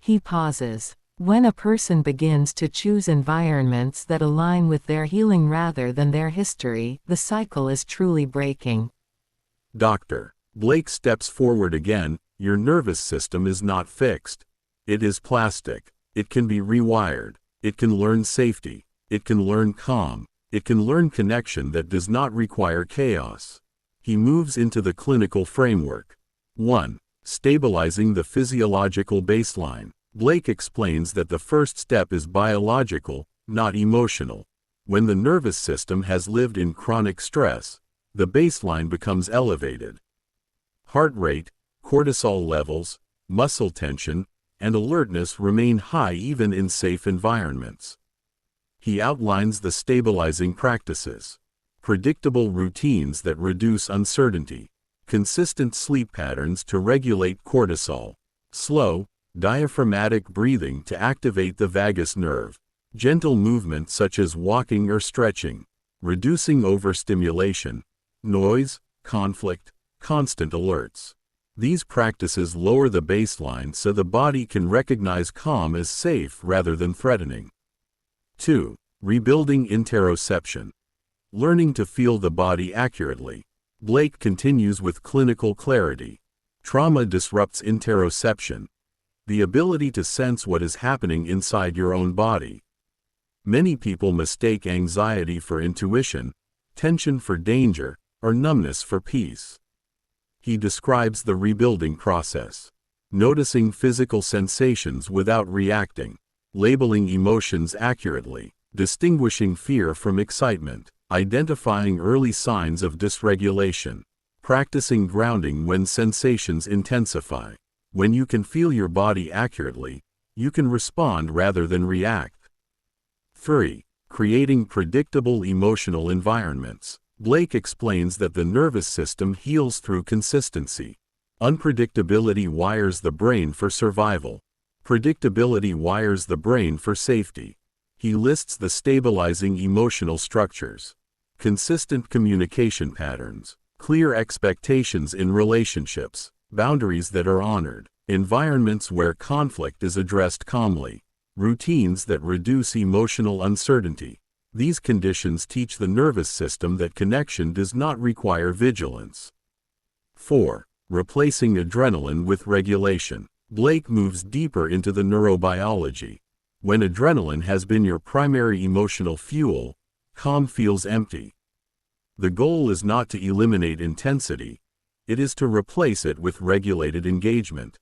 He pauses. When a person begins to choose environments that align with their healing rather than their history, the cycle is truly breaking. Dr. Blake steps forward again. Your nervous system is not fixed. It is plastic. It can be rewired. It can learn safety. It can learn calm. It can learn connection that does not require chaos. He moves into the clinical framework. 1. Stabilizing the physiological baseline. Blake explains that the first step is biological, not emotional. When the nervous system has lived in chronic stress, the baseline becomes elevated. Heart rate, cortisol levels, muscle tension, and alertness remain high even in safe environments. He outlines the stabilizing practices. Predictable routines that reduce uncertainty. Consistent sleep patterns to regulate cortisol. Slow, diaphragmatic breathing to activate the vagus nerve. Gentle movement such as walking or stretching. Reducing overstimulation. Noise, conflict, constant alerts. These practices lower the baseline so the body can recognize calm as safe rather than threatening. 2. Rebuilding interoception. Learning to feel the body accurately. Blake continues with clinical clarity. Trauma disrupts interoception, the ability to sense what is happening inside your own body. Many people mistake anxiety for intuition, tension for danger, or numbness for peace. He describes the rebuilding process. Noticing physical sensations without reacting. Labeling emotions accurately. Distinguishing fear from excitement. Identifying early signs of dysregulation. Practicing grounding when sensations intensify. When you can feel your body accurately, you can respond rather than react. 3. Creating predictable emotional environments. Blake explains that the nervous system heals through consistency. Unpredictability wires the brain for survival. Predictability wires the brain for safety. He lists the stabilizing emotional structures. Consistent communication patterns. Clear expectations in relationships. Boundaries that are honored. Environments where conflict is addressed calmly. Routines that reduce emotional uncertainty. These conditions teach the nervous system that connection does not require vigilance. 4. Replacing adrenaline with regulation. Blake moves deeper into the neurobiology. When adrenaline has been your primary emotional fuel, calm feels empty. The goal is not to eliminate intensity, it is to replace it with regulated engagement.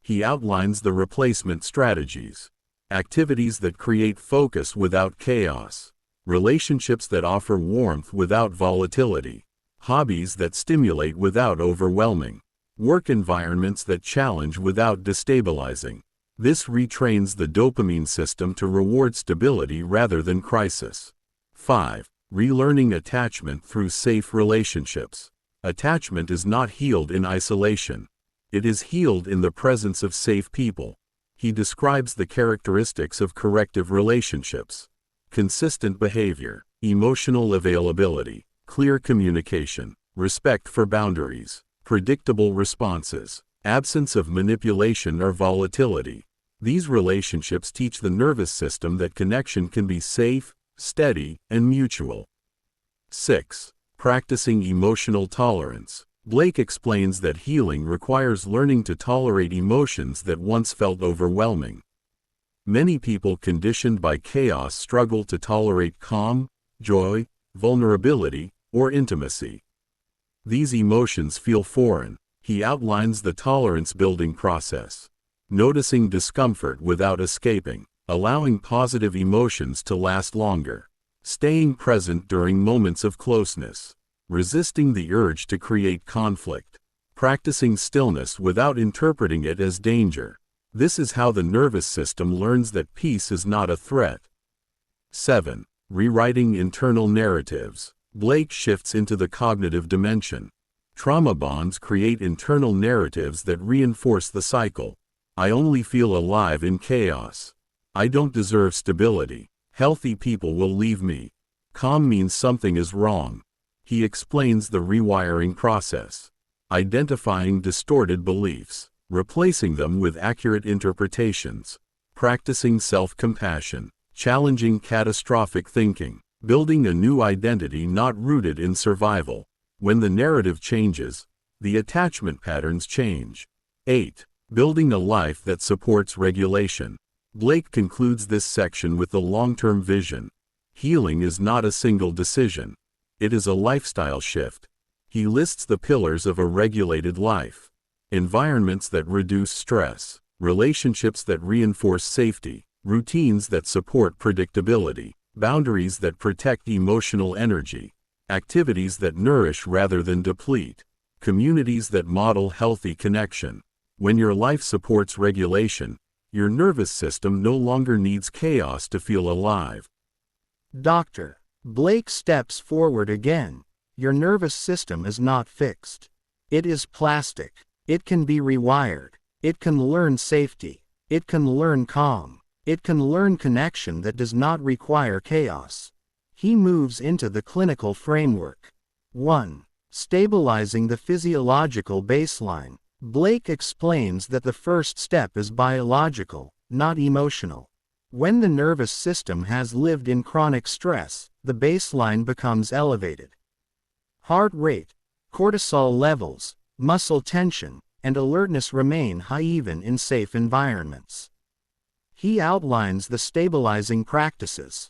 He outlines the replacement strategies. Activities that create focus without chaos. Relationships that offer warmth without volatility. Hobbies that stimulate without overwhelming. Work environments that challenge without destabilizing. This retrains the dopamine system to reward stability rather than crisis. 5. Relearning attachment through safe relationships. Attachment is not healed in isolation. It is healed in the presence of safe people. He describes the characteristics of corrective relationships. Consistent behavior, emotional availability, clear communication, respect for boundaries, predictable responses, absence of manipulation or volatility. These relationships teach the nervous system that connection can be safe, steady, and mutual. 6. Practicing emotional tolerance. Blake explains that healing requires learning to tolerate emotions that once felt overwhelming. Many people conditioned by chaos struggle to tolerate calm, joy, vulnerability, or intimacy. These emotions feel foreign. He outlines the tolerance-building process. Noticing discomfort without escaping. Allowing positive emotions to last longer. Staying present during moments of closeness. Resisting the urge to create conflict. Practicing stillness without interpreting it as danger. This is how the nervous system learns that peace is not a threat. 7. Rewriting internal narratives. Blake shifts into the cognitive dimension. Trauma bonds create internal narratives that reinforce the cycle. I only feel alive in chaos. I don't deserve stability. Healthy people will leave me. Calm means something is wrong. He explains the rewiring process. Identifying distorted beliefs, replacing them with accurate interpretations, practicing self-compassion, challenging catastrophic thinking, building a new identity not rooted in survival. When the narrative changes, the attachment patterns change. 8. Building a life that supports regulation. Blake concludes this section with the long-term vision. Healing is not a single decision. It is a lifestyle shift. He lists the pillars of a regulated life. Environments that reduce stress, relationships that reinforce safety, routines that support predictability, boundaries that protect emotional energy, activities that nourish rather than deplete, communities that model healthy connection. When your life supports regulation, your nervous system no longer needs chaos to feel alive. Dr. Blake steps forward again. Your nervous system is not fixed. It is plastic. It can be rewired. It can learn safety. It can learn calm. It can learn connection that does not require chaos. He moves into the clinical framework. 1. Stabilizing the physiological baseline. Blake explains that the first step is biological, not emotional. When the nervous system has lived in chronic stress, the baseline becomes elevated. Heart rate, cortisol levels, muscle tension, and alertness remain high even in safe environments. He outlines the stabilizing practices.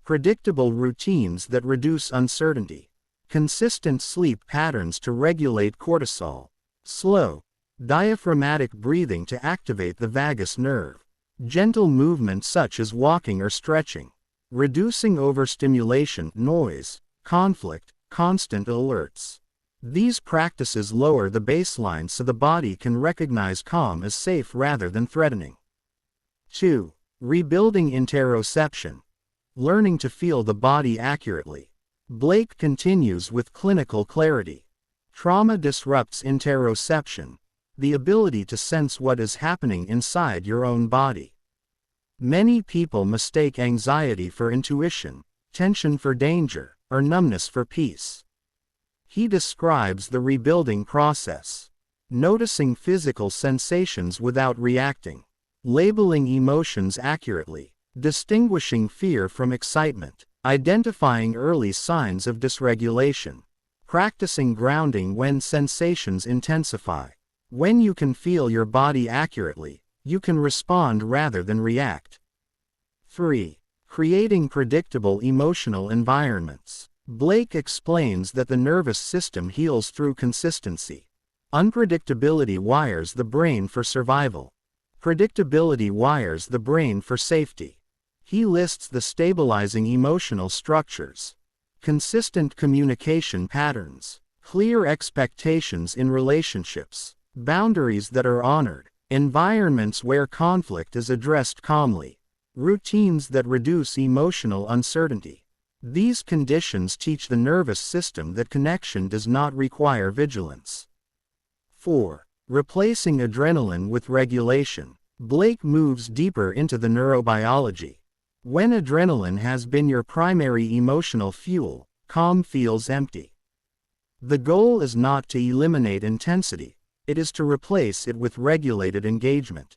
Predictable routines that reduce uncertainty. Consistent sleep patterns to regulate cortisol. Slow, diaphragmatic breathing to activate the vagus nerve. Gentle movement such as walking or stretching. Reducing overstimulation, noise, conflict, constant alerts. These practices lower the baseline so the body can recognize calm as safe rather than threatening. 2. Rebuilding interoception. Learning to feel the body accurately. Blake continues with clinical clarity. Trauma disrupts interoception, the ability to sense what is happening inside your own body. Many people mistake anxiety for intuition, tension for danger, or numbness for peace. He describes the rebuilding process. Noticing physical sensations without reacting. Labeling emotions accurately. Distinguishing fear from excitement. Identifying early signs of dysregulation. Practicing grounding when sensations intensify. When you can feel your body accurately, you can respond rather than react. 3. Creating predictable emotional environments. Blake explains that the nervous system heals through consistency. Unpredictability wires the brain for survival. Predictability wires the brain for safety. He lists the stabilizing emotional structures. Consistent communication patterns. Clear expectations in relationships. Boundaries that are honored. Environments where conflict is addressed calmly. Routines that reduce emotional uncertainty. These conditions teach the nervous system that connection does not require vigilance. 4. Replacing adrenaline with regulation. Blake moves deeper into the neurobiology. When adrenaline has been your primary emotional fuel, calm feels empty. The goal is not to eliminate intensity, it is to replace it with regulated engagement.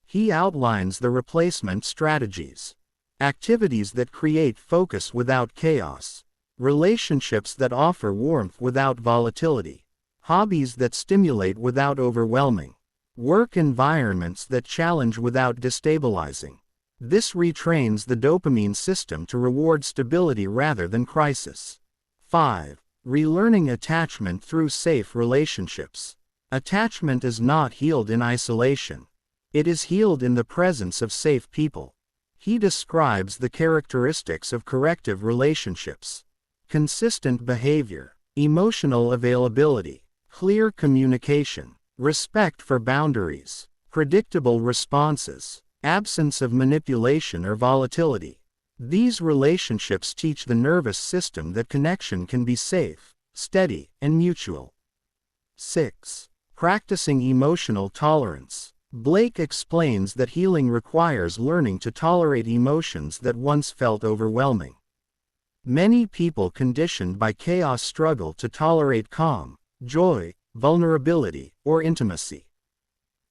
He outlines the replacement strategies. Activities that create focus without chaos. Relationships that offer warmth without volatility. Hobbies that stimulate without overwhelming. Work environments that challenge without destabilizing. This retrains the dopamine system to reward stability rather than crisis. 5. Relearning attachment through safe relationships. Attachment is not healed in isolation. It is healed in the presence of safe people. He describes the characteristics of corrective relationships. Consistent behavior, emotional availability, clear communication, respect for boundaries, predictable responses, absence of manipulation or volatility. These relationships teach the nervous system that connection can be safe, steady, and mutual. 6. Practicing emotional tolerance. Blake explains that healing requires learning to tolerate emotions that once felt overwhelming. Many people conditioned by chaos struggle to tolerate calm, joy, vulnerability, or intimacy.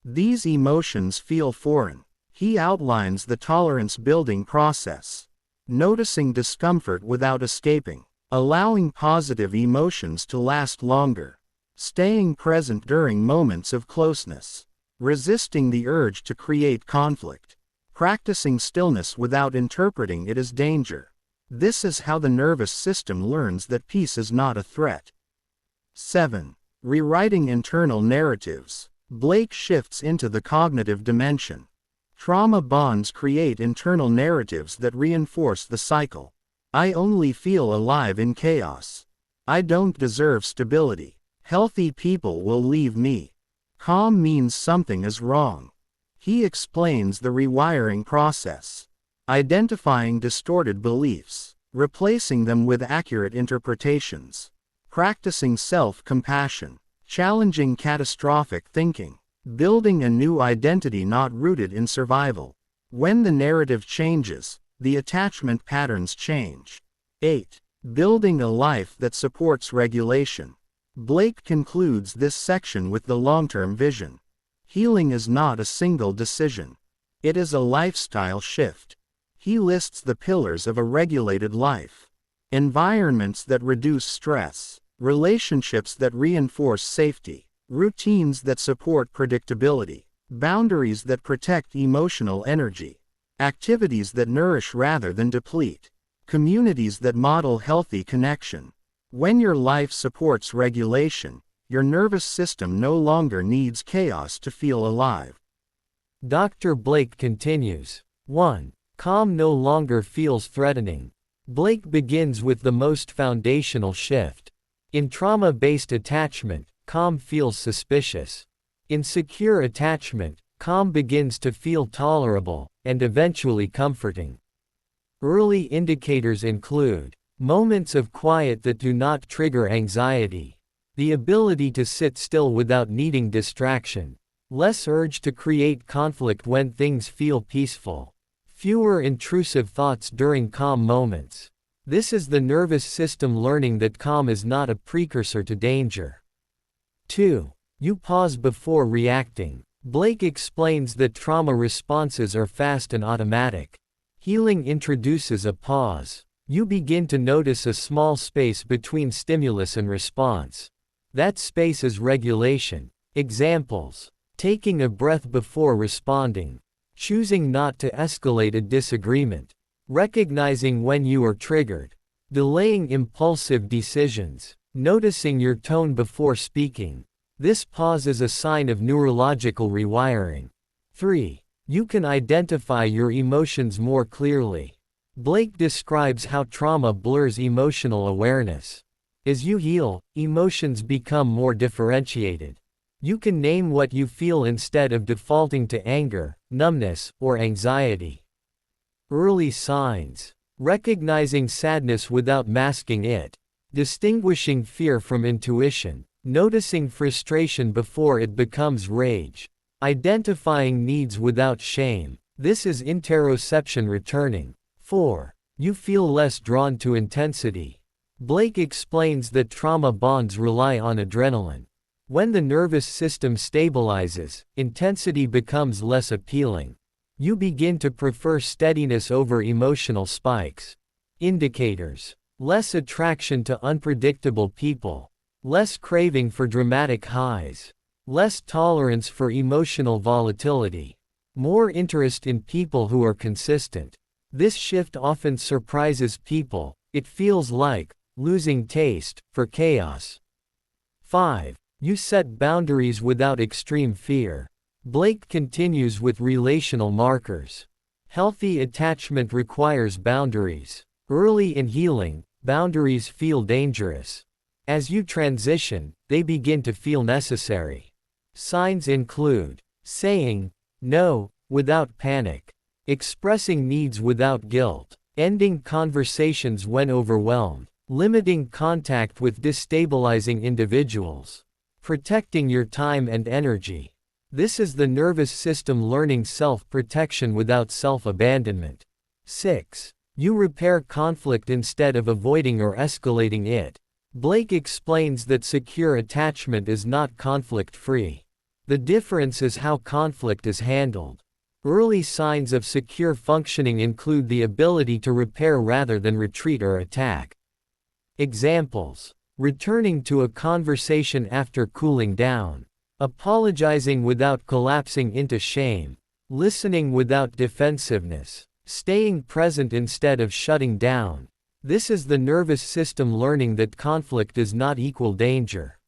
These emotions feel foreign. He outlines the tolerance-building process. Noticing discomfort without escaping. Allowing positive emotions to last longer. Staying present during moments of closeness. Resisting the urge to create conflict. Practicing stillness without interpreting it as danger. This is how the nervous system learns that peace is not a threat. 7. Rewriting internal narratives. Blake shifts into the cognitive dimension. Trauma bonds create internal narratives that reinforce the cycle. I only feel alive in chaos. I don't deserve stability. Healthy people will leave me. Calm means something is wrong. He explains the rewiring process. Identifying distorted beliefs. Replacing them with accurate interpretations. Practicing self-compassion. Challenging catastrophic thinking. Building a new identity not rooted in survival. When the narrative changes, the attachment patterns change. 8. Building a life that supports regulation. Blake concludes this section with the long-term vision. Healing is not a single decision. It is a lifestyle shift. He lists the pillars of a regulated life. Environments that reduce stress. Relationships that reinforce safety. Routines that support predictability. Boundaries that protect emotional energy. Activities that nourish rather than deplete. Communities that model healthy connection. When your life supports regulation, your nervous system no longer needs chaos to feel alive. Dr. Blake continues. 1. Calm no longer feels threatening. Blake begins with the most foundational shift. In trauma-based attachment, calm feels suspicious. In secure attachment, calm begins to feel tolerable, and eventually comforting. Early indicators include moments of quiet that do not trigger anxiety, the ability to sit still without needing distraction, less urge to create conflict when things feel peaceful, fewer intrusive thoughts during calm moments. This is the nervous system learning that calm is not a precursor to danger. 2. You pause before reacting. Blake explains that trauma responses are fast and automatic. Healing introduces a pause. You begin to notice a small space between stimulus and response. That space is regulation. Examples: taking a breath before responding, choosing not to escalate a disagreement, recognizing when you are triggered, delaying impulsive decisions, noticing your tone before speaking. This pause is a sign of neurological rewiring. 3. You can identify your emotions more clearly. Blake describes how trauma blurs emotional awareness. As you heal, emotions become more differentiated. You can name what you feel instead of defaulting to anger, numbness, or anxiety. Early signs: recognizing sadness without masking it, distinguishing fear from intuition, noticing frustration before it becomes rage, identifying needs without shame. This is interoception returning. 4. You feel less drawn to intensity. Blake explains that trauma bonds rely on adrenaline. When the nervous system stabilizes, intensity becomes less appealing. You begin to prefer steadiness over emotional spikes. Indicators: less attraction to unpredictable people, less craving for dramatic highs, less tolerance for emotional volatility, more interest in people who are consistent. This shift often surprises people. It feels like losing taste for chaos. 5. You set boundaries without extreme fear. Blake continues with relational markers. Healthy attachment requires boundaries. Early in healing, boundaries feel dangerous. As you transition, they begin to feel necessary. Signs include saying no without panic, expressing needs without guilt, ending conversations when overwhelmed, limiting contact with destabilizing individuals. Protecting your time and energy. This is the nervous system learning self-protection without self-abandonment. 6. You repair conflict instead of avoiding or escalating it. Blake explains that secure attachment is not conflict-free. The difference is how conflict is handled. Early signs of secure functioning include the ability to repair rather than retreat or attack. Examples: returning to a conversation after cooling down, apologizing without collapsing into shame, listening without defensiveness, staying present instead of shutting down. This is the nervous system learning that conflict does not equal danger.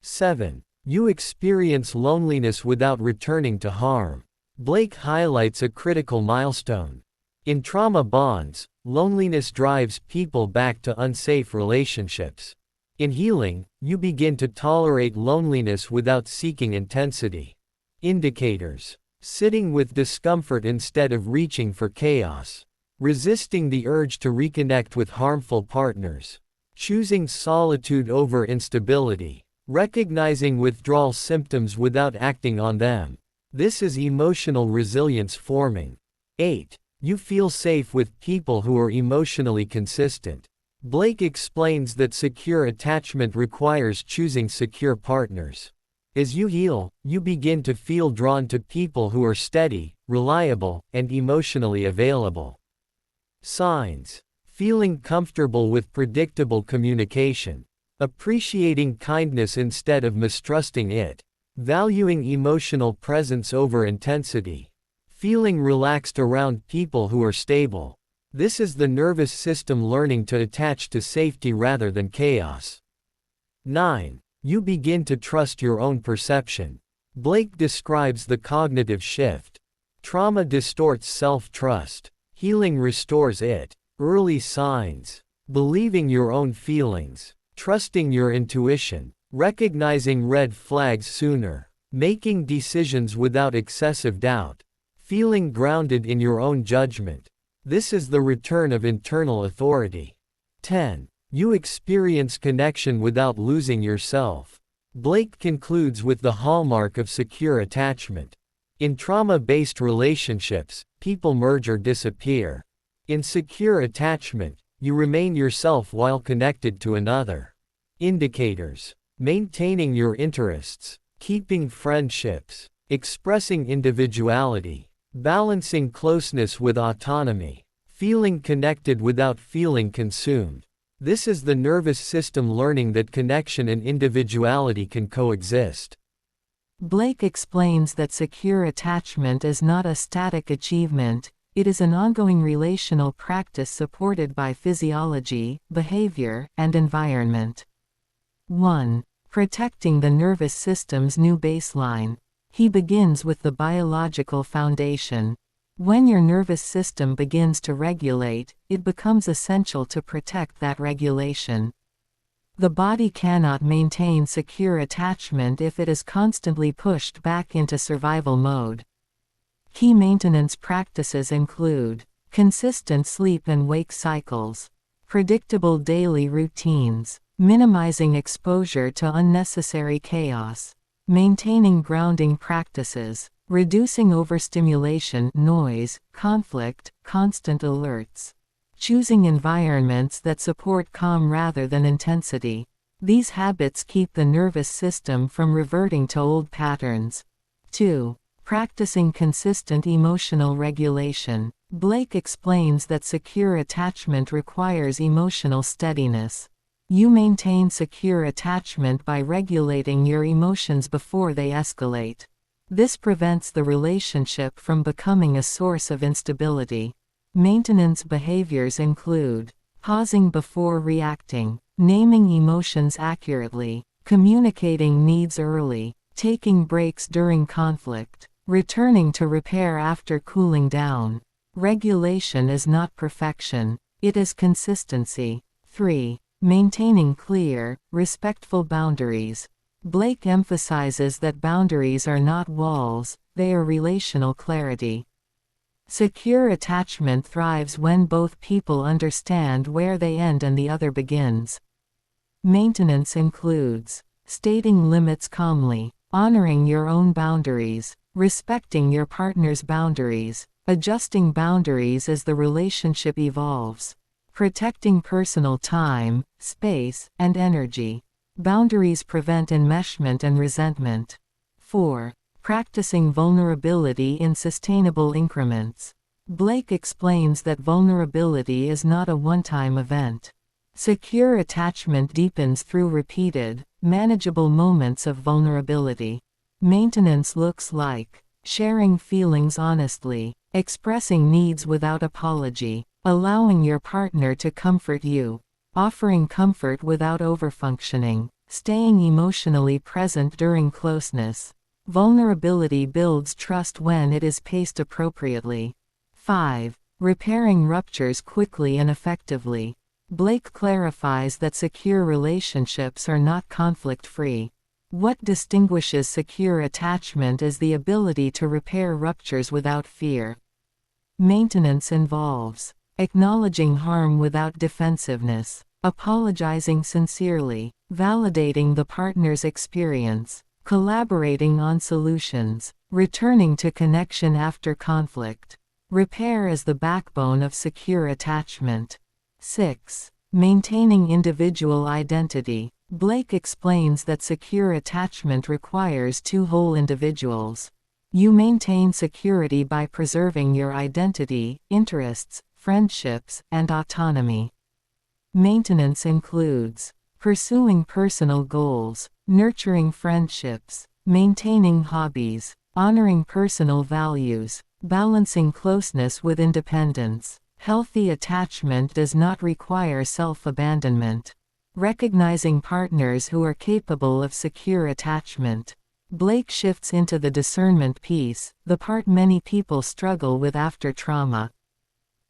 7. You experience loneliness without returning to harm. Blake highlights a critical milestone. In trauma bonds, loneliness drives people back to unsafe relationships. In healing, you begin to tolerate loneliness without seeking intensity. Indicators: sitting with discomfort instead of reaching for chaos, resisting the urge to reconnect with harmful partners, choosing solitude over instability, recognizing withdrawal symptoms without acting on them. This is emotional resilience forming. 8. You feel safe with people who are emotionally consistent. Blake explains that secure attachment requires choosing secure partners. As you heal, you begin to feel drawn to people who are steady, reliable, and emotionally available. Signs: feeling comfortable with predictable communication, appreciating kindness instead of mistrusting it, valuing emotional presence over intensity, feeling relaxed around people who are stable. This is the nervous system learning to attach to safety rather than chaos. 9. You begin to trust your own perception. Blake describes the cognitive shift. Trauma distorts self-trust. Healing restores it. Early signs: believing your own feelings, trusting your intuition, recognizing red flags sooner, making decisions without excessive doubt, feeling grounded in your own judgment. This is the return of internal authority. 10. You experience connection without losing yourself. Blake concludes with the hallmark of secure attachment. In trauma-based relationships, people merge or disappear. In secure attachment, you remain yourself while connected to another. Indicators: maintaining your interests, keeping friendships, expressing individuality, balancing closeness with autonomy, feeling connected without feeling consumed. This is the nervous system learning that connection and individuality can coexist. Blake explains that secure attachment is not a static achievement, it is an ongoing relational practice supported by physiology, behavior, and environment. 1. Protecting the nervous system's new baseline. He begins with the biological foundation. When your nervous system begins to regulate, it becomes essential to protect that regulation. The body cannot maintain secure attachment if it is constantly pushed back into survival mode. Key maintenance practices include consistent sleep and wake cycles, predictable daily routines, minimizing exposure to unnecessary chaos, maintaining grounding practices, reducing overstimulation, noise, conflict, constant alerts, choosing environments that support calm rather than intensity. These habits keep the nervous system from reverting to old patterns. 2. Practicing consistent emotional regulation. Blake explains that secure attachment requires emotional steadiness. You maintain secure attachment by regulating your emotions before they escalate. This prevents the relationship from becoming a source of instability. Maintenance behaviors include pausing before reacting, naming emotions accurately, communicating needs early, taking breaks during conflict, returning to repair after cooling down. Regulation is not perfection, it is consistency. 3. Maintaining clear, respectful boundaries. Blake emphasizes that boundaries are not walls, they are relational clarity. Secure attachment thrives when both people understand where they end and the other begins. Maintenance includes stating limits calmly, honoring your own boundaries, respecting your partner's boundaries, adjusting boundaries as the relationship evolves, protecting personal time, space, and energy. Boundaries prevent enmeshment and resentment. 4. Practicing vulnerability in sustainable increments. Blake explains that vulnerability is not a one-time event. Secure attachment deepens through repeated, manageable moments of vulnerability. Maintenance looks like sharing feelings honestly, expressing needs without apology, allowing your partner to comfort you, offering comfort without overfunctioning, staying emotionally present during closeness. Vulnerability builds trust when it is paced appropriately. 5. Repairing ruptures quickly and effectively. Blake clarifies that secure relationships are not conflict-free. What distinguishes secure attachment is the ability to repair ruptures without fear. Maintenance involves acknowledging harm without defensiveness, apologizing sincerely, validating the partner's experience, collaborating on solutions, returning to connection after conflict. Repair is the backbone of secure attachment. 6. Maintaining individual identity. Blake explains that secure attachment requires two whole individuals. You maintain security by preserving your identity, interests, friendships, and autonomy. Maintenance includes pursuing personal goals, nurturing friendships, maintaining hobbies, honoring personal values, balancing closeness with independence. Healthy attachment does not require self-abandonment. Recognizing partners who are capable of secure attachment. Blake shifts into the discernment piece, the part many people struggle with after trauma.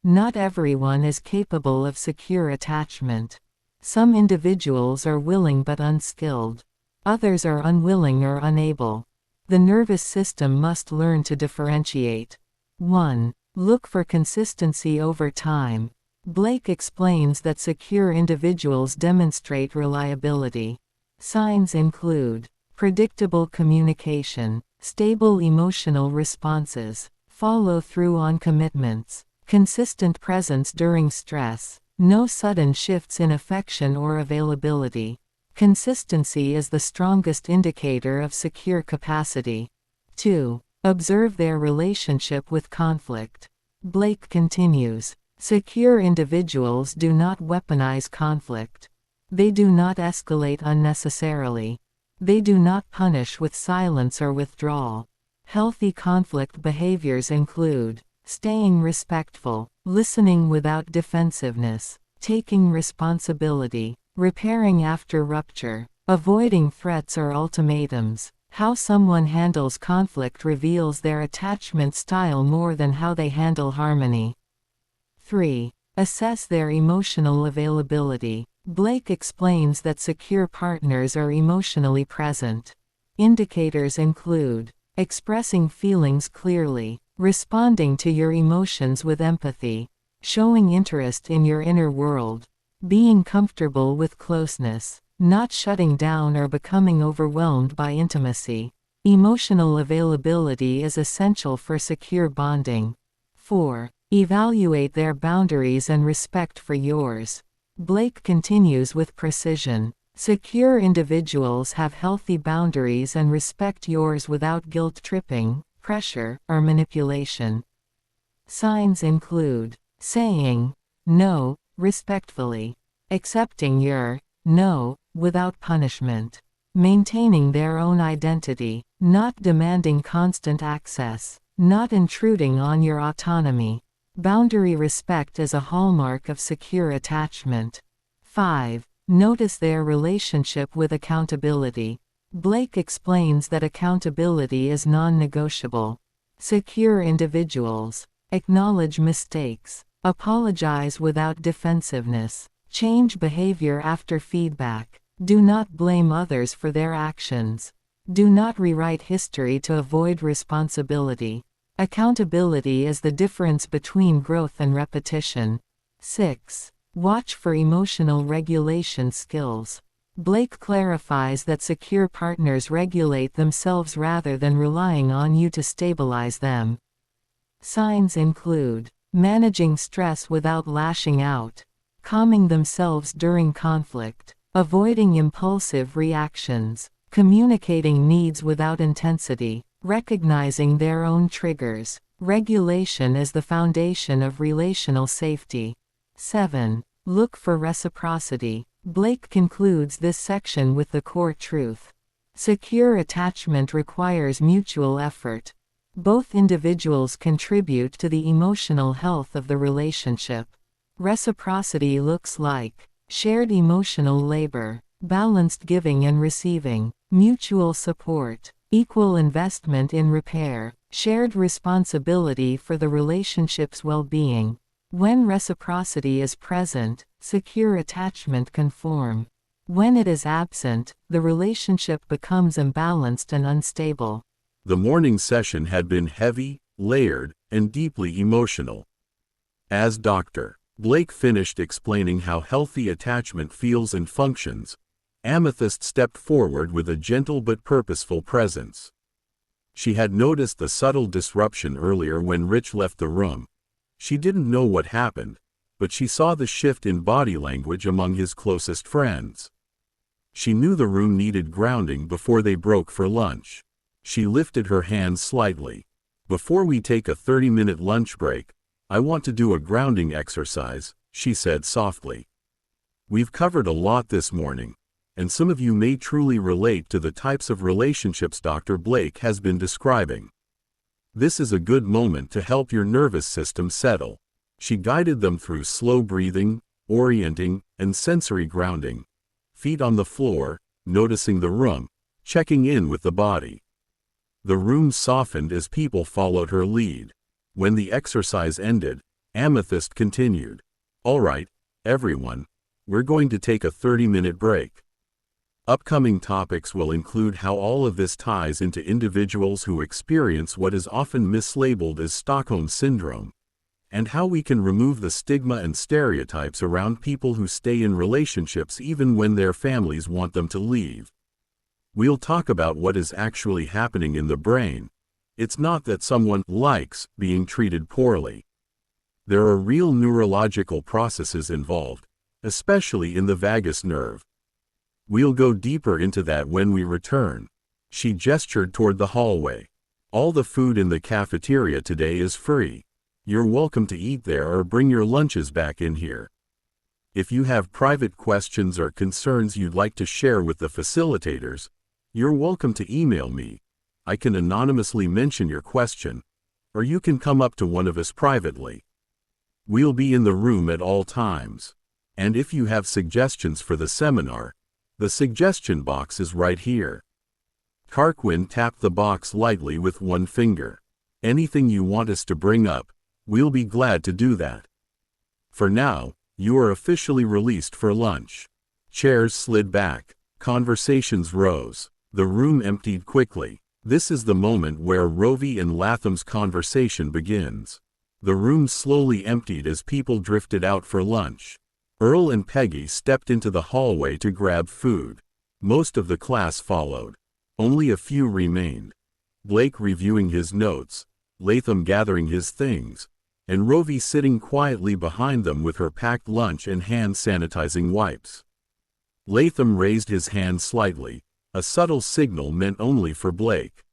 Not everyone is capable of secure attachment. Some individuals are willing but unskilled. Others are unwilling or unable. The nervous system must learn to differentiate. 1. Look for consistency over time. Blake explains that secure individuals demonstrate reliability. Signs include predictable communication, stable emotional responses, follow through on commitments, consistent presence during stress, no sudden shifts in affection or availability. Consistency is the strongest indicator of secure capacity. 2. Observe their relationship with conflict. Blake continues, secure individuals do not weaponize conflict. They do not escalate unnecessarily. They do not punish with silence or withdrawal. Healthy conflict behaviors include staying respectful, listening without defensiveness, taking responsibility, repairing after rupture, avoiding threats or ultimatums. How someone handles conflict reveals their attachment style more than how they handle harmony. 3. Assess their emotional availability. Blake explains that secure partners are emotionally present. Indicators include expressing feelings clearly, responding to your emotions with empathy, showing interest in your inner world, being comfortable with closeness, not shutting down or becoming overwhelmed by intimacy. Emotional availability is essential for secure bonding. 4. Evaluate their boundaries and respect for yours. Blake continues with precision. Secure individuals have healthy boundaries and respect yours without guilt-tripping, pressure, or manipulation. Signs include saying no respectfully, accepting your no without punishment, maintaining their own identity, not demanding constant access, not intruding on your autonomy. Boundary respect is a hallmark of secure attachment. 5. Notice their relationship with accountability. Blake explains that accountability is non-negotiable. Secure individuals acknowledge mistakes, apologize without defensiveness, change behavior after feedback, do not blame others for their actions, do not rewrite history to avoid responsibility. Accountability is the difference between growth and repetition. 6. Watch for emotional regulation skills. Blake clarifies that secure partners regulate themselves rather than relying on you to stabilize them. Signs include managing stress without lashing out, calming themselves during conflict, avoiding impulsive reactions, communicating needs without intensity, recognizing their own triggers. Regulation is the foundation of relational safety. 7. Look for reciprocity. Blake concludes this section with the core truth. Secure attachment requires mutual effort. Both individuals contribute to the emotional health of the relationship. Reciprocity looks like shared emotional labor, balanced giving and receiving, mutual support, equal investment in repair, shared responsibility for the relationship's well-being. When reciprocity is present, secure attachment can form. When it is absent, the relationship becomes imbalanced and unstable. The morning session had been heavy, layered, and deeply emotional. As Dr. Blake finished explaining how healthy attachment feels and functions, Amethyst stepped forward with a gentle but purposeful presence. She had noticed the subtle disruption earlier when Rich left the room. She didn't know what happened, but she saw the shift in body language among his closest friends. She knew the room needed grounding before they broke for lunch. She lifted her hands slightly. "Before we take a 30-minute lunch break, I want to do a grounding exercise," she said softly. "We've covered a lot this morning, and some of you may truly relate to the types of relationships Dr. Blake has been describing. This is a good moment to help your nervous system settle." She guided them through slow breathing, orienting, and sensory grounding. Feet on the floor, noticing the room, checking in with the body. The room softened as people followed her lead. When the exercise ended, Amethyst continued. "All right, everyone, we're going to take a 30-minute break. Upcoming topics will include how all of this ties into individuals who experience what is often mislabeled as Stockholm Syndrome, and how we can remove the stigma and stereotypes around people who stay in relationships even when their families want them to leave. We'll talk about what is actually happening in the brain. It's not that someone likes being treated poorly. There are real neurological processes involved, especially in the vagus nerve. We'll go deeper into that when we return." She gestured toward the hallway. "All the food in the cafeteria today is free. You're welcome to eat there or bring your lunches back in here. If you have private questions or concerns you'd like to share with the facilitators, you're welcome to email me. I can anonymously mention your question, or you can come up to one of us privately. We'll be in the room at all times. And if you have suggestions for the seminar, the suggestion box is right here." Tarquin tapped the box lightly with one finger. "Anything you want us to bring up, we'll be glad to do that. For now, you are officially released for lunch." Chairs slid back. Conversations rose. The room emptied quickly. This is the moment where Rôvi and Latham's conversation begins. The room slowly emptied as people drifted out for lunch. Earl and Peggy stepped into the hallway to grab food. Most of the class followed. Only a few remained. Blake reviewing his notes, Latham gathering his things, and Rôvi sitting quietly behind them with her packed lunch and hand sanitizing wipes. Latham raised his hand slightly, a subtle signal meant only for Blake.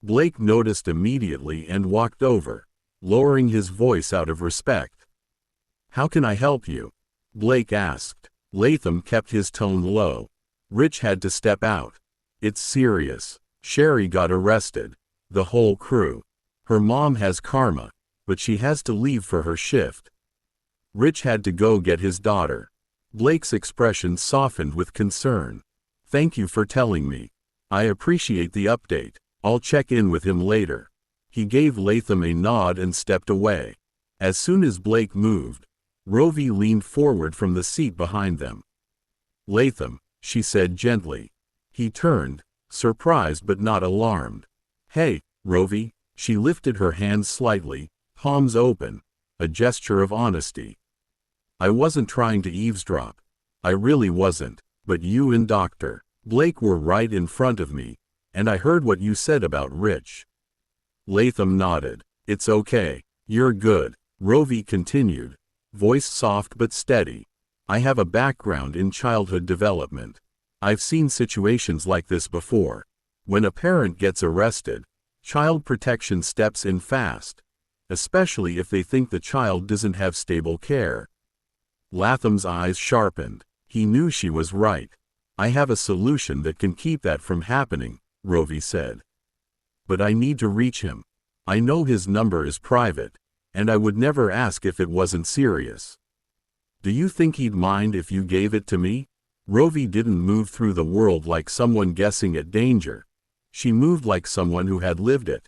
Blake noticed immediately and walked over, lowering his voice out of respect. "How can I help you?" Blake asked. Latham kept his tone low. "Rich had to step out. It's serious. Sherry got arrested. The whole crew. Her mom has karma, but she has to leave for her shift. Rich had to go get his daughter." Blake's expression softened with concern. "Thank you for telling me. I appreciate the update. I'll check in with him later." He gave Latham a nod and stepped away. As soon as Blake moved, Rôvi leaned forward from the seat behind them. "Latham," she said gently. He turned, surprised but not alarmed. "Hey, Rôvi." She lifted her hands slightly, palms open, a gesture of honesty. "I wasn't trying to eavesdrop. I really wasn't. But you and Dr. Blake were right in front of me, and I heard what you said about Rich. Latham nodded. It's okay. You're good. Rôvi continued, voice soft but steady. I have a background in childhood development. I've seen situations like this before. When a parent gets arrested, child protection steps in fast, especially if they think the child doesn't have stable care. Latham's eyes sharpened. He knew she was right. I have a solution that can keep that from happening, Rôvi said. But I need to reach him. I know his number is private, and I would never ask if it wasn't serious. Do you think he'd mind if you gave it to me? Rôvi didn't move through the world like someone guessing at danger. She moved like someone who had lived it.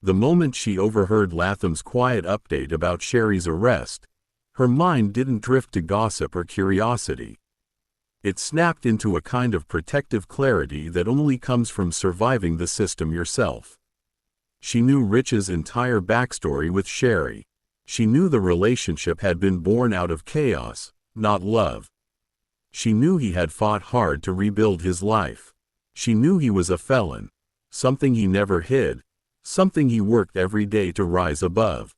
The moment she overheard Latham's quiet update about Sherry's arrest, her mind didn't drift to gossip or curiosity. It snapped into a kind of protective clarity that only comes from surviving the system yourself. She knew Rich's entire backstory with Sherry. She knew the relationship had been born out of chaos, not love. She knew he had fought hard to rebuild his life. She knew he was a felon, something he never hid, something he worked every day to rise above.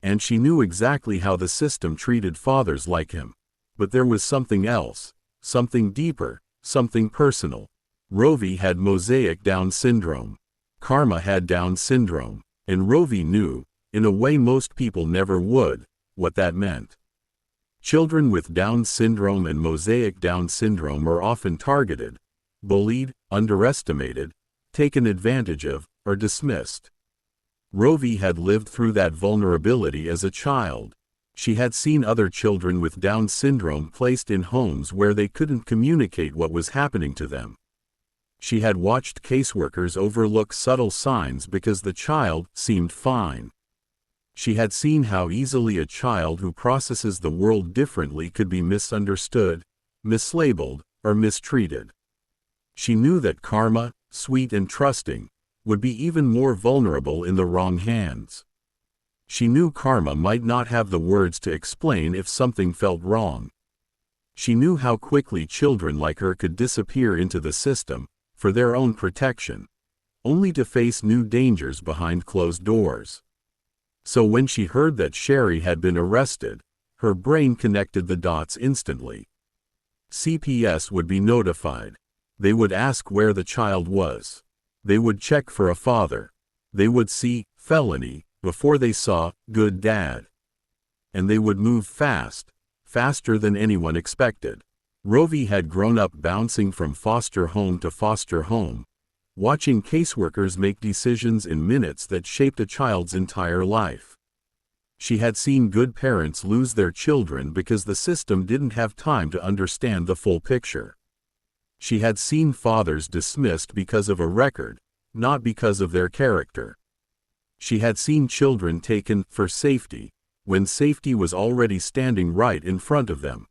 And she knew exactly how the system treated fathers like him. But there was something else, something deeper, something personal. Rôvi had mosaic Down syndrome. Karma had Down syndrome, and Rôvi knew, in a way most people never would, what that meant. Children with Down syndrome and mosaic Down syndrome are often targeted, bullied, underestimated, taken advantage of, or dismissed. Rôvi had lived through that vulnerability as a child. She had seen other children with Down syndrome placed in homes where they couldn't communicate what was happening to them. She had watched caseworkers overlook subtle signs because the child seemed fine. She had seen how easily a child who processes the world differently could be misunderstood, mislabeled, or mistreated. She knew that Karma, sweet and trusting, would be even more vulnerable in the wrong hands. She knew Karma might not have the words to explain if something felt wrong. She knew how quickly children like her could disappear into the system, for their own protection, only to face new dangers behind closed doors. So when she heard that Sherry had been arrested, her brain connected the dots instantly. CPS would be notified. They would ask where the child was. They would check for a father. They would see felony before they saw good dad. And they would move fast, faster than anyone expected. Rôvi had grown up bouncing from foster home to foster home, watching caseworkers make decisions in minutes that shaped a child's entire life. She had seen good parents lose their children because the system didn't have time to understand the full picture. She had seen fathers dismissed because of a record, not because of their character. She had seen children taken for safety, when safety was already standing right in front of them.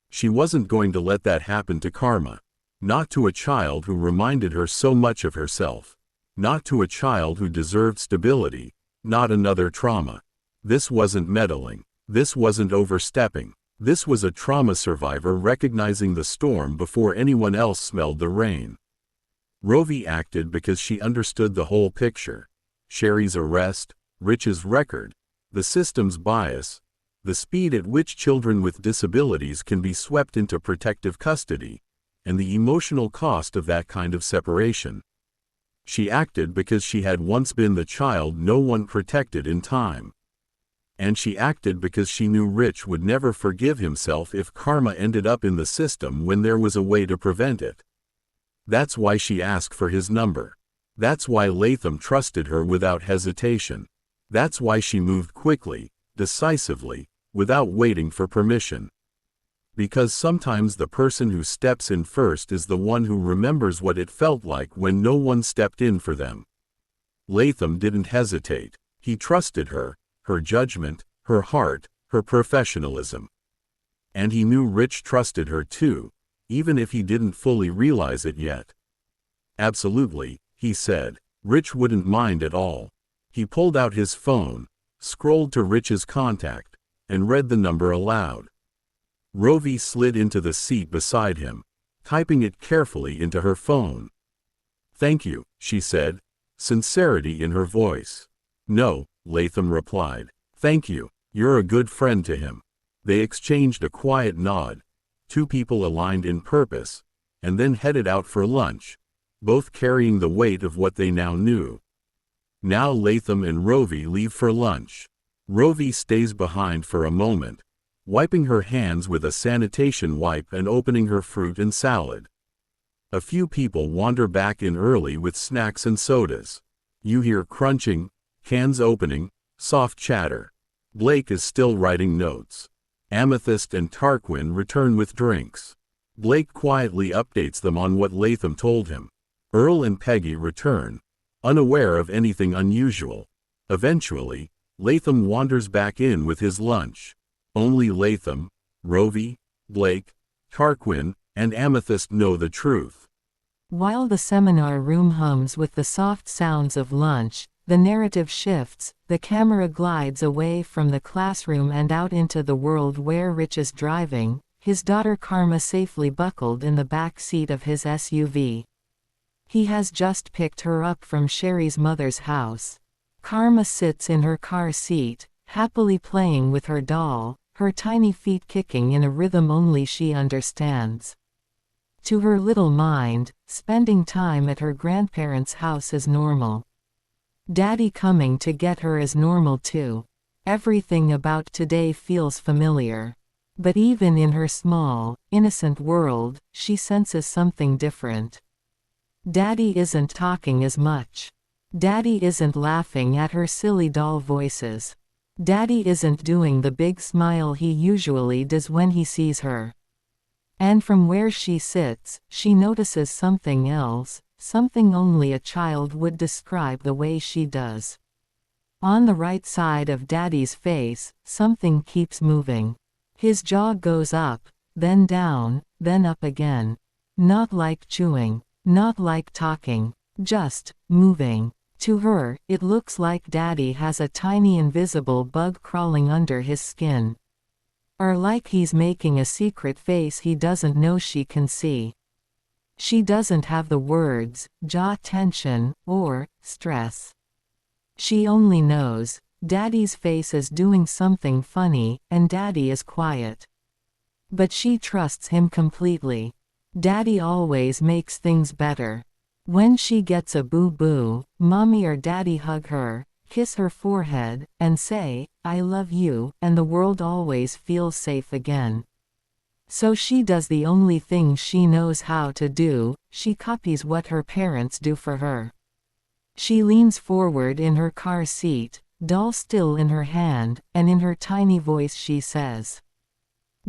She wasn't going to let that happen to Karma. Not to a child who reminded her so much of herself. Not to a child who deserved stability, not another trauma. This wasn't meddling. This wasn't overstepping. This was a trauma survivor recognizing the storm before anyone else smelled the rain. Rôvi acted because she understood the whole picture. Sherry's arrest, Rich's record, the system's bias, the speed at which children with disabilities can be swept into protective custody, and the emotional cost of that kind of separation. She acted because she had once been the child no one protected in time. And she acted because she knew Rich would never forgive himself if Karma ended up in the system when there was a way to prevent it. That's why she asked for his number. That's why Latham trusted her without hesitation. That's why she moved quickly, decisively, without waiting for permission. Because sometimes the person who steps in first is the one who remembers what it felt like when no one stepped in for them. Latham didn't hesitate. He trusted her, her judgment, her heart, her professionalism. And he knew Rich trusted her too, even if he didn't fully realize it yet. Absolutely, he said. Rich wouldn't mind at all. He pulled out his phone, scrolled to Rich's contact, and read the number aloud. Rôvi slid into the seat beside him, typing it carefully into her phone. "Thank you," she said, sincerity in her voice. "No," Latham replied. "Thank you, you're a good friend to him." They exchanged a quiet nod, two people aligned in purpose, and then headed out for lunch, both carrying the weight of what they now knew. Now Latham and Rôvi leave for lunch. Rôvi stays behind for a moment, wiping her hands with a sanitation wipe and opening her fruit and salad. A few people wander back in early with snacks and sodas. You hear crunching, cans opening, soft chatter. Blake is still writing notes. Amethyst and Tarquin return with drinks. Blake quietly updates them on what Latham told him. Earl and Peggy return, unaware of anything unusual. Eventually, Latham wanders back in with his lunch. Only Latham, Rôvi, Blake, Tarquin, and Amethyst know the truth. While the seminar room hums with the soft sounds of lunch, the narrative shifts, the camera glides away from the classroom and out into the world where Rich is driving, his daughter Karma safely buckled in the back seat of his SUV. He has just picked her up from Sherry's mother's house. Karma sits in her car seat, happily playing with her doll, her tiny feet kicking in a rhythm only she understands. To her little mind, spending time at her grandparents' house is normal. Daddy coming to get her is normal too. Everything about today feels familiar. But even in her small, innocent world, she senses something different. Daddy isn't talking as much. Daddy isn't laughing at her silly doll voices. Daddy isn't doing the big smile he usually does when he sees her. And from where she sits, she notices something else, something only a child would describe the way she does. On the right side of Daddy's face, something keeps moving. His jaw goes up, then down, then up again. Not like chewing, not like talking, just moving. To her, it looks like Daddy has a tiny invisible bug crawling under his skin. Or like he's making a secret face he doesn't know she can see. She doesn't have the words, jaw tension, or stress. She only knows, Daddy's face is doing something funny, and Daddy is quiet. But she trusts him completely. Daddy always makes things better. When she gets a boo-boo, Mommy or Daddy hug her, kiss her forehead, and say, "I love you," and the world always feels safe again. So she does the only thing she knows how to do, she copies what her parents do for her. She leans forward in her car seat, doll still in her hand, and in her tiny voice she says,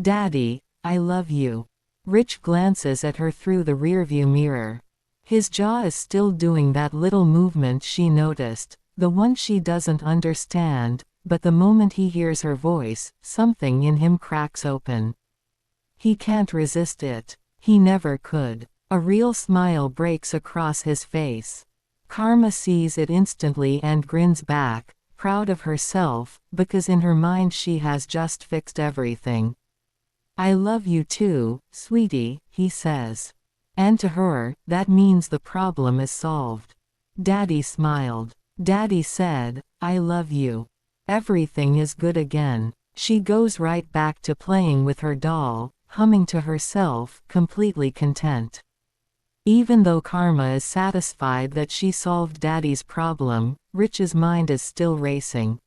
"Daddy, I love you." Rich glances at her through the rearview mirror. His jaw is still doing that little movement she noticed, the one she doesn't understand, but the moment he hears her voice, something in him cracks open. He can't resist it. He never could. A real smile breaks across his face. Karma sees it instantly and grins back, proud of herself, because in her mind she has just fixed everything. "I love you too, sweetie," he says. And to her, that means the problem is solved. Daddy smiled. Daddy said, "I love you." Everything is good again. She goes right back to playing with her doll, humming to herself, completely content. Even though Karma is satisfied that she solved Daddy's problem, Rich's mind is still racing.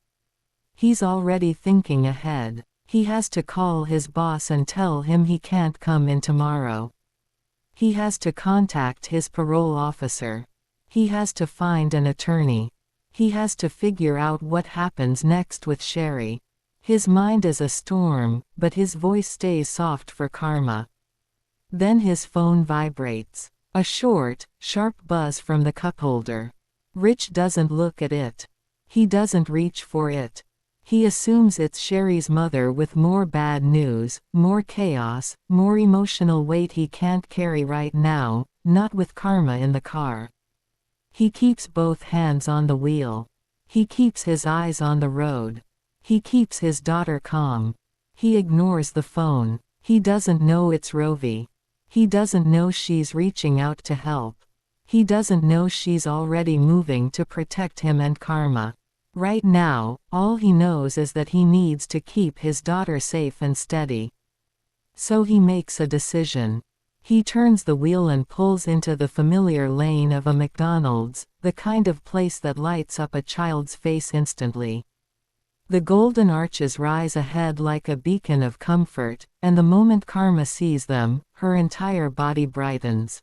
He's already thinking ahead. He has to call his boss and tell him he can't come in tomorrow. He has to contact his parole officer. He has to find an attorney. He has to figure out what happens next with Sherry. His mind is a storm, but his voice stays soft for Karma. Then his phone vibrates. A short, sharp buzz from the cup holder. Rich doesn't look at it. He doesn't reach for it. He assumes it's Sherry's mother with more bad news, more chaos, more emotional weight he can't carry right now, not with Karma in the car. He keeps both hands on the wheel. He keeps his eyes on the road. He keeps his daughter calm. He ignores the phone. He doesn't know it's Rôvi. He doesn't know she's reaching out to help. He doesn't know she's already moving to protect him and Karma. Right now, all he knows is that he needs to keep his daughter safe and steady. So he makes a decision. He turns the wheel and pulls into the familiar lane of a McDonald's, the kind of place that lights up a child's face instantly. The golden arches rise ahead like a beacon of comfort, and the moment Karma sees them, her entire body brightens.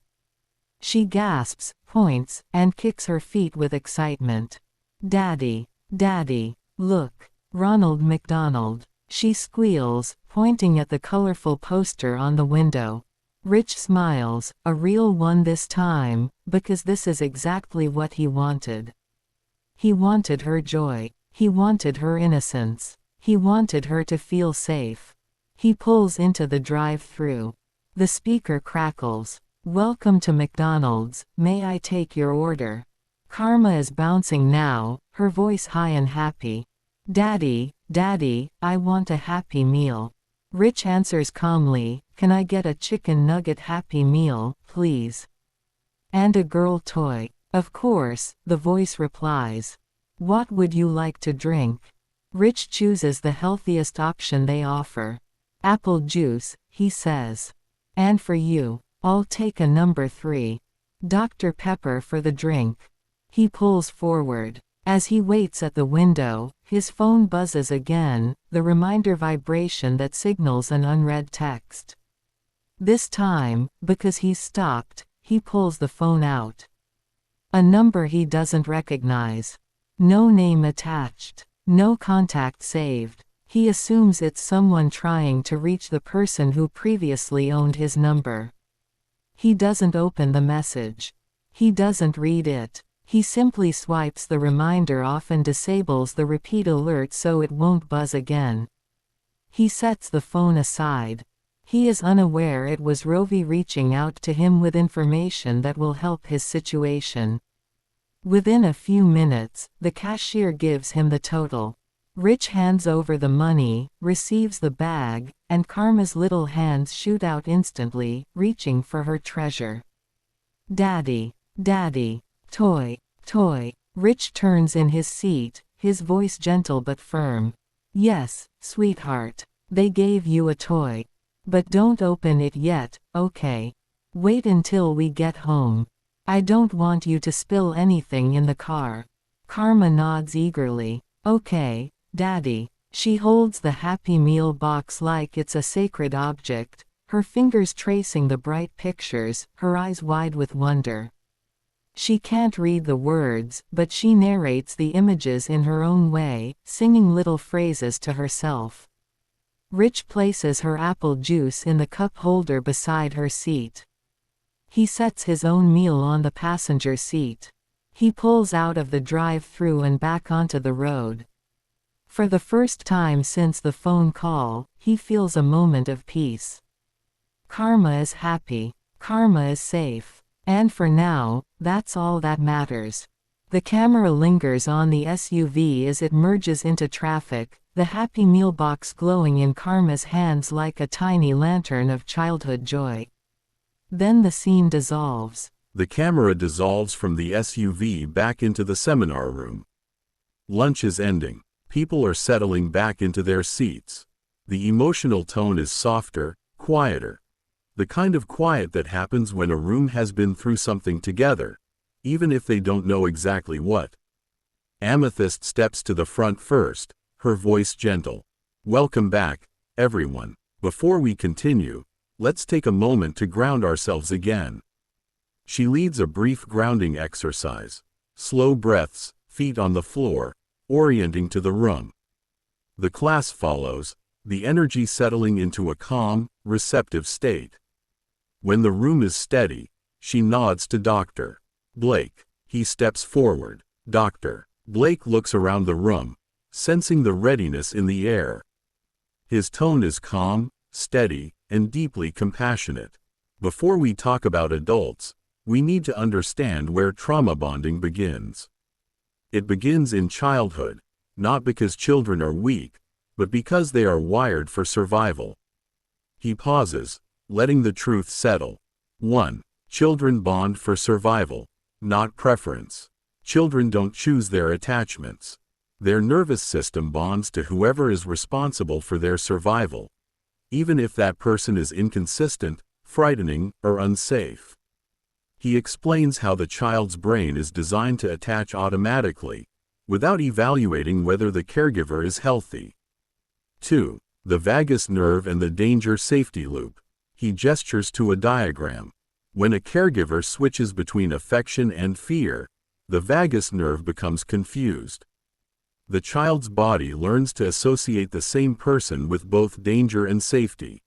She gasps, points, and kicks her feet with excitement. "Daddy! Daddy! Look! Ronald McDonald!" She squeals, pointing at the colorful poster on the window. Rich smiles, a real one this time, because this is exactly what he wanted. He wanted her joy. He wanted her innocence. He wanted her to feel safe. He pulls into the drive-thru. The speaker crackles. "Welcome to McDonald's, may I take your order?" Karma is bouncing now, her voice high and happy. "Daddy, Daddy, I want a Happy Meal." Rich answers calmly, "Can I get a chicken nugget Happy Meal, please? And a girl toy?" "Of course," the voice replies. "What would you like to drink?" Rich chooses the healthiest option they offer. "Apple juice," he says. "And for you, I'll take a number 3. Dr. Pepper for the drink." He pulls forward. As he waits at the window, his phone buzzes again, the reminder vibration that signals an unread text. This time, because he's stopped, he pulls the phone out. A number he doesn't recognize. No name attached. No contact saved. He assumes it's someone trying to reach the person who previously owned his number. He doesn't open the message. He doesn't read it. He simply swipes the reminder off and disables the repeat alert so it won't buzz again. He sets the phone aside. He is unaware it was Rôvi reaching out to him with information that will help his situation. Within a few minutes, the cashier gives him the total. Rich hands over the money, receives the bag, and Karma's little hands shoot out instantly, reaching for her treasure. "Daddy! Daddy! Toy! Toy!" Rich turns in his seat, his voice gentle but firm. "Yes, sweetheart. They gave you a toy. But don't open it yet, okay? Wait until we get home. I don't want you to spill anything in the car." Karma nods eagerly. "Okay, Daddy." She holds the Happy Meal box like it's a sacred object, her fingers tracing the bright pictures, her eyes wide with wonder. She can't read the words, but she narrates the images in her own way, singing little phrases to herself. Rich places her apple juice in the cup holder beside her seat. He sets his own meal on the passenger seat. He pulls out of the drive-thru and back onto the road. For the first time since the phone call, he feels a moment of peace. Karma is happy. Karma is safe. And for now, that's all that matters. The camera lingers on the SUV as it merges into traffic, the Happy Meal box glowing in Karma's hands like a tiny lantern of childhood joy. Then the scene dissolves. The camera dissolves from the SUV back into the seminar room. Lunch is ending. People are settling back into their seats. The emotional tone is softer, quieter. The kind of quiet that happens when a room has been through something together, even if they don't know exactly what. Amethyst steps to the front first, her voice gentle. "Welcome back, everyone. Before we continue, let's take a moment to ground ourselves again." She leads a brief grounding exercise. Slow breaths, feet on the floor, orienting to the room. The class follows, the energy settling into a calm, receptive state. When the room is steady, she nods to Dr. Blake. He steps forward. Dr. Blake looks around the room, sensing the readiness in the air. His tone is calm, steady, and deeply compassionate. "Before we talk about adults, we need to understand where trauma bonding begins. It begins in childhood, not because children are weak, but because they are wired for survival. He pauses, letting the truth settle. 1. Children bond for survival, not preference. Children don't choose their attachments. Their nervous system bonds to whoever is responsible for their survival, even if that person is inconsistent, frightening, or unsafe. He explains how the child's brain is designed to attach automatically, without evaluating whether the caregiver is healthy. 2. The vagus nerve and the danger safety loop. He gestures to a diagram. When a caregiver switches between affection and fear, the vagus nerve becomes confused. The child's body learns to associate the same person with both danger and safety.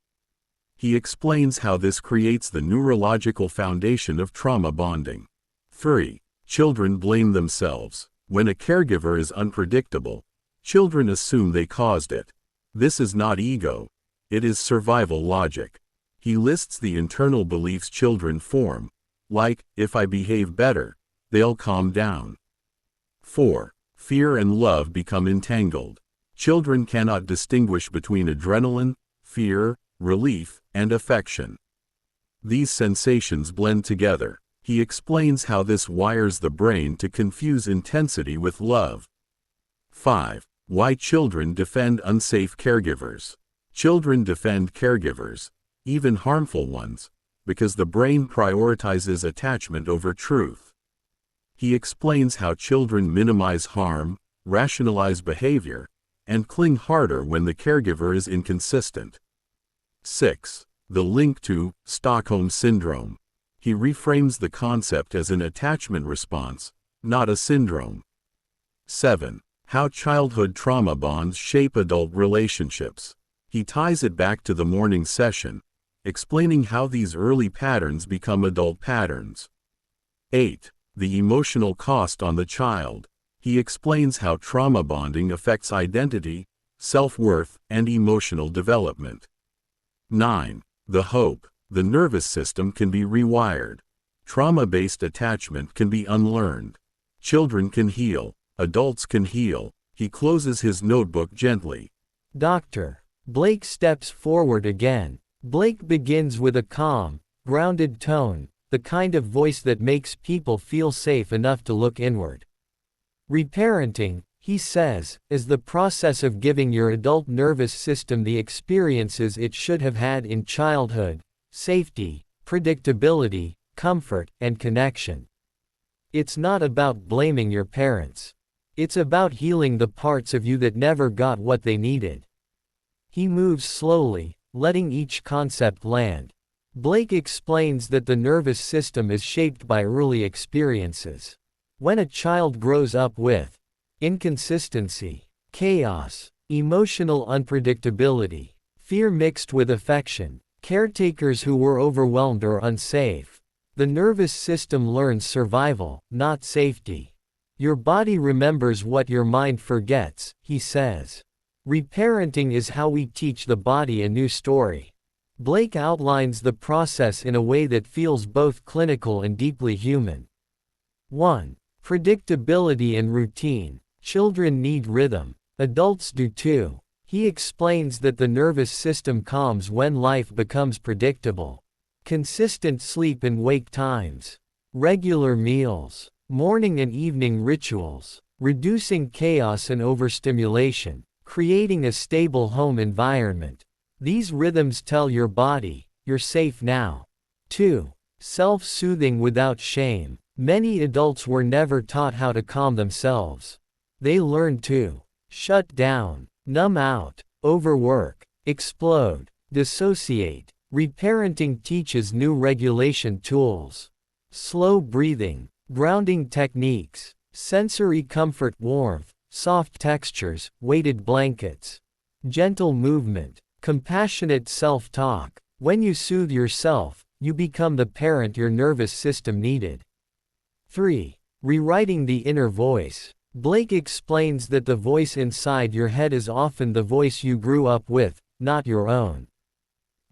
He explains how this creates the neurological foundation of trauma bonding. 3. Children blame themselves. When a caregiver is unpredictable, children assume they caused it. This is not ego, it is survival logic. He lists the internal beliefs children form, like, if I behave better, they'll calm down. 4. Fear and love become entangled. Children cannot distinguish between adrenaline, fear, relief, and affection. These sensations blend together. He explains how this wires the brain to confuse intensity with love. 5. Why children defend unsafe caregivers. Children defend caregivers, even harmful ones, because the brain prioritizes attachment over truth. He explains how children minimize harm, rationalize behavior, and cling harder when the caregiver is inconsistent. 6. The link to Stockholm Syndrome. He reframes the concept as an attachment response, not a syndrome. 7. How childhood trauma bonds shape adult relationships. He ties it back to the morning session, explaining how these early patterns become adult patterns. 8. The emotional cost on the child. He explains how trauma bonding affects identity, self-worth, and emotional development. 9. The hope. The nervous system can be rewired. Trauma-based attachment can be unlearned. Children can heal. Adults can heal. He closes his notebook gently. Dr. Blake steps forward again. Blake begins with a calm, grounded tone, the kind of voice that makes people feel safe enough to look inward. Reparenting, he says, is the process of giving your adult nervous system the experiences it should have had in childhood: safety, predictability, comfort, and connection. It's not about blaming your parents. It's about healing the parts of you that never got what they needed. He moves slowly, letting each concept land. Blake explains that the nervous system is shaped by early experiences. When a child grows up with inconsistency, chaos, emotional unpredictability, fear mixed with affection, caretakers who were overwhelmed or unsafe, the nervous system learns survival, not safety. Your body remembers what your mind forgets, he says. Reparenting is how we teach the body a new story. Blake outlines the process in a way that feels both clinical and deeply human. 1. Predictability and routine. Children need rhythm. Adults do too. He explains that the nervous system calms when life becomes predictable. Consistent sleep and wake times. Regular meals. Morning and evening rituals. Reducing chaos and overstimulation. Creating a stable home environment. These rhythms tell your body, you're safe now. 2. Self-soothing without shame. Many adults were never taught how to calm themselves. They learned to shut down, numb out, overwork, explode, dissociate. Reparenting teaches new regulation tools. Slow breathing, grounding techniques, sensory comfort, warmth, soft textures, weighted blankets, gentle movement, compassionate self-talk. When you soothe yourself, you become the parent your nervous system needed. 3. Rewriting the inner voice. Blake explains that the voice inside your head is often the voice you grew up with, not your own.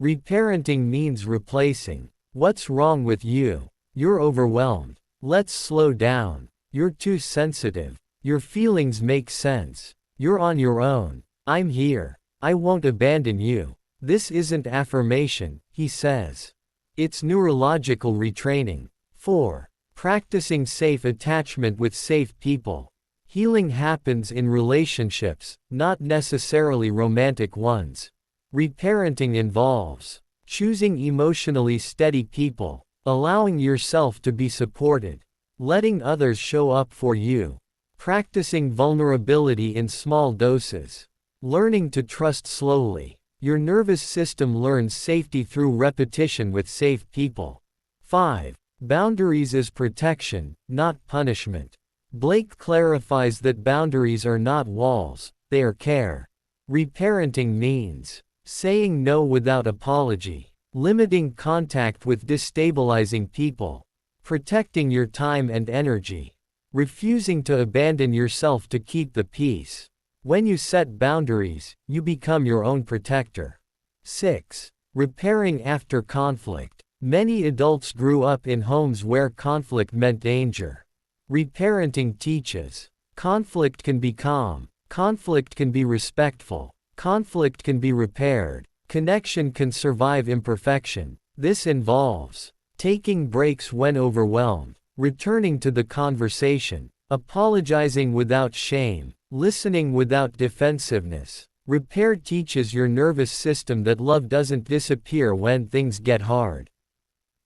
Reparenting means replacing, "What's wrong with you? You're overwhelmed. Let's slow down. You're too sensitive. Your feelings make sense. You're on your own. I'm here. I won't abandon you." This isn't affirmation, he says. It's neurological retraining. 4. Practicing safe attachment with safe people. Healing happens in relationships, not necessarily romantic ones. Reparenting involves choosing emotionally steady people, allowing yourself to be supported, letting others show up for you, practicing vulnerability in small doses, learning to trust slowly. Your nervous system learns safety through repetition with safe people. 5. Boundaries as protection, not punishment. Blake clarifies that boundaries are not walls, they are care. Reparenting means saying no without apology, limiting contact with destabilizing people, protecting your time and energy, refusing to abandon yourself to keep the peace. When you set boundaries, you become your own protector. 6. Repairing after conflict. Many adults grew up in homes where conflict meant danger. Reparenting teaches conflict can be calm, conflict can be respectful, conflict can be repaired, connection can survive imperfection. This involves taking breaks when overwhelmed, returning to the conversation, apologizing without shame, listening without defensiveness. Repair teaches your nervous system that love doesn't disappear when things get hard.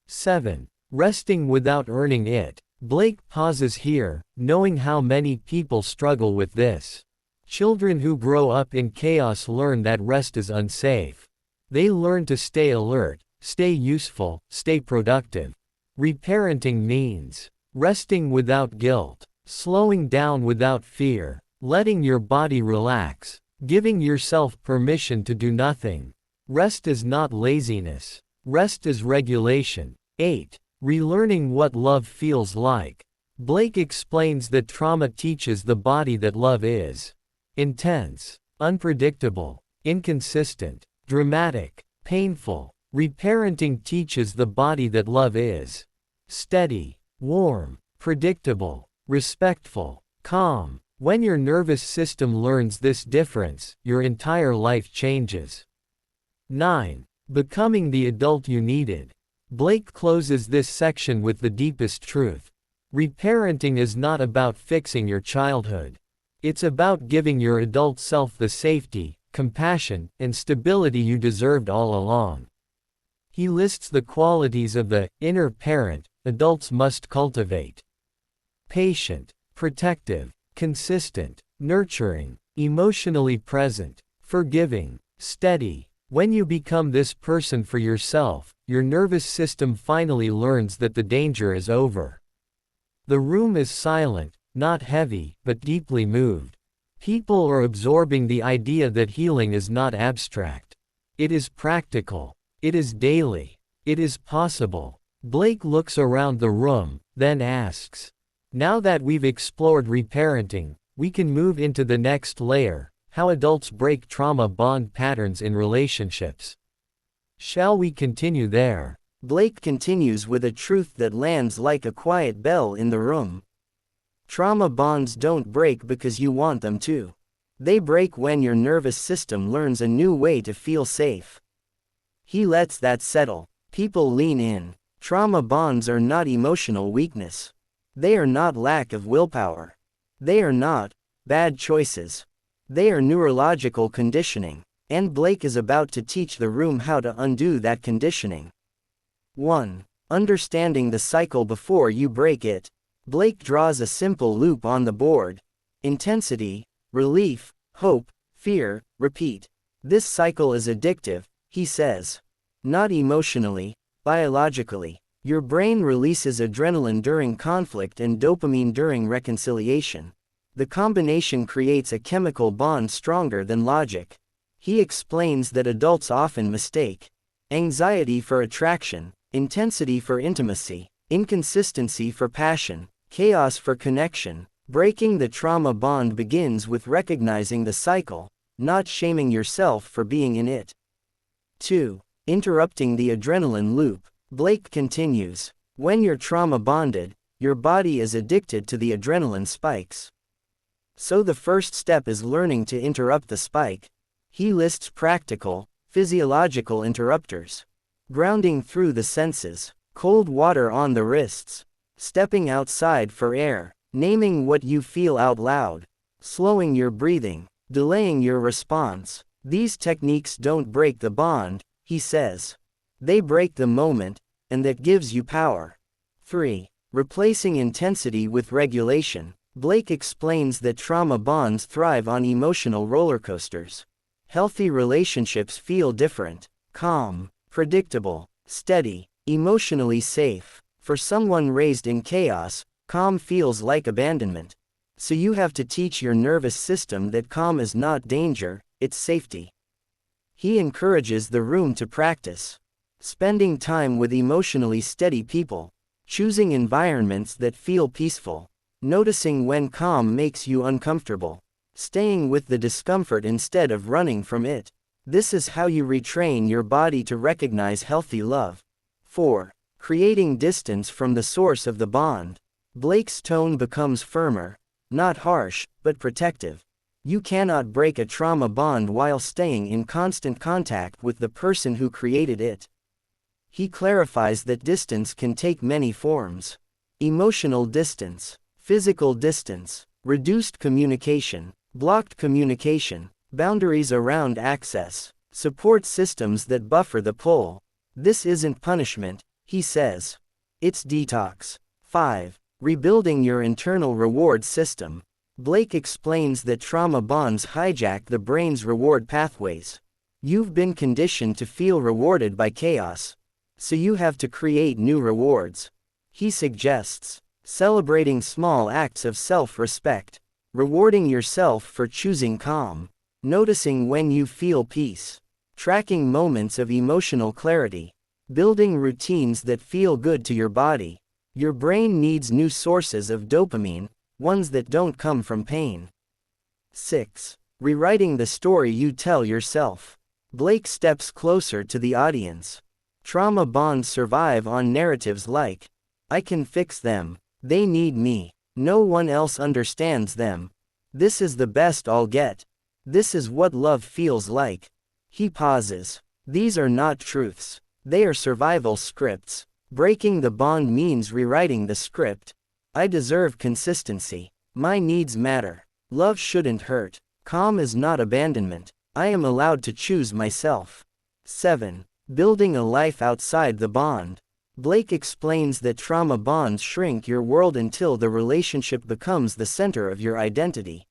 7. Resting without earning it. Blake pauses here, knowing how many people struggle with this. Children who grow up in chaos learn that rest is unsafe. They learn to stay alert, stay useful, stay productive. Reparenting means resting without guilt, slowing down without fear, letting your body relax, giving yourself permission to do nothing. Rest is not laziness. Rest is regulation. 8. Relearning what love feels like. Blake explains that trauma teaches the body that love is intense, unpredictable, inconsistent, dramatic, painful. Reparenting teaches the body that love is steady, warm, predictable, respectful, calm. When your nervous system learns this difference, your entire life changes. 9. Becoming the adult you needed. Blake closes this section with the deepest truth. Reparenting is not about fixing your childhood. It's about giving your adult self the safety, compassion, and stability you deserved all along. He lists the qualities of the inner parent adults must cultivate: patient, protective, consistent, nurturing, emotionally present, forgiving, steady. When you become this person for yourself, your nervous system finally learns that the danger is over. The room is silent, not heavy, but deeply moved. People are absorbing the idea that healing is not abstract. It is practical. It is daily. It is possible. Blake looks around the room, then asks, now that we've explored reparenting, we can move into the next layer: how adults break trauma bond patterns in relationships. Shall we continue there? Blake continues with a truth that lands like a quiet bell in the room. Trauma bonds don't break because you want them to. They break when your nervous system learns a new way to feel safe. He lets that settle. People lean in. Trauma bonds are not emotional weakness. They are not lack of willpower. They are not bad choices. They are neurological conditioning. And Blake is about to teach the room how to undo that conditioning. 1. Understanding the cycle before you break it. Blake draws a simple loop on the board: intensity, relief, hope, fear, repeat. This cycle is addictive, he says. Not emotionally, biologically. Your brain releases adrenaline during conflict and dopamine during reconciliation. The combination creates a chemical bond stronger than logic. He explains that adults often mistake anxiety for attraction, intensity for intimacy, inconsistency for passion, chaos for connection. Breaking the trauma bond begins with recognizing the cycle, not shaming yourself for being in it. 2. Interrupting the adrenaline loop. Blake continues, when you're trauma bonded, your body is addicted to the adrenaline spikes. So the first step is learning to interrupt the spike. He lists practical, physiological interrupters. Grounding through the senses, cold water on the wrists, stepping outside for air, naming what you feel out loud, slowing your breathing, delaying your response. These techniques don't break the bond, he says. They break the moment, and that gives you power. 3. Replacing intensity with regulation. Blake explains that trauma bonds thrive on emotional roller coasters. Healthy relationships feel different, calm, predictable, steady, emotionally safe. For someone raised in chaos, calm feels like abandonment. So you have to teach your nervous system that calm is not danger, it's safety. He encourages the room to practice. Spending time with emotionally steady people. Choosing environments that feel peaceful. Noticing when calm makes you uncomfortable. Staying with the discomfort instead of running from it. This is how you retrain your body to recognize healthy love. 4. Creating distance from the source of the bond. Blake's tone becomes firmer, not harsh, but protective. You cannot break a trauma bond while staying in constant contact with the person who created it. He clarifies that distance can take many forms. Emotional distance, physical distance, reduced communication, blocked communication, boundaries around access, support systems that buffer the pull. This isn't punishment, he says. It's detox. 5. Rebuilding your internal reward system. Blake explains that trauma bonds hijack the brain's reward pathways. You've been conditioned to feel rewarded by chaos. So you have to create new rewards. He suggests celebrating small acts of self-respect, rewarding yourself for choosing calm, noticing when you feel peace, tracking moments of emotional clarity, building routines that feel good to your body. Your brain needs new sources of dopamine, ones that don't come from pain. 6. Rewriting the story you tell yourself. Blake steps closer to the audience. Trauma bonds survive on narratives like, I can fix them, they need me, no one else understands them, this is the best I'll get, this is what love feels like. He pauses. These are not truths, they are survival scripts. Breaking the bond means rewriting the script. I deserve consistency, my needs matter, love shouldn't hurt, calm is not abandonment, I am allowed to choose myself. 7. Building a life outside the bond. Blake explains that trauma bonds shrink your world until the relationship becomes the center of your identity.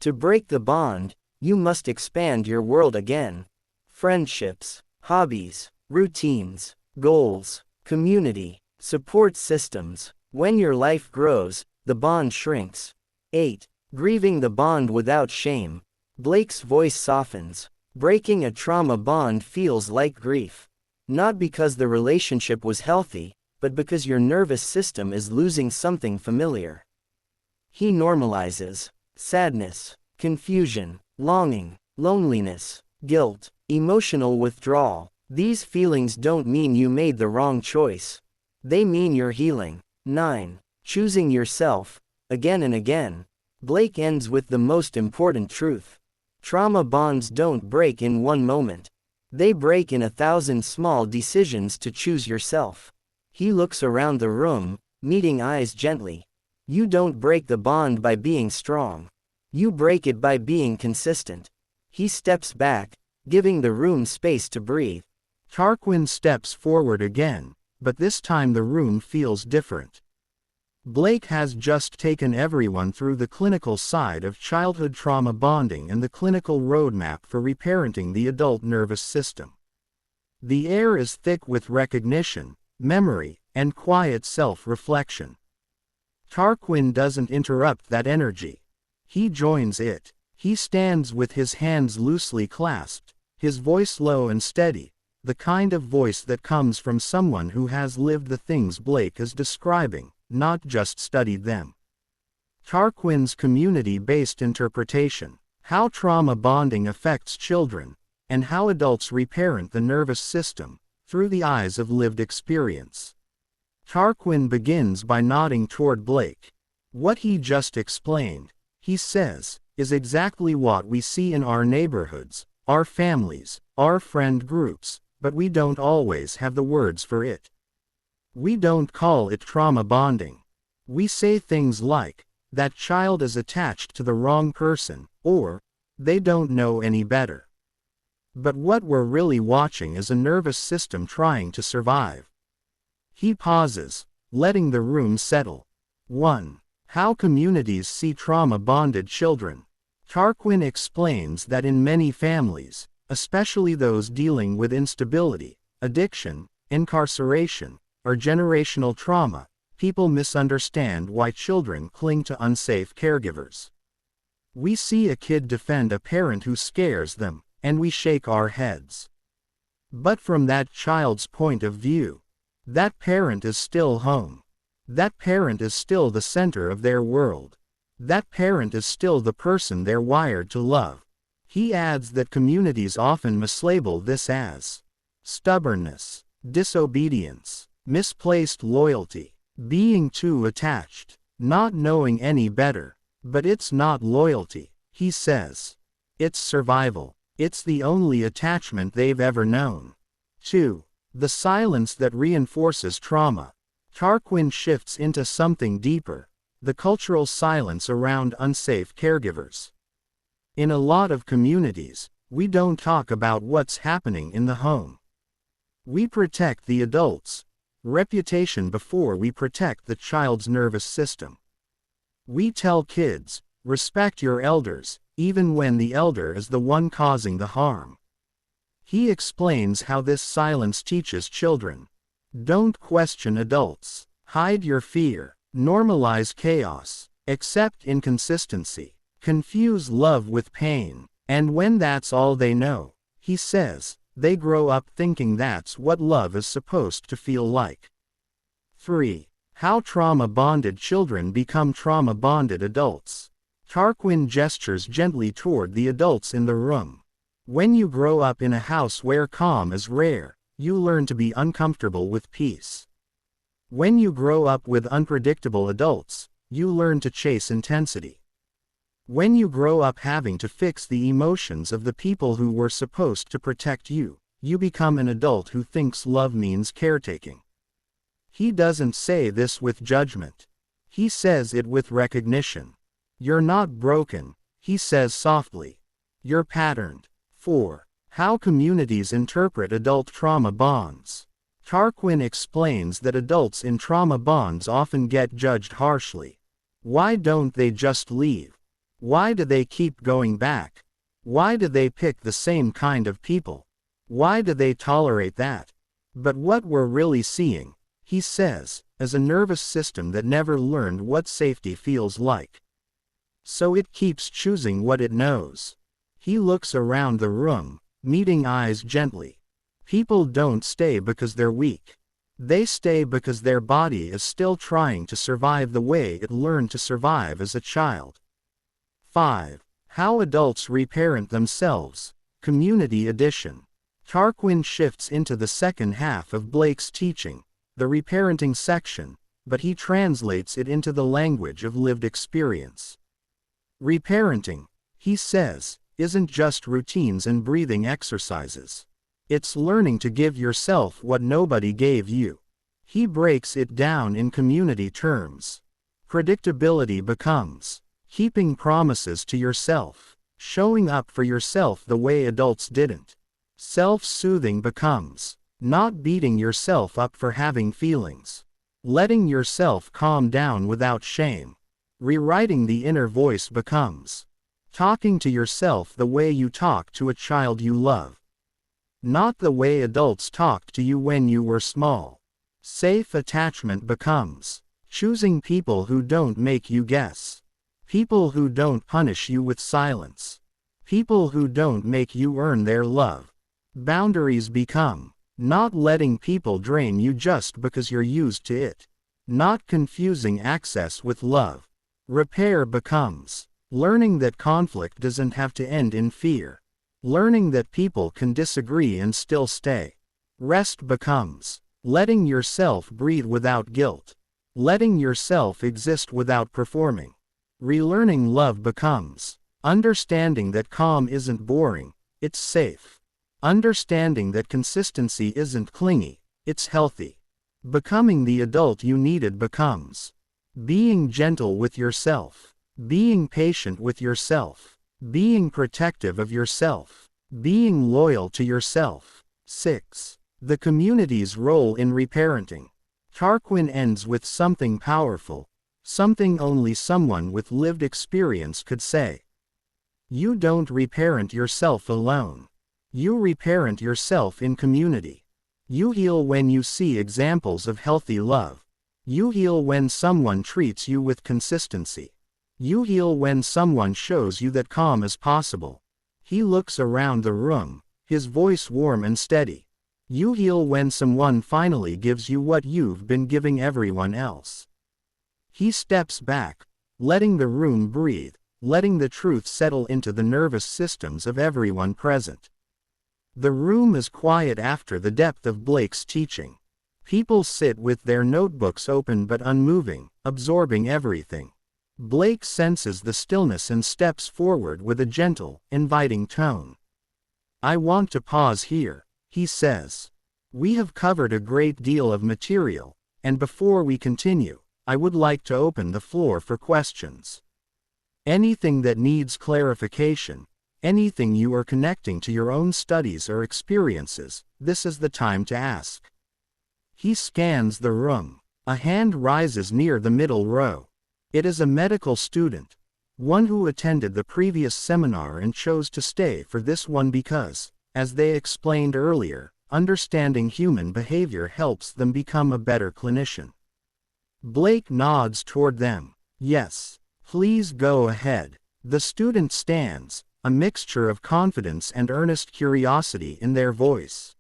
To break the bond, you must expand your world again. Friendships, hobbies, routines, goals, community, support systems. When your life grows, the bond shrinks. 8. Grieving the bond without shame. Blake's voice softens. Breaking a trauma bond feels like grief. Not because the relationship was healthy, but because your nervous system is losing something familiar. He normalizes sadness, confusion, longing, loneliness, guilt, emotional withdrawal. These feelings don't mean you made the wrong choice. They mean you're healing. 9. Choosing yourself, again and again. Blake ends with the most important truth. Trauma bonds don't break in one moment. They break in 1,000 small decisions to choose yourself. He looks around the room, meeting eyes gently. You don't break the bond by being strong. You break it by being consistent. He steps back, giving the room space to breathe. Tarquin steps forward again, but this time the room feels different. Blake has just taken everyone through the clinical side of childhood trauma bonding and the clinical roadmap for reparenting the adult nervous system. The air is thick with recognition, memory, and quiet self-reflection. Tarquin doesn't interrupt that energy. He joins it. He stands with his hands loosely clasped, his voice low and steady, the kind of voice that comes from someone who has lived the things Blake is describing, not just studied them. Tarquin's community-based interpretation, how trauma bonding affects children, and how adults reparent the nervous system, through the eyes of lived experience. Tarquin begins by nodding toward Blake. What he just explained, he says, is exactly what we see in our neighborhoods, our families, our friend groups, but we don't always have the words for it. We don't call it trauma bonding. We say things like, that child is attached to the wrong person, or, they don't know any better. But what we're really watching is a nervous system trying to survive. He pauses, letting the room settle. 1. How communities see trauma-bonded children. Tarquin explains that in many families, especially those dealing with instability, addiction, incarceration, or generational trauma, people misunderstand why children cling to unsafe caregivers. We see a kid defend a parent who scares them, and we shake our heads. But from that child's point of view, that parent is still home. That parent is still the center of their world. That parent is still the person they're wired to love. He adds that communities often mislabel this as stubbornness, disobedience, misplaced loyalty, being too attached, not knowing any better. But it's not loyalty, he says. It's survival. It's the only attachment they've ever known. 2. The silence that reinforces trauma. Tarquin shifts into something deeper, the cultural silence around unsafe caregivers. In a lot of communities, we don't talk about what's happening in the home. We protect the adult's reputation before we protect the child's nervous system. We tell kids, respect your elders, even when the elder is the one causing the harm. He explains how this silence teaches children. Don't question adults. Hide your fear. Normalize chaos. Accept inconsistency. Confuse love with pain. And when that's all they know, he says, they grow up thinking that's what love is supposed to feel like. 3. How trauma-bonded children become trauma-bonded adults. Tarquin gestures gently toward the adults in the room. When you grow up in a house where calm is rare, you learn to be uncomfortable with peace. When you grow up with unpredictable adults, you learn to chase intensity. When you grow up having to fix the emotions of the people who were supposed to protect you, you become an adult who thinks love means caretaking. He doesn't say this with judgment. He says it with recognition. You're not broken, he says softly. You're patterned. 4. How communities interpret adult trauma bonds. Tarquin explains that adults in trauma bonds often get judged harshly. Why don't they just leave? Why do they keep going back? Why do they pick the same kind of people? Why do they tolerate that? But what we're really seeing, he says, is a nervous system that never learned what safety feels like. So it keeps choosing what it knows. He looks around the room, meeting eyes gently. People don't stay because they're weak. They stay because their body is still trying to survive the way it learned to survive as a child. 5. How adults reparent themselves. Community edition. Tarquin shifts into the second half of Blake's teaching, the reparenting section, but he translates it into the language of lived experience. Reparenting, he says, isn't just routines and breathing exercises. It's learning to give yourself what nobody gave you. He breaks it down in community terms. Predictability becomes keeping promises to yourself, showing up for yourself the way adults didn't. Self-soothing becomes not beating yourself up for having feelings, letting yourself calm down without shame. Rewriting the inner voice becomes talking to yourself the way you talk to a child you love, not the way adults talked to you when you were small. Safe attachment becomes choosing people who don't make you guess, people who don't punish you with silence, people who don't make you earn their love. Boundaries become not letting people drain you just because you're used to it, not confusing access with love. Repair becomes learning that conflict doesn't have to end in fear, learning that people can disagree and still stay. Rest becomes letting yourself breathe without guilt, letting yourself exist without performing. Relearning love becomes understanding that calm isn't boring, it's safe. Understanding that consistency isn't clingy, it's healthy. Becoming the adult you needed becomes being gentle with yourself, being patient with yourself, being protective of yourself, being loyal to yourself. 6. The community's role in reparenting. Tarquin ends with something powerful, something only someone with lived experience could say. You don't reparent yourself alone. You reparent yourself in community. You heal when you see examples of healthy love. You heal when someone treats you with consistency. You heal when someone shows you that calm is possible. He looks around the room, his voice warm and steady. You heal when someone finally gives you what you've been giving everyone else. He steps back, letting the room breathe, letting the truth settle into the nervous systems of everyone present. The room is quiet after the depth of Blake's teaching. People sit with their notebooks open but unmoving, absorbing everything. Blake senses the stillness and steps forward with a gentle, inviting tone. I want to pause here, he says. We have covered a great deal of material, and before we continue, I would like to open the floor for questions. Anything that needs clarification, anything you are connecting to your own studies or experiences, this is the time to ask. He scans the room. A hand rises near the middle row. It is a medical student, one who attended the previous seminar and chose to stay for this one because, as they explained earlier, understanding human behavior helps them become a better clinician. Blake nods toward them. Yes, please go ahead. The student stands, a mixture of confidence and earnest curiosity in their voice.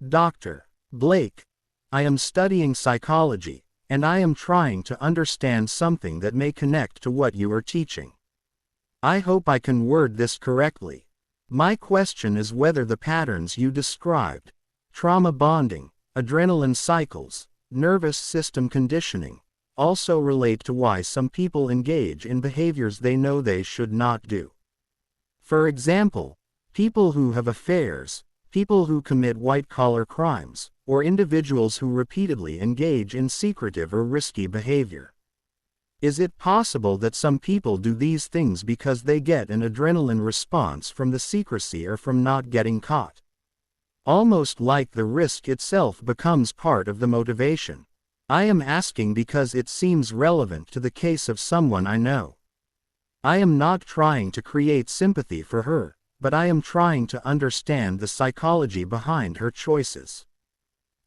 Dr. Blake, I am studying psychology, and I am trying to understand something that may connect to what you are teaching. I hope I can word this correctly. My question is whether the patterns you described, trauma bonding, adrenaline cycles, nervous system conditioning, also relate to why some people engage in behaviors they know they should not do. For example, people who have affairs, people who commit white-collar crimes, or individuals who repeatedly engage in secretive or risky behavior. Is it possible that some people do these things because they get an adrenaline response from the secrecy or from not getting caught? Almost like the risk itself becomes part of the motivation. I am asking because it seems relevant to the case of someone I know. I am not trying to create sympathy for her, but I am trying to understand the psychology behind her choices.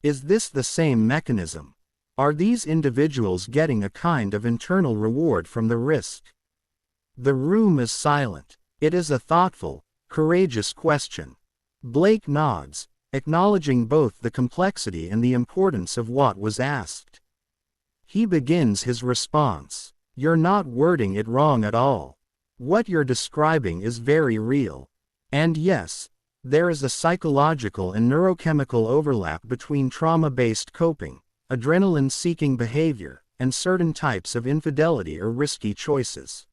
Is this the same mechanism? Are these individuals getting a kind of internal reward from the risk? The room is silent. It is a thoughtful, courageous question. Blake nods, acknowledging both the complexity and the importance of what was asked. He begins his response. You're not wording it wrong at all. What you're describing is very real. And yes, there is a psychological and neurochemical overlap between trauma-based coping, adrenaline-seeking behavior, and certain types of infidelity or risky choices.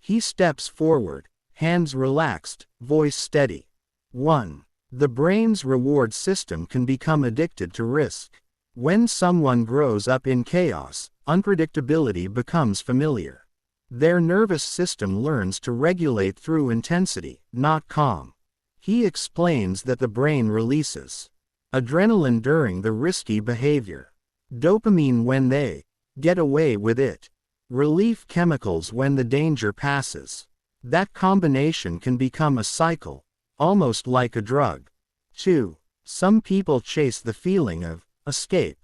He steps forward, hands relaxed, voice steady. 1. The brain's reward system can become addicted to risk. When someone grows up in chaos, unpredictability becomes familiar. Their nervous system learns to regulate through intensity, not calm. He explains that the brain releases adrenaline during the risky behavior, dopamine when they get away with it, relief chemicals when the danger passes. That combination can become a cycle, almost like a drug. 2. Some people chase the feeling of escape.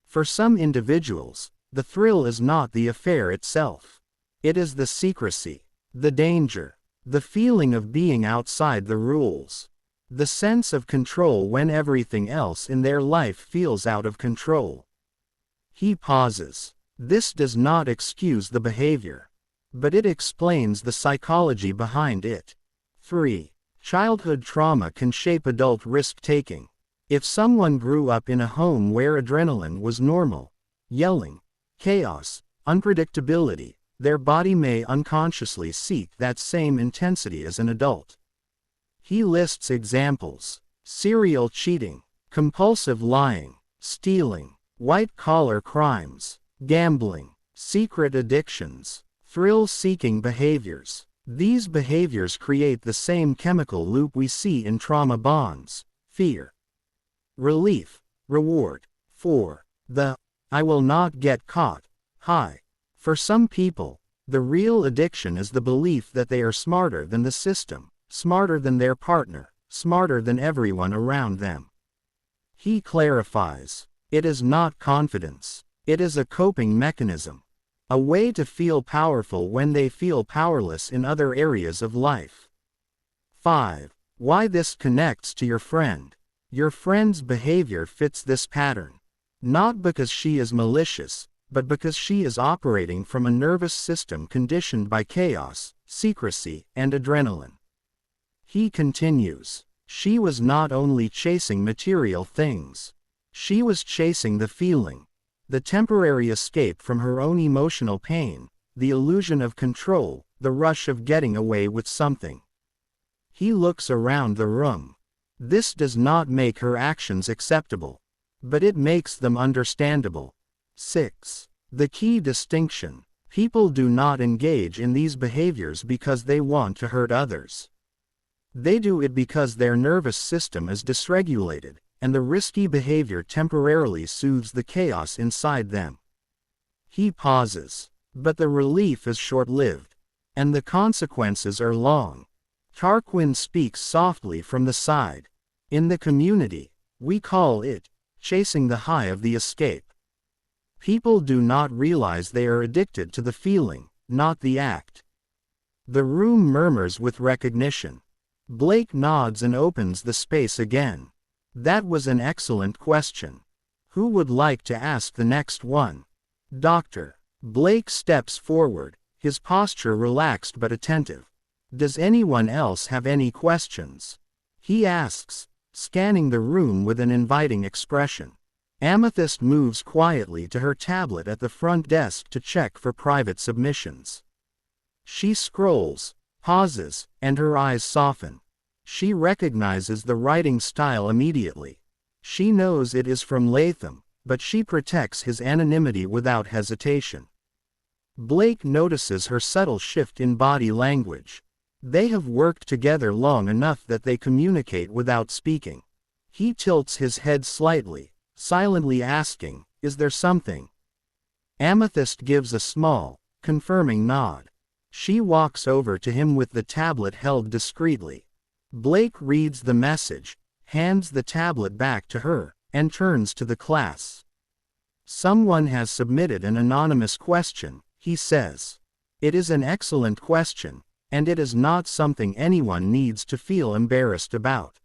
For some individuals, the thrill is not the affair itself. It is the secrecy, the danger, the feeling of being outside the rules, the sense of control when everything else in their life feels out of control. He pauses. This does not excuse the behavior, but it explains the psychology behind it. 3. Childhood trauma can shape adult risk-taking. If someone grew up in a home where adrenaline was normal, yelling, chaos, unpredictability, their body may unconsciously seek that same intensity as an adult. He lists examples: serial cheating, compulsive lying, stealing, white-collar crimes, gambling, secret addictions, thrill-seeking behaviors. These behaviors create the same chemical loop we see in trauma bonds: fear, relief, reward. 4. The "I will not get caught" high. For some people, the real addiction is the belief that they are smarter than the system, smarter than their partner, smarter than everyone around them. He clarifies, it is not confidence. It is a coping mechanism. A way to feel powerful when they feel powerless in other areas of life. 5. Why this connects to your friend. Your friend's behavior fits this pattern. Not because she is malicious, but because she is operating from a nervous system conditioned by chaos, secrecy, and adrenaline. He continues, she was not only chasing material things. She was chasing the feeling, the temporary escape from her own emotional pain, the illusion of control, the rush of getting away with something. He looks around the room. This does not make her actions acceptable, but it makes them understandable. 6. The key distinction. People do not engage in these behaviors because they want to hurt others. They do it because their nervous system is dysregulated, and the risky behavior temporarily soothes the chaos inside them. He pauses. But the relief is short-lived, and the consequences are long. Tarquin speaks softly from the side. In the community, we call it chasing the high of the escape. People do not realize they are addicted to the feeling, not the act. The room murmurs with recognition. Blake nods and opens the space again. That was an excellent question. Who would like to ask the next one? Doctor. Blake steps forward, his posture relaxed but attentive. Does anyone else have any questions? He asks, scanning the room with an inviting expression. Amethyst moves quietly to her tablet at the front desk to check for private submissions. She scrolls, pauses, and her eyes soften. She recognizes the writing style immediately. She knows it is from Latham, but she protects his anonymity without hesitation. Blake notices her subtle shift in body language. They have worked together long enough that they communicate without speaking. He tilts his head slightly, silently asking, "Is there something?" Amethyst gives a small, confirming nod. She walks over to him with the tablet held discreetly. Blake reads the message, hands the tablet back to her, and turns to the class. Someone has submitted an anonymous question, he says. It is an excellent question, and it is not something anyone needs to feel embarrassed about.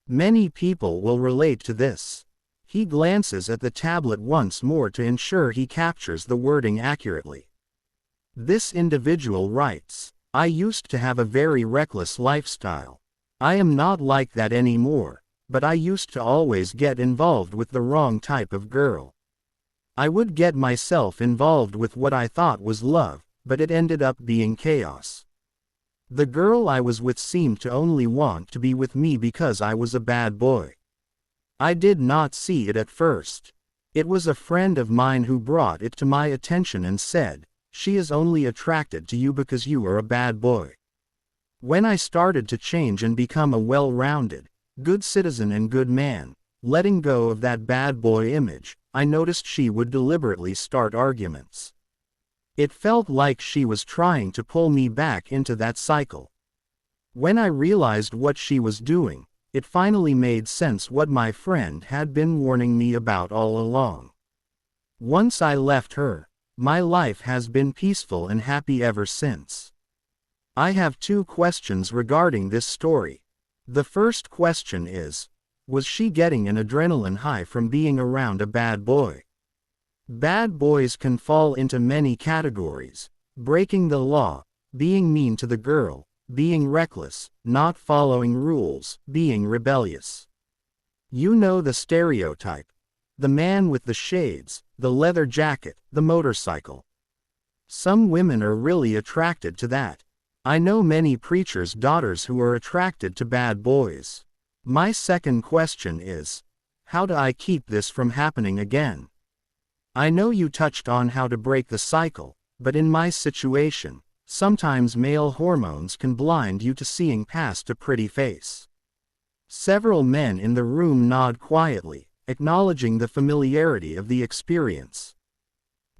Many people will relate to this. He glances at the tablet once more to ensure he captures the wording accurately. This individual writes, "I used to have a very reckless lifestyle. I am not like that anymore, but I used to always get involved with the wrong type of girl. I would get myself involved with what I thought was love, but it ended up being chaos. The girl I was with seemed to only want to be with me because I was a bad boy. I did not see it at first. It was a friend of mine who brought it to my attention and said, 'She is only attracted to you because you are a bad boy.' When I started to change and become a well-rounded, good citizen and good man, letting go of that bad boy image, I noticed she would deliberately start arguments. It felt like she was trying to pull me back into that cycle. When I realized what she was doing, it finally made sense what my friend had been warning me about all along. Once I left her, my life has been peaceful and happy ever since." I have 2 questions regarding this story. The first question is, was she getting an adrenaline high from being around a bad boy? Bad boys can fall into many categories: breaking the law, being mean to the girl, being reckless, not following rules, being rebellious. You know the stereotype. The man with the shades, the leather jacket, the motorcycle. Some women are really attracted to that. I know many preachers' daughters who are attracted to bad boys. My second question is, how do I keep this from happening again? I know you touched on how to break the cycle, but in my situation, sometimes male hormones can blind you to seeing past a pretty face. Several men in the room nod quietly, acknowledging the familiarity of the experience.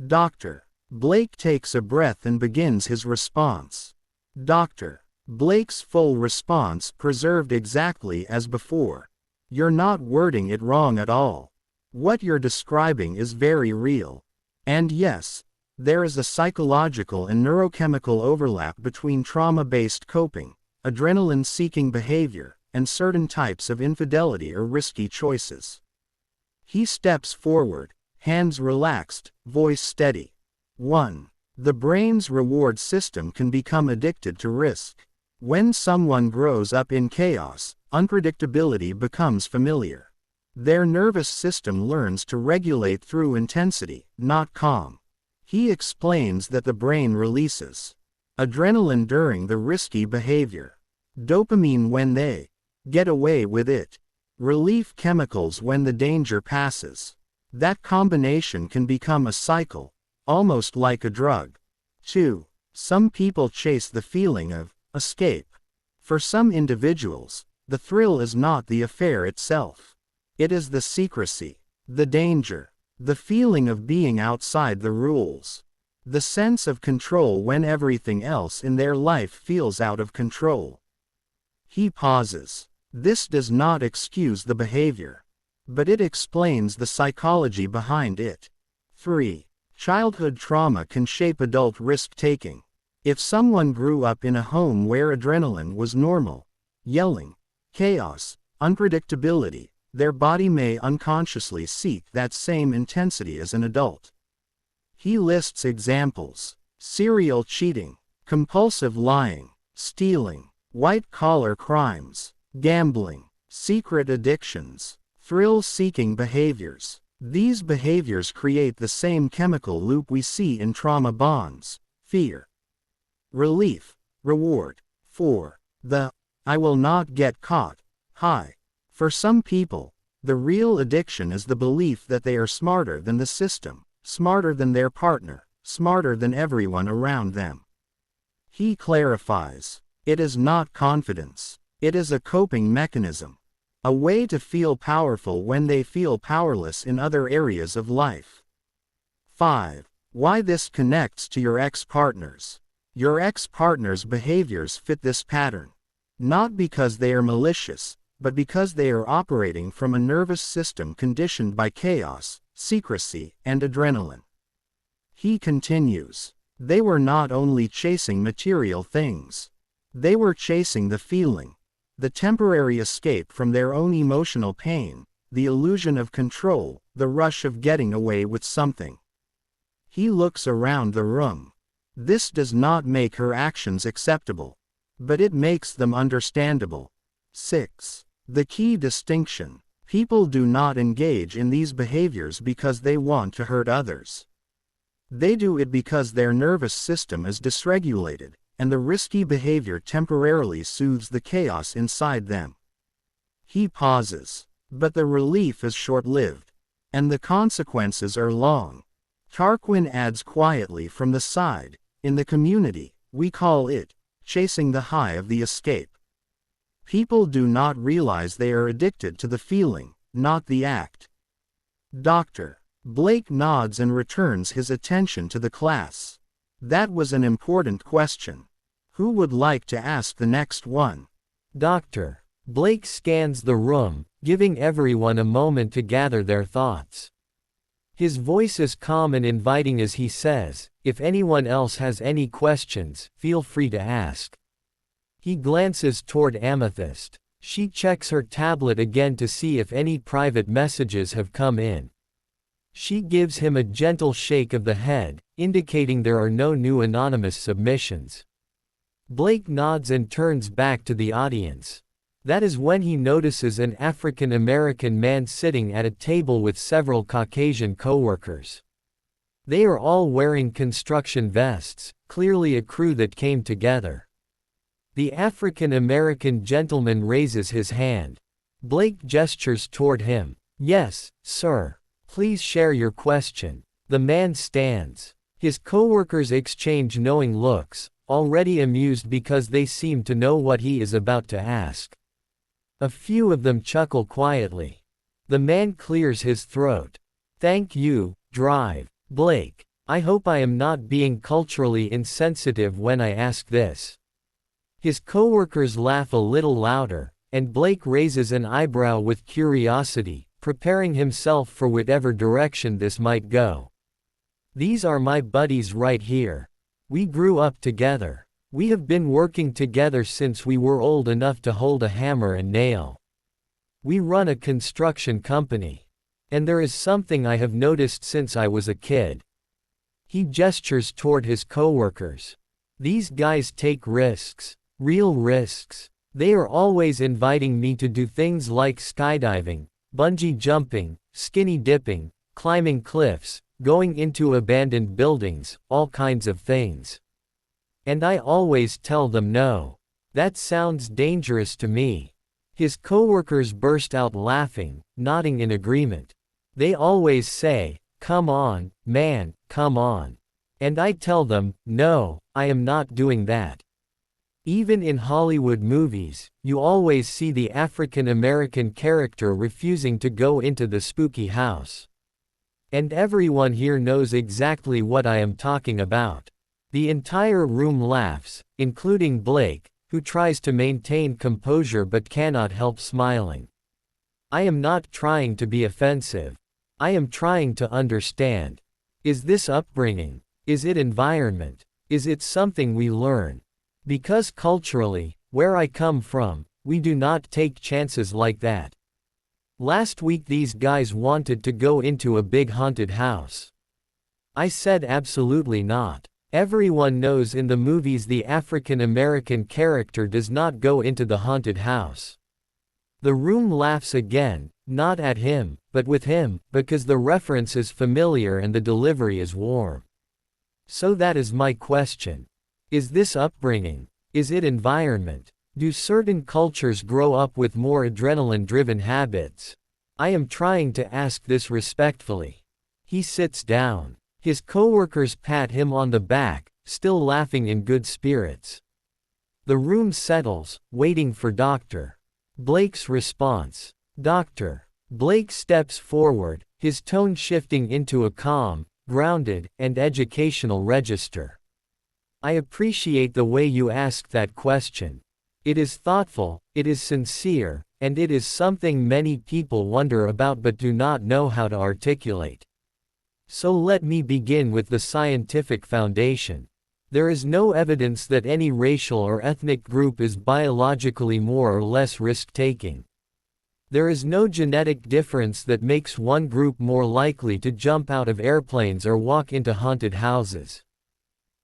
Dr. Blake takes a breath and begins his response. Dr. Blake's full response preserved exactly as before. You're not wording it wrong at all. What you're describing is very real. And yes, there is a psychological and neurochemical overlap between trauma-based coping, adrenaline-seeking behavior, and certain types of infidelity or risky choices. He steps forward, hands relaxed, voice steady. 1. The brain's reward system can become addicted to risk. When someone grows up in chaos, unpredictability becomes familiar. Their nervous system learns to regulate through intensity, not calm. He explains that the brain releases adrenaline during the risky behavior, dopamine when they get away with it, relief chemicals when the danger passes. That combination can become a cycle, almost like a drug. 2. Some people chase the feeling of escape. For some individuals, the thrill is not the affair itself. It is the secrecy, the danger, the feeling of being outside the rules, the sense of control when everything else in their life feels out of control. He pauses. This does not excuse the behavior, but it explains the psychology behind it. 3. Childhood trauma can shape adult risk-taking. If someone grew up in a home where adrenaline was normal, yelling, chaos, unpredictability, their body may unconsciously seek that same intensity as an adult. He lists examples: serial cheating, compulsive lying, stealing, white-collar crimes, gambling, secret addictions, thrill-seeking behaviors. These behaviors create the same chemical loop we see in trauma bonds: fear, relief, reward. 4. The I will not get caught high. For some people, the real addiction is the belief that they are smarter than the system, smarter than their partner, smarter than everyone around them. He clarifies, it is not confidence. It is a coping mechanism. A way to feel powerful when they feel powerless in other areas of life. 5. Why this connects to your ex-partners. Your ex-partner's behaviors fit this pattern. Not because they are malicious, but because they are operating from a nervous system conditioned by chaos, secrecy, and adrenaline. He continues. They were not only chasing material things. They were chasing the feeling, the temporary escape from their own emotional pain, the illusion of control, the rush of getting away with something. He looks around the room. This does not make her actions acceptable, but it makes them understandable. 6. The key distinction. People do not engage in these behaviors because they want to hurt others. They do it because their nervous system is dysregulated, and the risky behavior temporarily soothes the chaos inside them. He pauses. But the relief is short-lived, and the consequences are long. Tarquin adds quietly from the side, in the community, we call it chasing the high of the escape. People do not realize they are addicted to the feeling, not the act. Dr. Blake nods and returns his attention to the class. That was an important question. Who would like to ask the next one? Dr. Blake scans the room, giving everyone a moment to gather their thoughts. His voice is calm and inviting as he says, if anyone else has any questions, feel free to ask. He glances toward Amethyst. She checks her tablet again to see if any private messages have come in. She gives him a gentle shake of the head, indicating there are no new anonymous submissions. Blake nods and turns back to the audience. That is when he notices an African American man sitting at a table with several Caucasian coworkers. They are all wearing construction vests, clearly a crew that came together. The African American gentleman raises his hand. Blake gestures toward him. Yes, sir. Please share your question. The man stands. His coworkers exchange knowing looks, already amused because they seem to know what he is about to ask. A few of them chuckle quietly. The man clears his throat. Thank you, Drive. Blake. I hope I am not being culturally insensitive when I ask this. His coworkers laugh a little louder, and Blake raises an eyebrow with curiosity, preparing himself for whatever direction this might go. These are my buddies right here. We grew up together. We have been working together since we were old enough to hold a hammer and nail. We run a construction company. And there is something I have noticed since I was a kid. He gestures toward his coworkers. These guys take risks. Real risks. They are always inviting me to do things like skydiving, bungee jumping, skinny dipping, climbing cliffs, going into abandoned buildings, all kinds of things. And I always tell them no. That sounds dangerous to me. His coworkers burst out laughing, nodding in agreement. They always say, come on, man, come on. And I tell them, no, I am not doing that. Even in Hollywood movies, you always see the African American character refusing to go into the spooky house. And everyone here knows exactly what I am talking about. The entire room laughs, including Blake, who tries to maintain composure but cannot help smiling. I am not trying to be offensive. I am trying to understand. Is this upbringing? Is it environment? Is it something we learn? Because culturally, where I come from, we do not take chances like that. Last week these guys wanted to go into a big haunted house. I said absolutely not. Everyone knows in the movies the African American character does not go into the haunted house. The room laughs again, not at him, but with him, because the reference is familiar and the delivery is warm. So that is my question. Is this upbringing? Is it environment? Do certain cultures grow up with more adrenaline-driven habits? I am trying to ask this respectfully. He sits down. His coworkers pat him on the back, still laughing in good spirits. The room settles, waiting for Dr. Blake's response. Doctor. Blake steps forward, his tone shifting into a calm, grounded, and educational register. I appreciate the way you asked that question. It is thoughtful, it is sincere, and it is something many people wonder about but do not know how to articulate. So let me begin with the scientific foundation. There is no evidence that any racial or ethnic group is biologically more or less risk-taking. There is no genetic difference that makes one group more likely to jump out of airplanes or walk into haunted houses.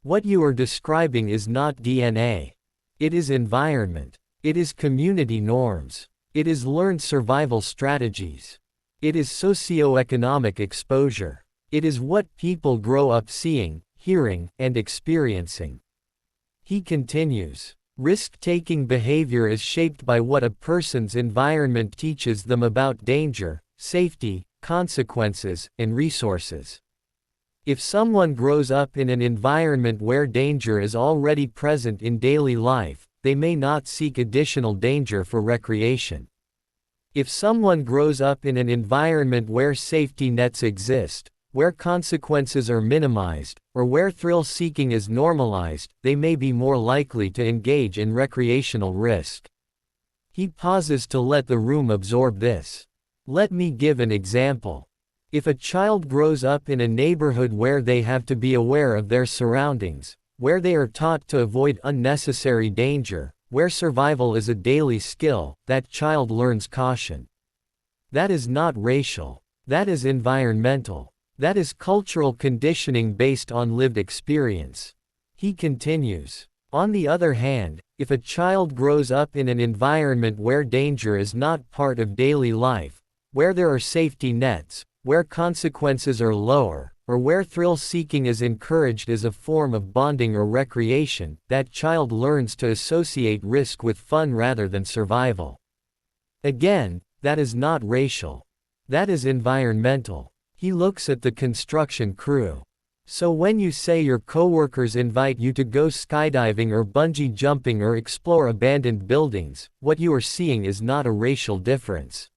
What you are describing is not DNA. It is environment. It is community norms. It is learned survival strategies. It is socioeconomic exposure. It is what people grow up seeing, hearing, and experiencing. He continues. Risk-taking behavior is shaped by what a person's environment teaches them about danger, safety, consequences, and resources. If someone grows up in an environment where danger is already present in daily life, they may not seek additional danger for recreation. If someone grows up in an environment where safety nets exist, where consequences are minimized, or where thrill-seeking is normalized, they may be more likely to engage in recreational risk. He pauses to let the room absorb this. Let me give an example. If a child grows up in a neighborhood where they have to be aware of their surroundings, where they are taught to avoid unnecessary danger, where survival is a daily skill, that child learns caution. That is not racial. That is environmental. That is cultural conditioning based on lived experience. He continues. On the other hand, if a child grows up in an environment where danger is not part of daily life, where there are safety nets, where consequences are lower, or where thrill-seeking is encouraged as a form of bonding or recreation, that child learns to associate risk with fun rather than survival. Again, that is not racial. That is environmental. He looks at the construction crew. So when you say your coworkers invite you to go skydiving or bungee jumping or explore abandoned buildings, what you are seeing is not a racial difference.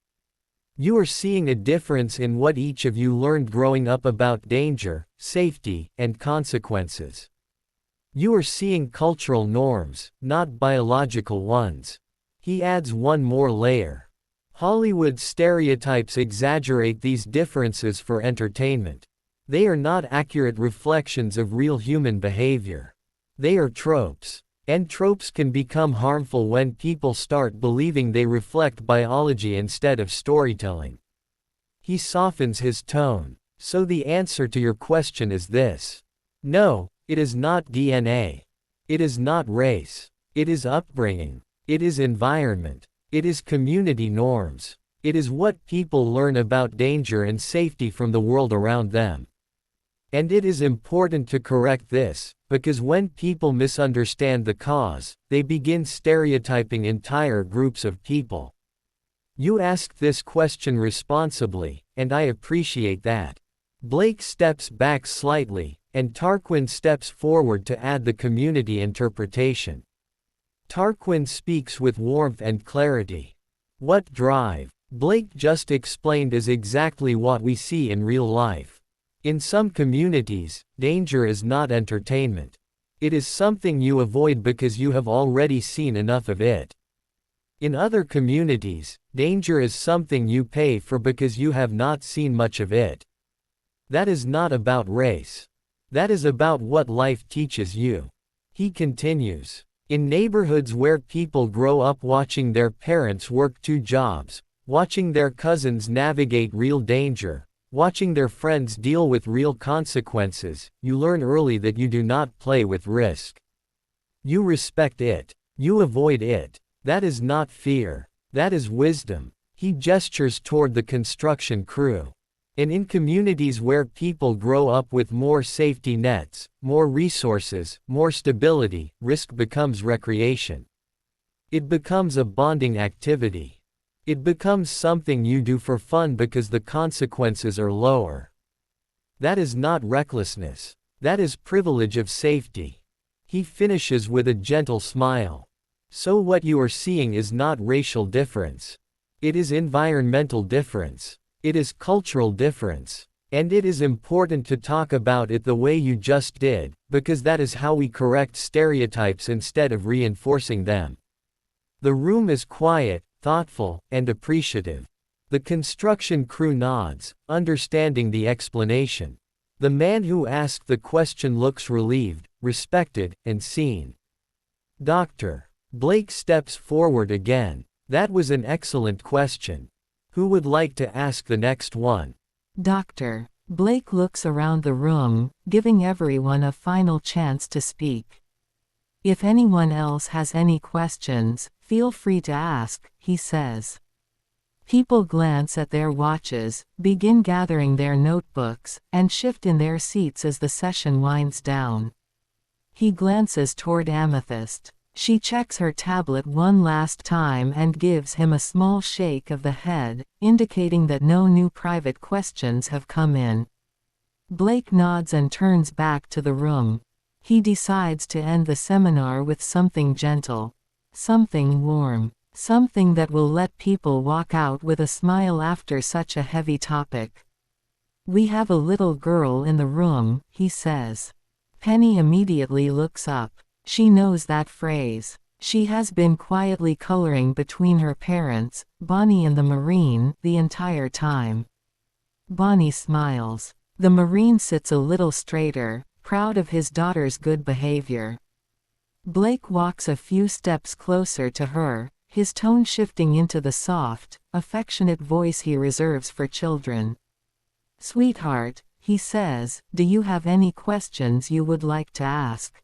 You are seeing a difference in what each of you learned growing up about danger, safety, and consequences. You are seeing cultural norms, not biological ones. He adds one more layer. Hollywood stereotypes exaggerate these differences for entertainment. They are not accurate reflections of real human behavior. They are tropes. And tropes can become harmful when people start believing they reflect biology instead of storytelling. He softens his tone. So the answer to your question is this. No, it is not DNA. It is not race. It is upbringing. It is environment. It is community norms. It is what people learn about danger and safety from the world around them. And it is important to correct this, because when people misunderstand the cause, they begin stereotyping entire groups of people. You asked this question responsibly, and I appreciate that. Blake steps back slightly, and Tarquin steps forward to add the community interpretation. Tarquin speaks with warmth and clarity. What drive Blake just explained is exactly what we see in real life. In some communities, danger is not entertainment. It is something you avoid because you have already seen enough of it. In other communities, danger is something you pay for because you have not seen much of it. That is not about race. That is about what life teaches you. He continues. In neighborhoods where people grow up watching their parents work 2 jobs, watching their cousins navigate real danger, watching their friends deal with real consequences, you learn early that you do not play with risk. You respect it. You avoid it. That is not fear. That is wisdom. He gestures toward the construction crew. And in communities where people grow up with more safety nets, more resources, more stability, risk becomes recreation. It becomes a bonding activity. It becomes something you do for fun because the consequences are lower. That is not recklessness. That is privilege of safety. He finishes with a gentle smile. So what you are seeing is not racial difference. It is environmental difference. It is cultural difference. And it is important to talk about it the way you just did, because that is how we correct stereotypes instead of reinforcing them. The room is quiet, thoughtful, and appreciative. The construction crew nods, understanding the explanation. The man who asked the question looks relieved, respected, and seen. Doctor. Blake steps forward again. That was an excellent question. Who would like to ask the next one? Doctor. Blake looks around the room, giving everyone a final chance to speak. If anyone else has any questions, feel free to ask, he says. People glance at their watches, begin gathering their notebooks, and shift in their seats as the session winds down. He glances toward Amethyst. She checks her tablet one last time and gives him a small shake of the head, indicating that no new private questions have come in. Blake nods and turns back to the room. He decides to end the seminar with something gentle. Something warm. Something that will let people walk out with a smile after such a heavy topic. We have a little girl in the room, he says. Penny immediately looks up. She knows that phrase. She has been quietly coloring between her parents, Bonnie and the Marine, the entire time. Bonnie smiles. The Marine sits a little straighter, proud of his daughter's good behavior. Blake walks a few steps closer to her, his tone shifting into the soft, affectionate voice he reserves for children. Sweetheart, he says, do you have any questions you would like to ask?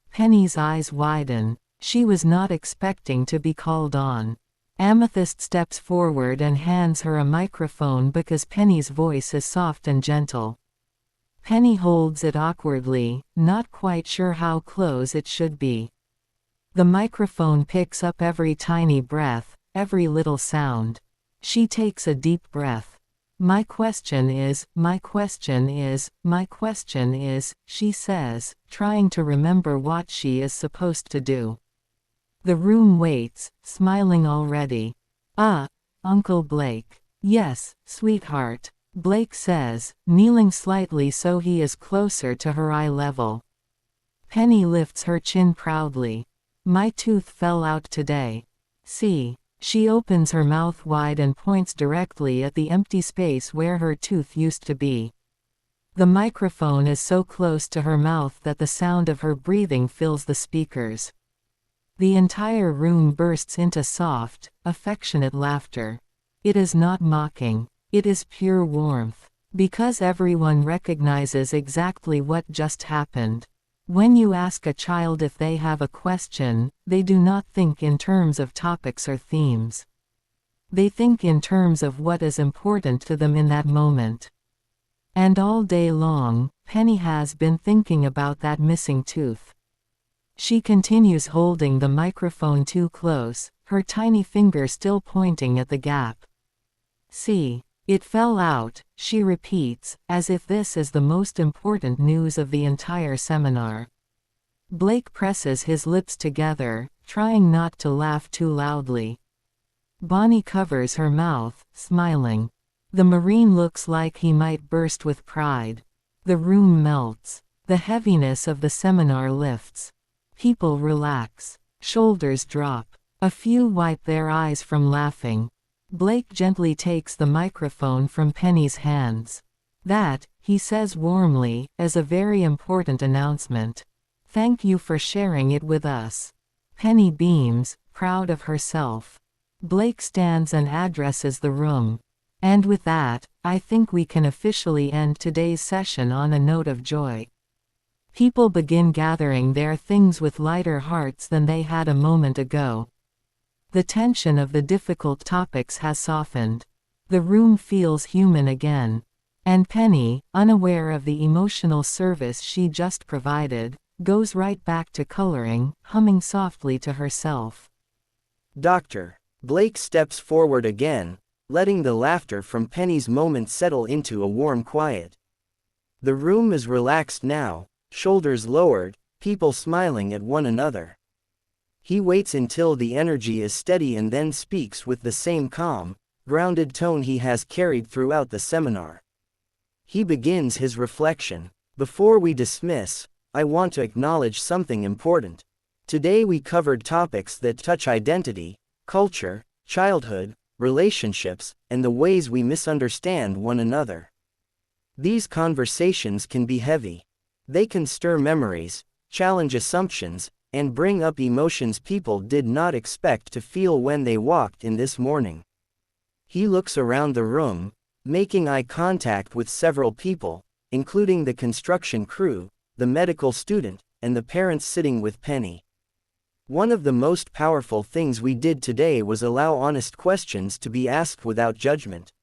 Penny's eyes widen. She was not expecting to be called on. Amethyst steps forward and hands her a microphone because Penny's voice is soft and gentle. Penny holds it awkwardly, not quite sure how close it should be. The microphone picks up every tiny breath, every little sound. She takes a deep breath. My question is, she says, trying to remember what she is supposed to do. The room waits, smiling already. Uncle Blake. Yes, sweetheart, Blake says, kneeling slightly so he is closer to her eye level. Penny lifts her chin proudly. My tooth fell out today. See. She opens her mouth wide and points directly at the empty space where her tooth used to be. The microphone is so close to her mouth that the sound of her breathing fills the speakers. The entire room bursts into soft, affectionate laughter. It is not mocking. It is pure warmth. Because everyone recognizes exactly what just happened. When you ask a child if they have a question, they do not think in terms of topics or themes. They think in terms of what is important to them in that moment. And all day long, Penny has been thinking about that missing tooth. She continues holding the microphone too close, her tiny finger still pointing at the gap. See, it fell out, she repeats, as if this is the most important news of the entire seminar. Blake presses his lips together, trying not to laugh too loudly. Bonnie covers her mouth, smiling. The Marine looks like he might burst with pride. The room melts. The heaviness of the seminar lifts. People relax. Shoulders drop. A few wipe their eyes from laughing. Blake gently takes the microphone from Penny's hands. That, he says warmly, is a very important announcement. Thank you for sharing it with us. Penny beams, proud of herself. Blake stands and addresses the room. And with that, I think we can officially end today's session on a note of joy. People begin gathering their things with lighter hearts than they had a moment ago. The tension of the difficult topics has softened. The room feels human again. And Penny, unaware of the emotional service she just provided, goes right back to coloring, humming softly to herself. Dr. Blake steps forward again, letting the laughter from Penny's moment settle into a warm quiet. The room is relaxed now, shoulders lowered, people smiling at one another. He waits until the energy is steady and then speaks with the same calm, grounded tone he has carried throughout the seminar. He begins his reflection. Before we dismiss, I want to acknowledge something important. Today we covered topics that touch identity, culture, childhood, relationships, and the ways we misunderstand one another. These conversations can be heavy. They can stir memories, challenge assumptions, and bring up emotions people did not expect to feel when they walked in this morning. He looks around the room, making eye contact with several people, including the construction crew, the medical student, and the parents sitting with Penny. One of the most powerful things we did today was allow honest questions to be asked without judgment.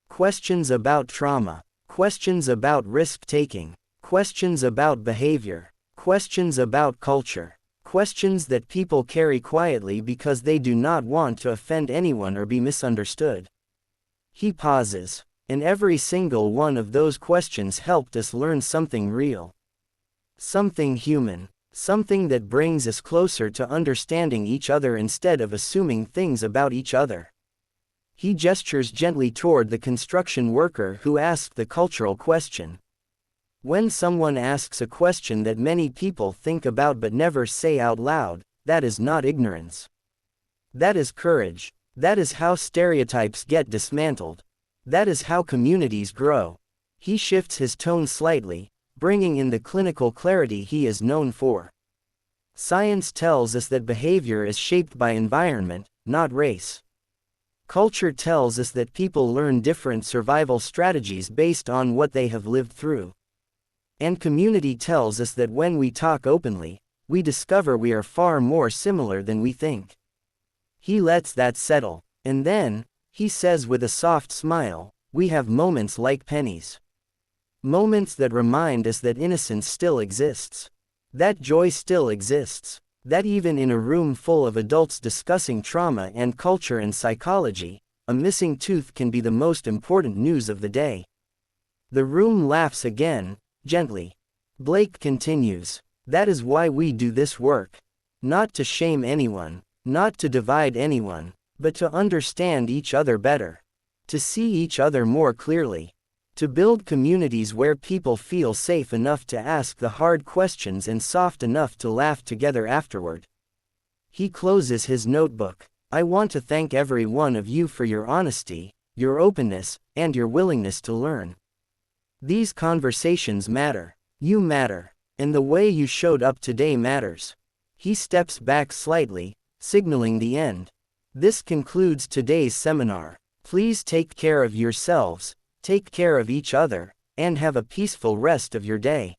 Questions about trauma, questions about risk-taking, questions about behavior, questions about culture, questions that people carry quietly because they do not want to offend anyone or be misunderstood. He pauses, and every single one of those questions helped us learn something real. Something human. Something that brings us closer to understanding each other instead of assuming things about each other. He gestures gently toward the construction worker who asked the cultural question. When someone asks a question that many people think about but never say out loud, that is not ignorance. That is courage. That is how stereotypes get dismantled. That is how communities grow. He shifts his tone slightly, bringing in the clinical clarity he is known for. Science tells us that behavior is shaped by environment, not race. Culture tells us that people learn different survival strategies based on what they have lived through. And community tells us that when we talk openly, we discover we are far more similar than we think. He lets that settle, and then, he says with a soft smile, we have moments like Penny's. Moments that remind us that innocence still exists. That joy still exists. That even in a room full of adults discussing trauma and culture and psychology, a missing tooth can be the most important news of the day. The room laughs again, gently. Blake continues. That is why we do this work. Not to shame anyone, not to divide anyone, but to understand each other better. To see each other more clearly. To build communities where people feel safe enough to ask the hard questions and soft enough to laugh together afterward. He closes his notebook. I want to thank every one of you for your honesty, your openness, and your willingness to learn. These conversations matter. You matter. And the way you showed up today matters. He steps back slightly, signaling the end. This concludes today's seminar. Please take care of yourselves, take care of each other, and have a peaceful rest of your day.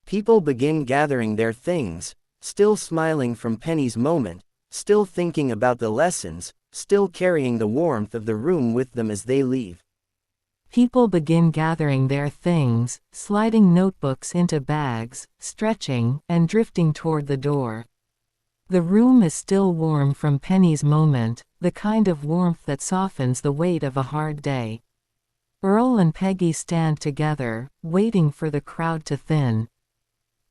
People begin gathering their things, still smiling from Penny's moment, still thinking about the lessons, still carrying the warmth of the room with them as they leave. People begin gathering their things, sliding notebooks into bags, stretching, and drifting toward the door. The room is still warm from Penny's moment, the kind of warmth that softens the weight of a hard day. Earl and Peggy stand together, waiting for the crowd to thin.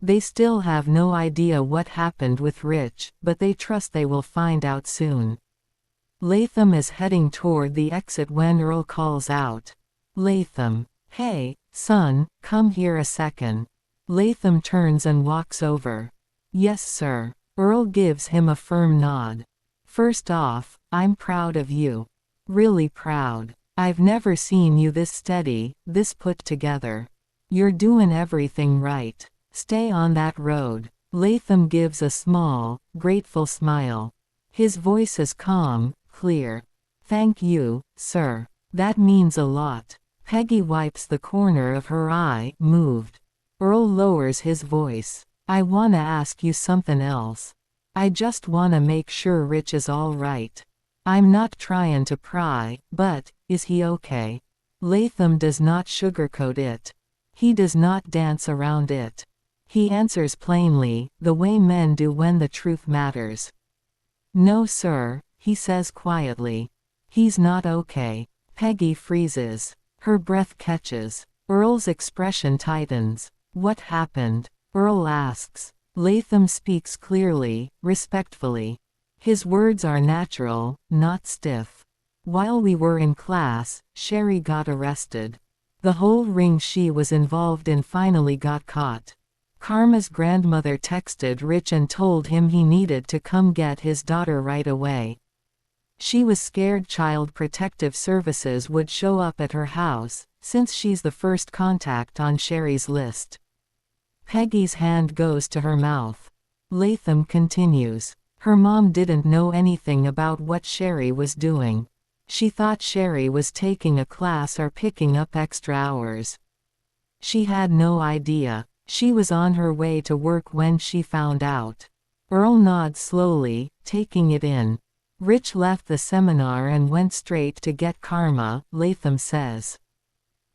They still have no idea what happened with Rich, but they trust they will find out soon. Latham is heading toward the exit when Earl calls out. Latham. Hey, son, come here a second. Latham turns and walks over. Yes, sir. Earl gives him a firm nod. First off, I'm proud of you. Really proud. I've never seen you this steady, this put together. You're doing everything right. Stay on that road. Latham gives a small, grateful smile. His voice is calm, clear. Thank you, sir. That means a lot. Peggy wipes the corner of her eye, moved. Earl lowers his voice. I wanna ask you something else. I just wanna make sure Rich is all right. I'm not trying to pry, but, is he okay? Latham does not sugarcoat it. He does not dance around it. He answers plainly, the way men do when the truth matters. No, sir, he says quietly. He's not okay. Peggy freezes. Her breath catches. Earl's expression tightens. What happened? Earl asks. Latham speaks clearly, respectfully. His words are natural, not stiff. While we were in class, Sherry got arrested. The whole ring she was involved in finally got caught. Karma's grandmother texted Rich and told him he needed to come get his daughter right away. She was scared Child Protective Services would show up at her house, since she's the first contact on Sherry's list. Peggy's hand goes to her mouth. Latham continues. Her mom didn't know anything about what Sherry was doing. She thought Sherry was taking a class or picking up extra hours. She had no idea. She was on her way to work when she found out. Earl nods slowly, taking it in. Rich left the seminar and went straight to get Karma, Latham says.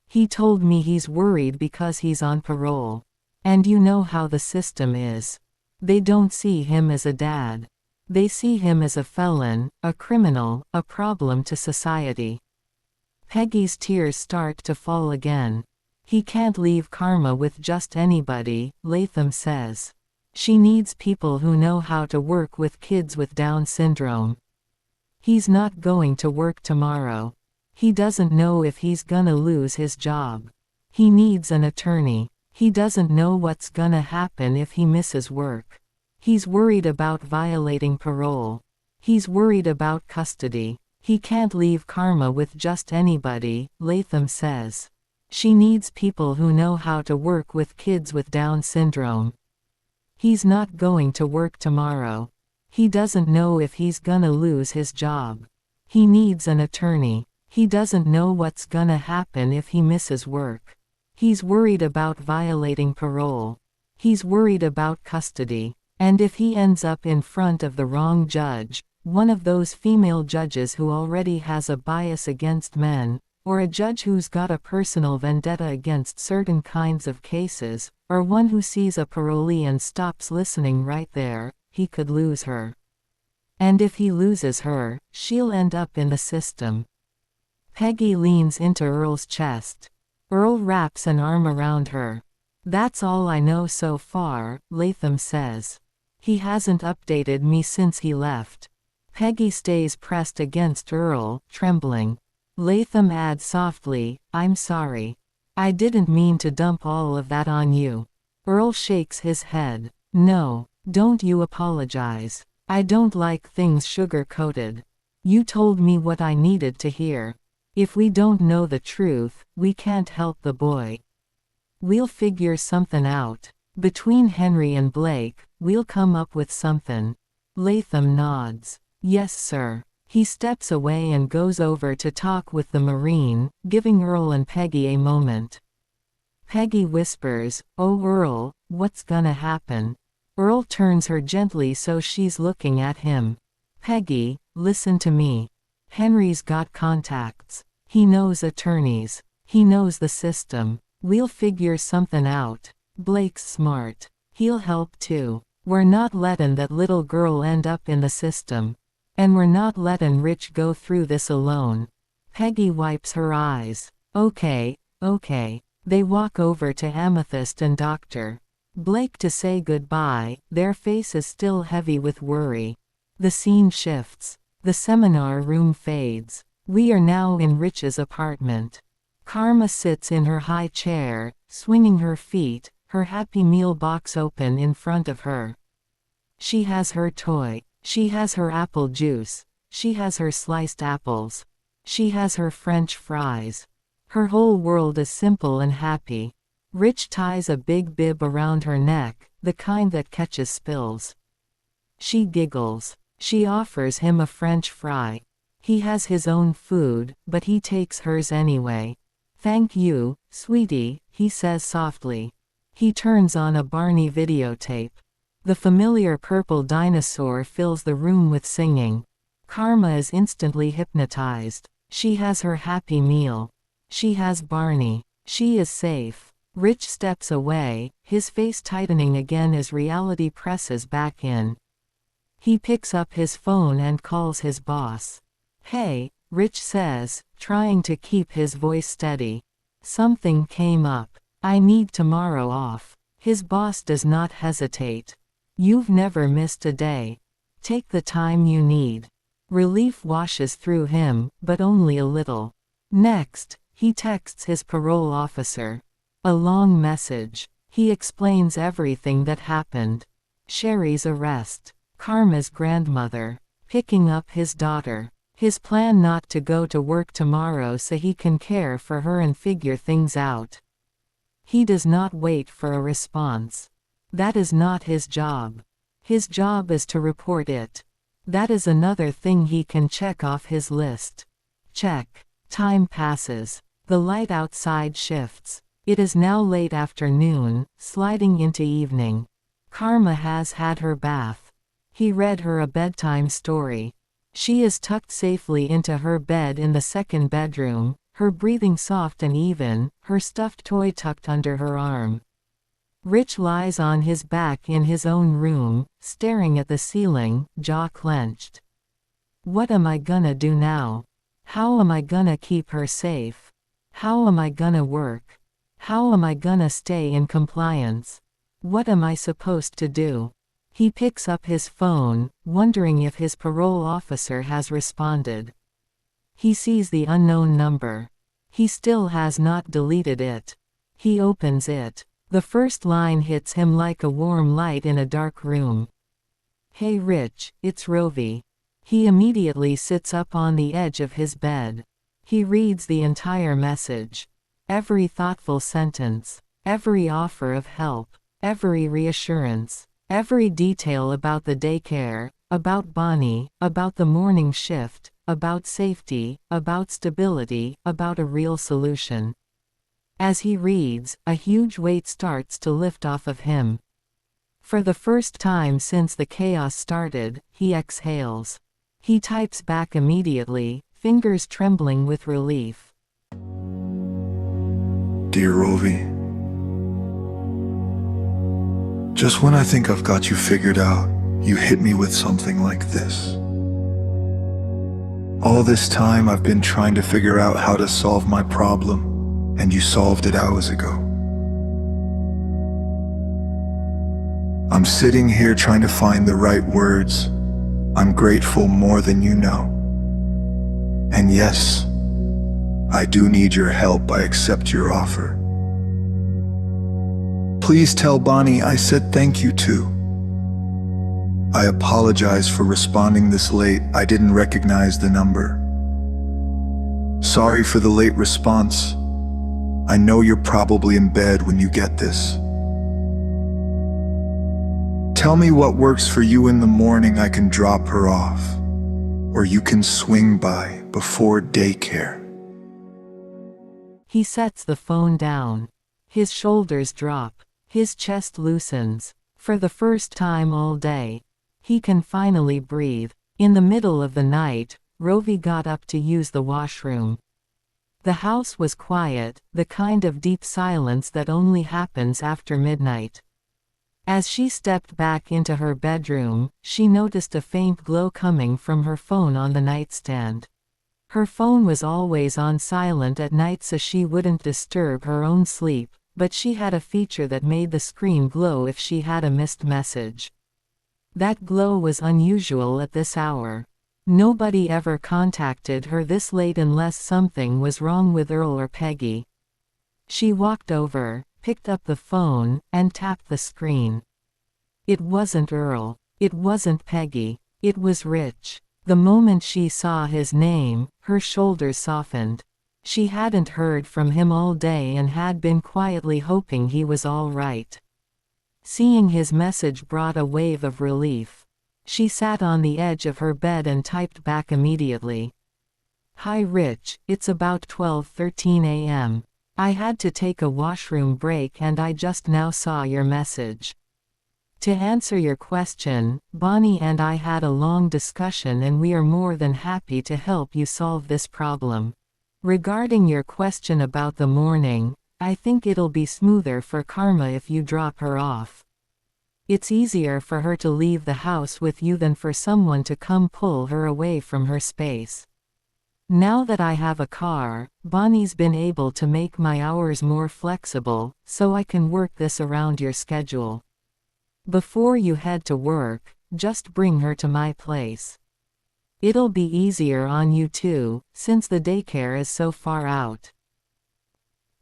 He told me he's worried because he's on parole. And you know how the system is. They don't see him as a dad. They see him as a felon, a criminal, a problem to society. Peggy's tears start to fall again. He can't leave Karma with just anybody, Latham says. She needs people who know how to work with kids with Down syndrome. He's not going to work tomorrow. He doesn't know if he's gonna lose his job. He needs an attorney. He doesn't know what's gonna happen if he misses work. He's worried about violating parole. He's worried about custody. He can't leave Karma with just anybody, Latham says. She needs people who know how to work with kids with Down syndrome. He's not going to work tomorrow. He doesn't know if he's gonna lose his job. He needs an attorney. He doesn't know what's gonna happen if he misses work. He's worried about violating parole. He's worried about custody. And if he ends up in front of the wrong judge, one of those female judges who already has a bias against men, or a judge who's got a personal vendetta against certain kinds of cases, or one who sees a parolee and stops listening right there, he could lose her. And if he loses her, she'll end up in the system. Peggy leans into Earl's chest. Earl wraps an arm around her. That's all I know so far, Latham says. He hasn't updated me since he left. Peggy stays pressed against Earl, trembling. Latham adds softly, I'm sorry. I didn't mean to dump all of that on you. Earl shakes his head. No, don't you apologize. I don't like things sugar-coated. You told me what I needed to hear. If we don't know the truth, we can't help the boy. We'll figure something out. Between Henry and Blake, we'll come up with something. Latham nods. Yes, sir. He steps away and goes over to talk with the Marine, giving Earl and Peggy a moment. Peggy whispers, "Oh Earl, what's gonna happen?" Earl turns her gently so she's looking at him. "Peggy, listen to me. Henry's got contacts. He knows attorneys. He knows the system. We'll figure something out. Blake's smart. He'll help too. We're not letting that little girl end up in the system. And we're not letting Rich go through this alone." Peggy wipes her eyes. Okay. They walk over to Amethyst and Dr. Blake to say goodbye, their faces still heavy with worry. The scene shifts. The seminar room fades. We are now in Rich's apartment. Karma sits in her high chair, swinging her feet, her Happy Meal box open in front of her. She has her toy. She has her apple juice. She has her sliced apples. She has her French fries. Her whole world is simple and happy. Rich ties a big bib around her neck, the kind that catches spills. She giggles. She offers him a French fry. He has his own food, but he takes hers anyway. "Thank you, sweetie," he says softly. He turns on a Barney videotape. The familiar purple dinosaur fills the room with singing. Karma is instantly hypnotized. She has her Happy Meal. She has Barney. She is safe. Rich steps away, his face tightening again as reality presses back in. He picks up his phone and calls his boss. "Hey," Rich says, trying to keep his voice steady. "Something came up. I need tomorrow off." His boss does not hesitate. "You've never missed a day. Take the time you need." Relief washes through him, but only a little. Next, he texts his parole officer. A long message. He explains everything that happened. Sherry's arrest. Karma's grandmother. Picking up his daughter. His plan not to go to work tomorrow so he can care for her and figure things out. He does not wait for a response. That is not his job. His job is to report it. That is another thing he can check off his list. Check. Time passes. The light outside shifts. It is now late afternoon, sliding into evening. Karma has had her bath. He read her a bedtime story. She is tucked safely into her bed in the second bedroom, her breathing soft and even, her stuffed toy tucked under her arm. Rich lies on his back in his own room, staring at the ceiling, jaw clenched. What am I gonna do now? How am I gonna keep her safe? How am I gonna work? How am I gonna stay in compliance? What am I supposed to do? He picks up his phone, wondering if his parole officer has responded. He sees the unknown number. He still has not deleted it. He opens it. The first line hits him like a warm light in a dark room. "Hey Rich, it's Rôvi." He immediately sits up on the edge of his bed. He reads the entire message. Every thoughtful sentence. Every offer of help. Every reassurance. Every detail about the daycare, about Bonnie, about the morning shift, about safety, about stability, about a real solution. As he reads, a huge weight starts to lift off of him. For the first time since the chaos started, he exhales. He types back immediately, fingers trembling with relief. dear Rôvi. Just when I think I've got you figured out, you hit me with something like this. All this time I've been trying to figure out how to solve my problem, and you solved it hours ago. I'm sitting here trying to find the right words. I'm grateful more than you know. And yes, I do need your help. I accept your offer. Please tell Bonnie I said thank you too. I apologize for responding this late. I didn't recognize the number. Sorry for the late response. I know you're probably in bed when you get this. Tell me what works for you in the morning. I can drop her off, or you can swing by before daycare. He sets the phone down. His shoulders drop. His chest loosens. For the first time all day, he can finally breathe. In the middle of the night, Rôvi got up to use the washroom. The house was quiet, the kind of deep silence that only happens after midnight. As she stepped back into her bedroom, she noticed a faint glow coming from her phone on the nightstand. Her phone was always on silent at night so she wouldn't disturb her own sleep, but she had a feature that made the screen glow if she had a missed message. That glow was unusual at this hour. Nobody ever contacted her this late unless something was wrong with Earl or Peggy. She walked over, picked up the phone, and tapped the screen. It wasn't Earl. It wasn't Peggy. It was Rich. The moment she saw his name, her shoulders softened. She hadn't heard from him all day and had been quietly hoping he was all right. Seeing his message brought a wave of relief. She sat on the edge of her bed and typed back immediately. Hi Rich, it's about 12:13 a.m. I had to take a washroom break and I just now saw your message. To answer your question, Bonnie and I had a long discussion and we are more than happy to help you solve this problem. Regarding your question about the morning, I think it'll be smoother for Karma if you drop her off. It's easier for her to leave the house with you than for someone to come pull her away from her space. Now that I have a car, Bonnie's been able to make my hours more flexible, so I can work this around your schedule. Before you head to work, just bring her to my place. It'll be easier on you too, since the daycare is so far out.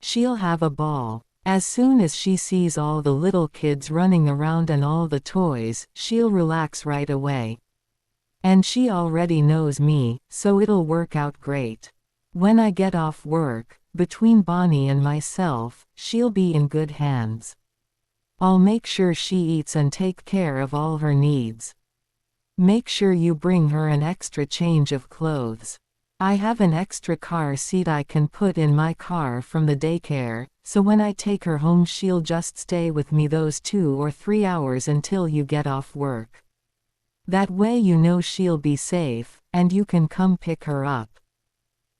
She'll have a ball. As soon as she sees all the little kids running around and all the toys, she'll relax right away. And she already knows me, so it'll work out great. When I get off work, between Bonnie and myself, she'll be in good hands. I'll make sure she eats and take care of all her needs. Make sure you bring her an extra change of clothes. I have an extra car seat I can put in my car from the daycare, so when I take her home she'll just stay with me those 2 or 3 hours until you get off work. That way you know she'll be safe, and you can come pick her up.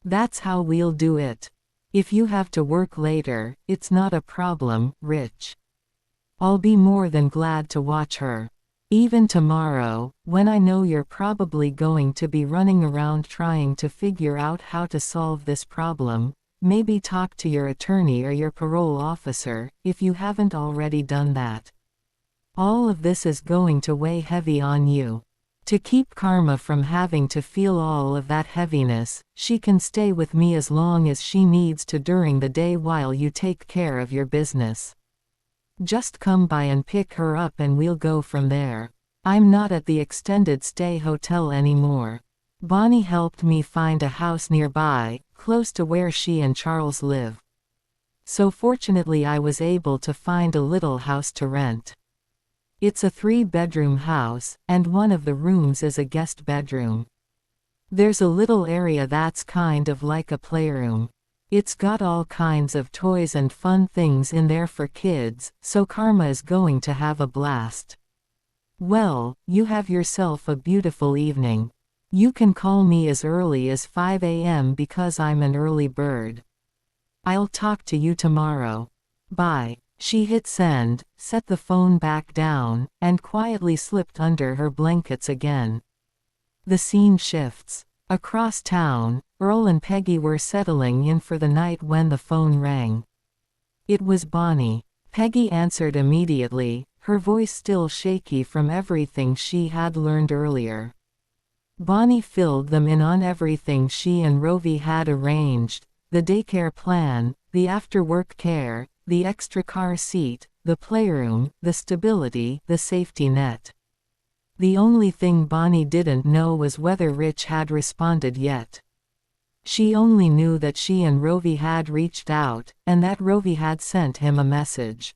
That's how we'll do it. If you have to work later, it's not a problem, Rich. I'll be more than glad to watch her. Even tomorrow, when I know you're probably going to be running around trying to figure out how to solve this problem, maybe talk to your attorney or your parole officer, if you haven't already done that. All of this is going to weigh heavy on you. To keep Karma from having to feel all of that heaviness, she can stay with me as long as she needs to during the day while you take care of your business. Just come by and pick her up and we'll go from there. I'm not at the extended stay hotel anymore. Bonnie helped me find a house nearby, close to where she and Charles live. So fortunately I was able to find a little house to rent. It's a 3-bedroom house, and one of the rooms is a guest bedroom. There's a little area that's kind of like a playroom. It's got all kinds of toys and fun things in there for kids, so Karma is going to have a blast. Well, you have yourself a beautiful evening. You can call me as early as 5 a.m. because I'm an early bird. I'll talk to you tomorrow. Bye. She hit send, set the phone back down, and quietly slipped under her blankets again. The scene shifts. Across town, Earl and Peggy were settling in for the night when the phone rang. It was Bonnie. Peggy answered immediately, her voice still shaky from everything she had learned earlier. Bonnie filled them in on everything she and Rôvi had arranged: the daycare plan, the after-work care, the extra car seat, the playroom, the stability, the safety net. The only thing Bonnie didn't know was whether Rich had responded yet. She only knew that she and Rôvi had reached out, and that Rôvi had sent him a message.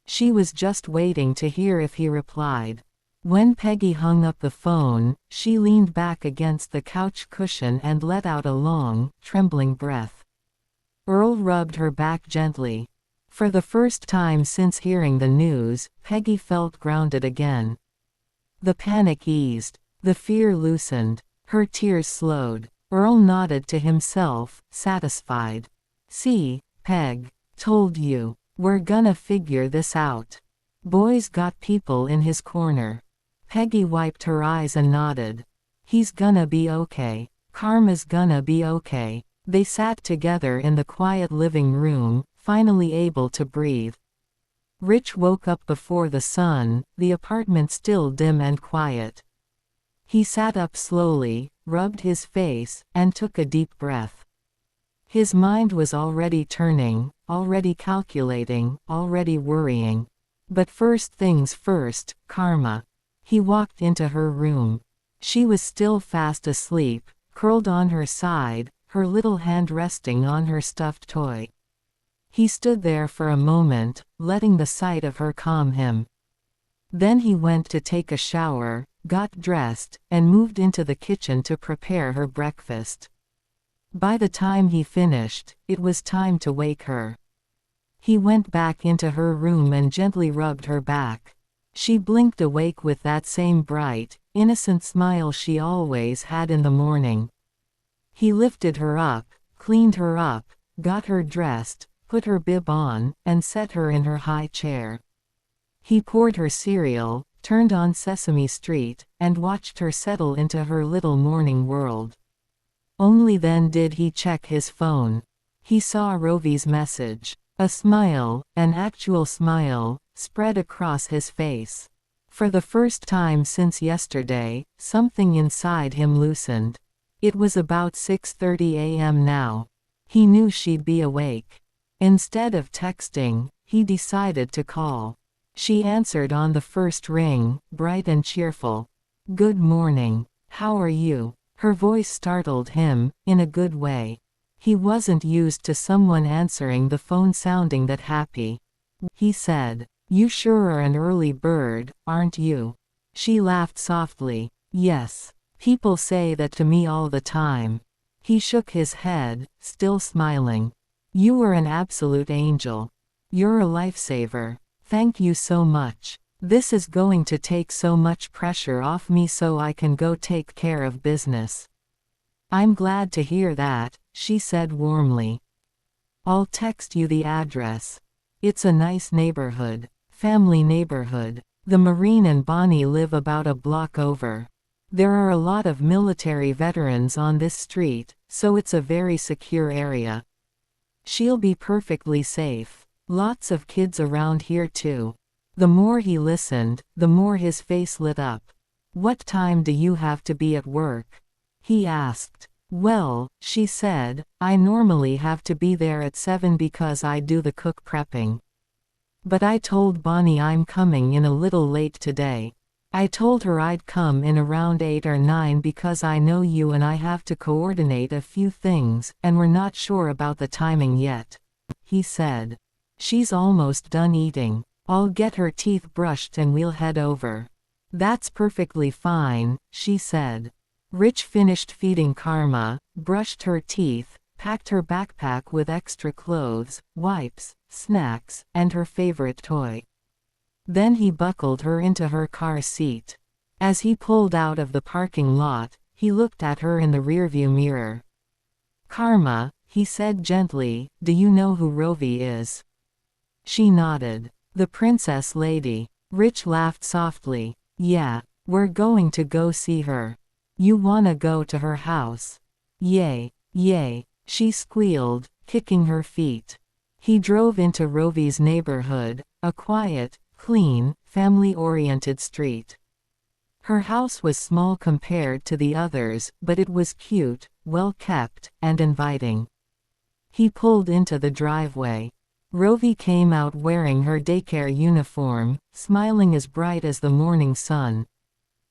She was just waiting to hear if he replied. When Peggy hung up the phone, she leaned back against the couch cushion and let out a long, trembling breath. Earl rubbed her back gently. For the first time since hearing the news, Peggy felt grounded again. The panic eased. The fear loosened. Her tears slowed. Earl nodded to himself, satisfied. See, Peg. Told you. We're gonna figure this out. Boy's got people in his corner. Peggy wiped her eyes and nodded. He's gonna be okay. Karma's gonna be okay. They sat together in the quiet living room, finally able to breathe. Rich woke up before the sun, the apartment still dim and quiet. He sat up slowly, rubbed his face, and took a deep breath. His mind was already turning, already calculating, already worrying. But first things first, Karma. He walked into her room. She was still fast asleep, curled on her side, her little hand resting on her stuffed toy. He stood there for a moment, letting the sight of her calm him. Then he went to take a shower, got dressed, and moved into the kitchen to prepare her breakfast. By the time he finished, it was time to wake her. He went back into her room and gently rubbed her back. She blinked awake with that same bright, innocent smile she always had in the morning. He lifted her up, cleaned her up, got her dressed, put her bib on, and set her in her high chair. He poured her cereal, turned on Sesame Street, and watched her settle into her little morning world. Only then did he check his phone. He saw Rôvi's message. A smile, an actual smile, spread across his face. For the first time since yesterday, something inside him loosened. It was about 6:30 a.m. now. He knew she'd be awake. Instead of texting, he decided to call. She answered on the first ring, bright and cheerful. Good morning. How are you? Her voice startled him, in a good way. He wasn't used to someone answering the phone sounding that happy. He said, You sure are an early bird, aren't you? She laughed softly. Yes. People say that to me all the time. He shook his head, still smiling. You are an absolute angel. You're a lifesaver. Thank you so much. This is going to take so much pressure off me so I can go take care of business. I'm glad to hear that, she said warmly. I'll text you the address. It's a nice neighborhood. Family neighborhood. The Marine and Bonnie live about a block over. There are a lot of military veterans on this street, so it's a very secure area. She'll be perfectly safe. Lots of kids around here too. The more he listened, the more his face lit up. What time do you have to be at work? He asked. Well, she said, I normally have to be there at 7 because I do the cook prepping. But I told Bonnie I'm coming in a little late today. I told her I'd come in around 8 or 9 because I know you and I have to coordinate a few things, and we're not sure about the timing yet. He said. She's almost done eating. I'll get her teeth brushed and we'll head over. That's perfectly fine, she said. Rich finished feeding Karma, brushed her teeth, packed her backpack with extra clothes, wipes, snacks, and her favorite toy. Then he buckled her into her car seat. As he pulled out of the parking lot, he looked at her in the rearview mirror. Karma, he said gently, "Do you know who Rôvi is?" She nodded. "The princess lady." Rich laughed softly. "Yeah. We're going to go see her. You wanna go to her house?" "Yay, yay," she squealed, kicking her feet. He drove into Rôvi's neighborhood, a quiet, clean, family-oriented street. Her house was small compared to the others, but it was cute, well-kept, and inviting. He pulled into the driveway. Rôvi came out wearing her daycare uniform, smiling as bright as the morning sun.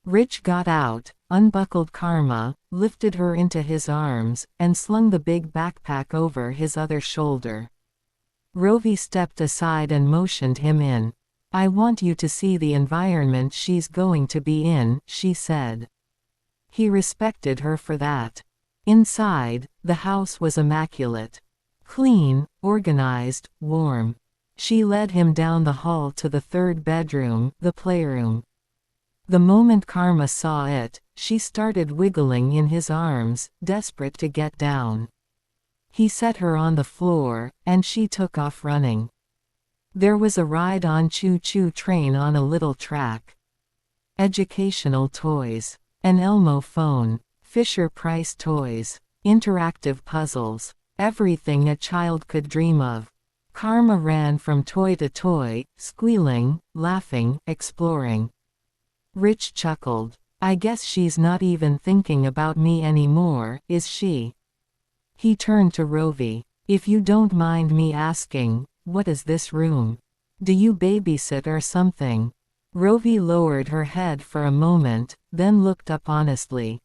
Rich got out, unbuckled Karma, lifted her into his arms, and slung the big backpack over his other shoulder. Rôvi stepped aside and motioned him in. "I want you to see the environment she's going to be in," she said. He respected her for that. Inside, the house was immaculate. Clean, organized, warm. She led him down the hall to the third bedroom, the playroom. The moment Karma saw it, she started wiggling in his arms, desperate to get down. He set her on the floor, and she took off running. There was a ride-on choo-choo train on a little track. Educational toys. An Elmo phone. Fisher-Price toys. Interactive puzzles. Everything a child could dream of. Karma ran from toy to toy, squealing, laughing, exploring. Rich chuckled. "I guess she's not even thinking about me anymore, is she?" He turned to Rôvi. "If you don't mind me asking, what is this room? Do you babysit or something?" Rôvi lowered her head for a moment, then looked up honestly.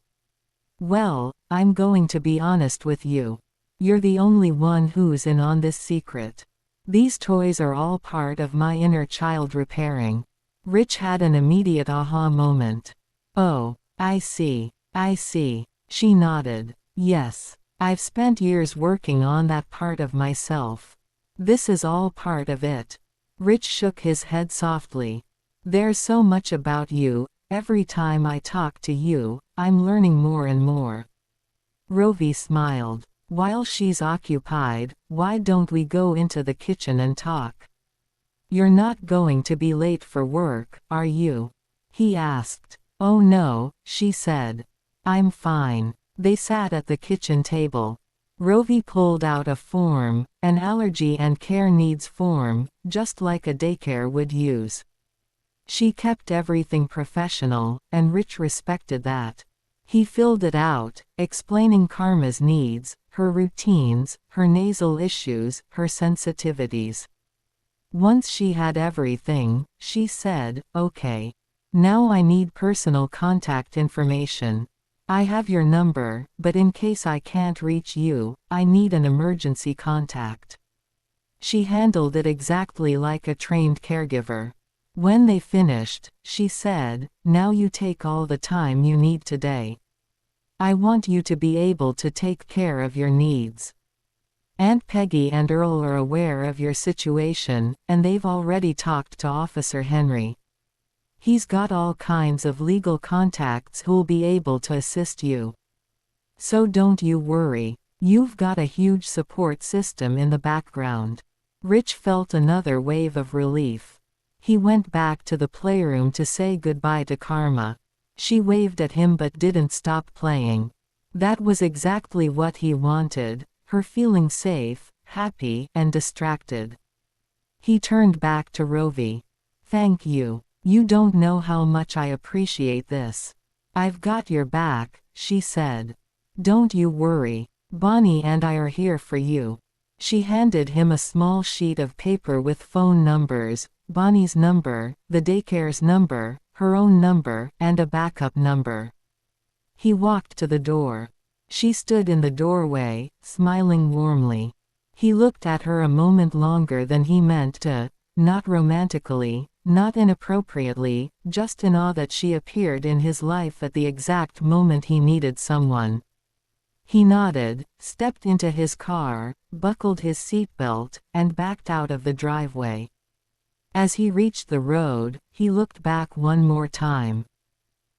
"Well, I'm going to be honest with you. You're the only one who's in on this secret. These toys are all part of my inner child repairing." Rich had an immediate aha moment. "Oh, I see. I see." She nodded. "Yes. I've spent years working on that part of myself. This is all part of it." Rich shook his head softly. "There's so much about you. Every time I talk to you, I'm learning more and more." Rôvi smiled. "While she's occupied, why don't we go into the kitchen and talk?" "You're not going to be late for work, are you?" he asked. "Oh no," she said. "I'm fine." They sat at the kitchen table. Rôvi pulled out a form, an allergy and care needs form, just like a daycare would use. She kept everything professional, and Rich respected that. He filled it out, explaining Karma's needs, her routines, her nasal issues, her sensitivities. Once she had everything, she said, "Okay. Now I need personal contact information. I have your number, but in case I can't reach you, I need an emergency contact." She handled it exactly like a trained caregiver. When they finished, she said, "Now you take all the time you need today. I want you to be able to take care of your needs. Aunt Peggy and Earl are aware of your situation, and they've already talked to Officer Henry. He's got all kinds of legal contacts who'll be able to assist you. So don't you worry. You've got a huge support system in the background." Rich felt another wave of relief. He went back to the playroom to say goodbye to Karma. She waved at him but didn't stop playing. That was exactly what he wanted, her feeling safe, happy, and distracted. He turned back to Rôvi. "Thank you. You don't know how much I appreciate this." "I've got your back," she said. "Don't you worry. Bonnie and I are here for you." She handed him a small sheet of paper with phone numbers, Bonnie's number, the daycare's number, her own number, and a backup number. He walked to the door. She stood in the doorway, smiling warmly. He looked at her a moment longer than he meant to, not romantically, not inappropriately, just in awe that she appeared in his life at the exact moment he needed someone. He nodded, stepped into his car, buckled his seatbelt, and backed out of the driveway. As he reached the road, he looked back one more time.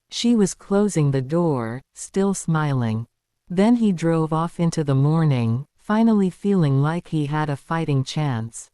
She was closing the door, still smiling. Then he drove off into the morning, finally feeling like he had a fighting chance.